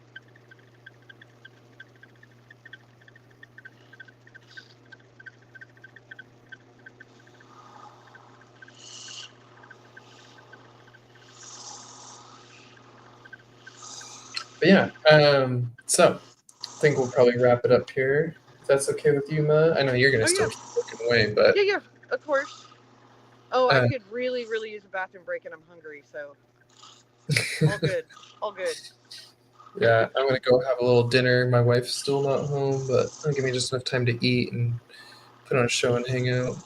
But yeah, so I think we'll probably wrap it up here. If that's okay with you, Ma. I know you're gonna still keep looking away, but Yeah, of course. Oh, I could really, really use a bathroom break, and I'm hungry, so all good. yeah, I'm gonna go have a little dinner. My wife's still not home, but it'll give me just enough time to eat and put on a show and hang out.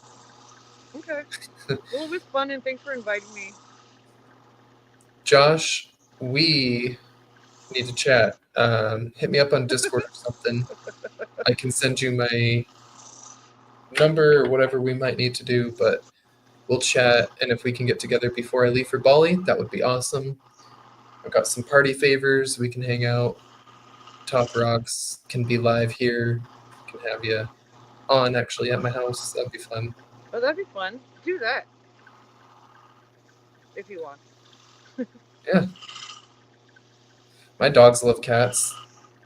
Okay. Well, it was fun, and thanks for inviting me. Josh, we need to chat. Hit me up on Discord or something. I can send you my number or whatever we might need to do, but we'll chat. And if we can get together before I leave for Bali, that would be awesome. I've got some party favors. We can hang out. Top Rocks can be live here. Can have you on actually at my house. That'd be fun. Oh, that'd be fun. Do that if you want. Yeah. My dogs love cats.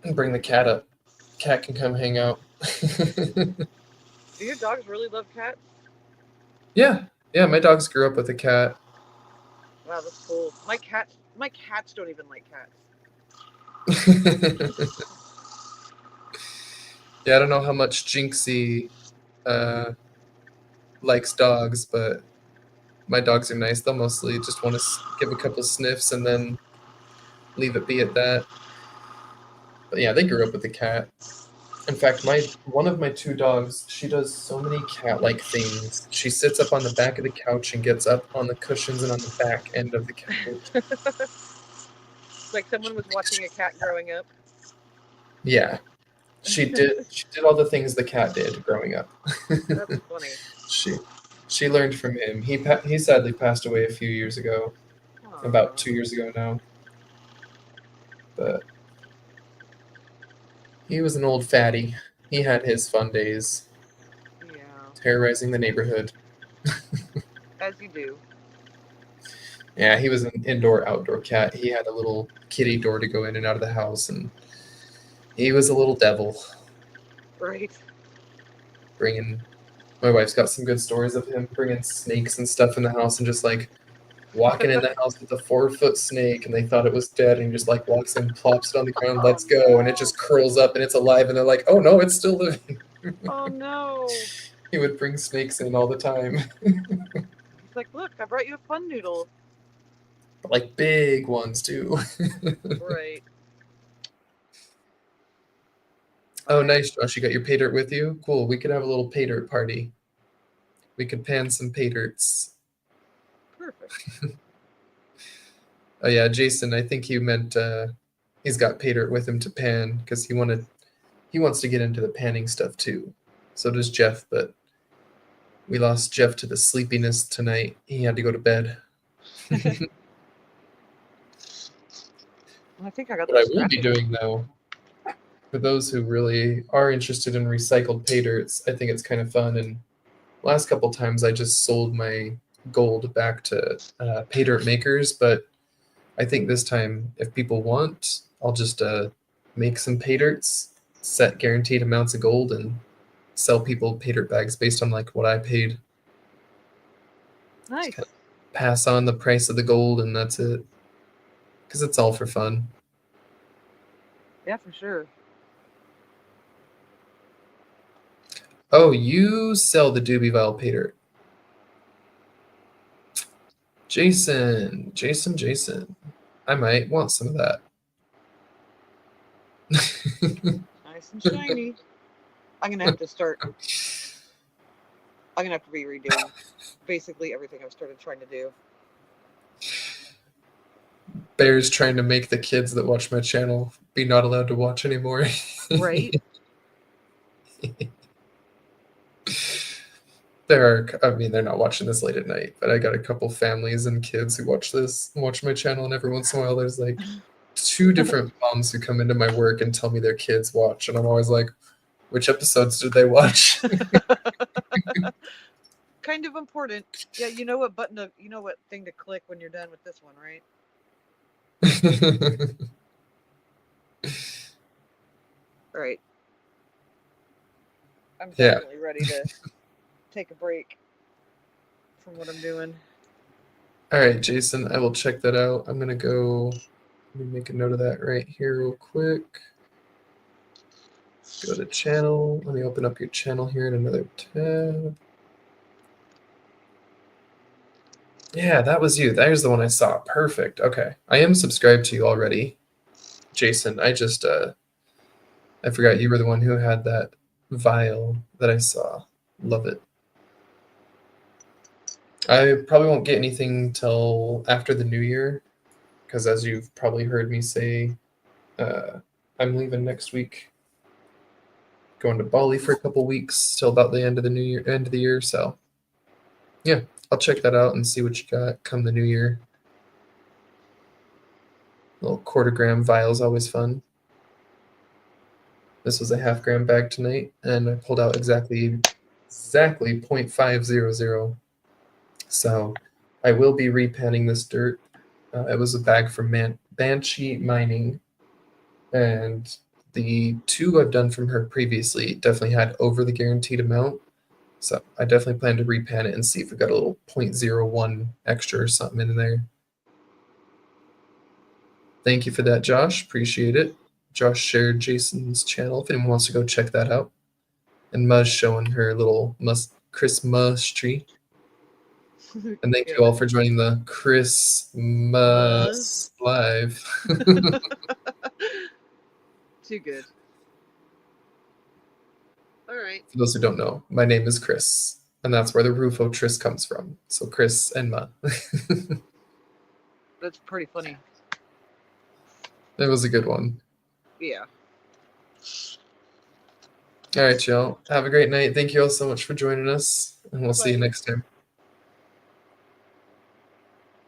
And bring the cat up. Cat can come hang out. Do your dogs really love cats? Yeah. Yeah, my dogs grew up with a cat. Wow, that's cool. My cats don't even like cats. Yeah, I don't know how much Jinxie likes dogs, but My dogs are nice. They'll mostly just want to give a couple sniffs and then leave it be at that. But yeah, they grew up with the cat. In fact, one of my two dogs, she does so many cat-like things. She sits up on the back of the couch and gets up on the cushions and on the back end of the couch. Like someone was watching a cat growing up. Yeah. She did all the things the cat did growing up. That's funny. She learned from him. He sadly passed away a few years ago. About 2 years ago now. But he was an old fatty. He had his fun days. Yeah. Terrorizing the neighborhood. As you do. Yeah, he was an indoor-outdoor cat. He had a little kitty door to go in and out of the house, and he was a little devil. Right. My wife's got some good stories of him bringing snakes and stuff in the house and just like walking in the house with a 4-foot snake, and they thought it was dead, and he just like walks in, plops it on the ground, let's go, and it just curls up and it's alive, and they're like, oh no, it's still living. Oh no. He would bring snakes in all the time. He's like, look, I brought you a fun noodle. Like big ones too. Right. Oh, nice, Josh. You got your pay dirt with you? Cool. We could have a little pay dirt party. We could pan some pay dirts. Perfect. Oh yeah, Jason, I think you meant he's got pay dirt with him to pan because he wants to get into the panning stuff too. So does Jeff, but we lost Jeff to the sleepiness tonight. He had to go to bed. I think I got What I those will be scratches. doing though, for those who really are interested in recycled pay dirts, I think it's kind of fun. And last couple times I just sold my gold back to pay dirt makers, but I think this time, if people want, I'll just make some pay dirts, set guaranteed amounts of gold, and sell people pay dirt bags based on like what I paid. Nice. Just pass on the price of the gold, and that's it. Because it's all for fun. Yeah, for sure. Oh, you sell the Doobie Vile pay dirt. Jason. I might want some of that. Nice and shiny. I'm gonna have to be redoing basically everything I've started trying to do. Bear's trying to make the kids that watch my channel be not allowed to watch anymore. Right? They're not watching this late at night, but I got a couple families and kids who watch my channel, and every once in a while there's like 2 different moms who come into my work and tell me their kids watch, and I'm always like, which episodes did they watch? Kind of important. Yeah, you know what thing to click when you're done with this one, right? Right. I'm definitely ready to take a break from what I'm doing. All right, Jason, I will check that out. I'm gonna go. Let me make a note of that right here real quick. Go to channel. Let me open up your channel here in another tab. Yeah, that was you. There's the one I saw. Perfect. Okay. I am subscribed to you already, Jason. I just I forgot you were the one who had that vial that I saw. Love it. I probably won't get anything till after the new year, because as you've probably heard me say, I'm leaving next week, going to Bali for a couple weeks till about the end of the year. So, yeah, I'll check that out and see what you got come the new year. Little 1/4 gram vials, always fun. This was a 1/2 gram bag tonight, and I pulled out exactly 0.500. So I will be repanning this dirt. It was a bag from Banshee Mining, and the 2 I've done from her previously definitely had over the guaranteed amount. So I definitely plan to repan it and see if we got a little 0.01 extra or something in there. Thank you for that, Josh. Appreciate it. Josh shared Jason's channel if anyone wants to go check that out. And Muzz showing her little Christmas tree. And thank you all for joining the Christmas live. Too good. All right. For those who don't know, my name is Chris, and that's where the Rufo Tris comes from. So Chris and Ma. That's pretty funny. It was a good one. Yeah. All right, y'all. Have a great night. Thank you all so much for joining us, and we'll see you Bye. next time.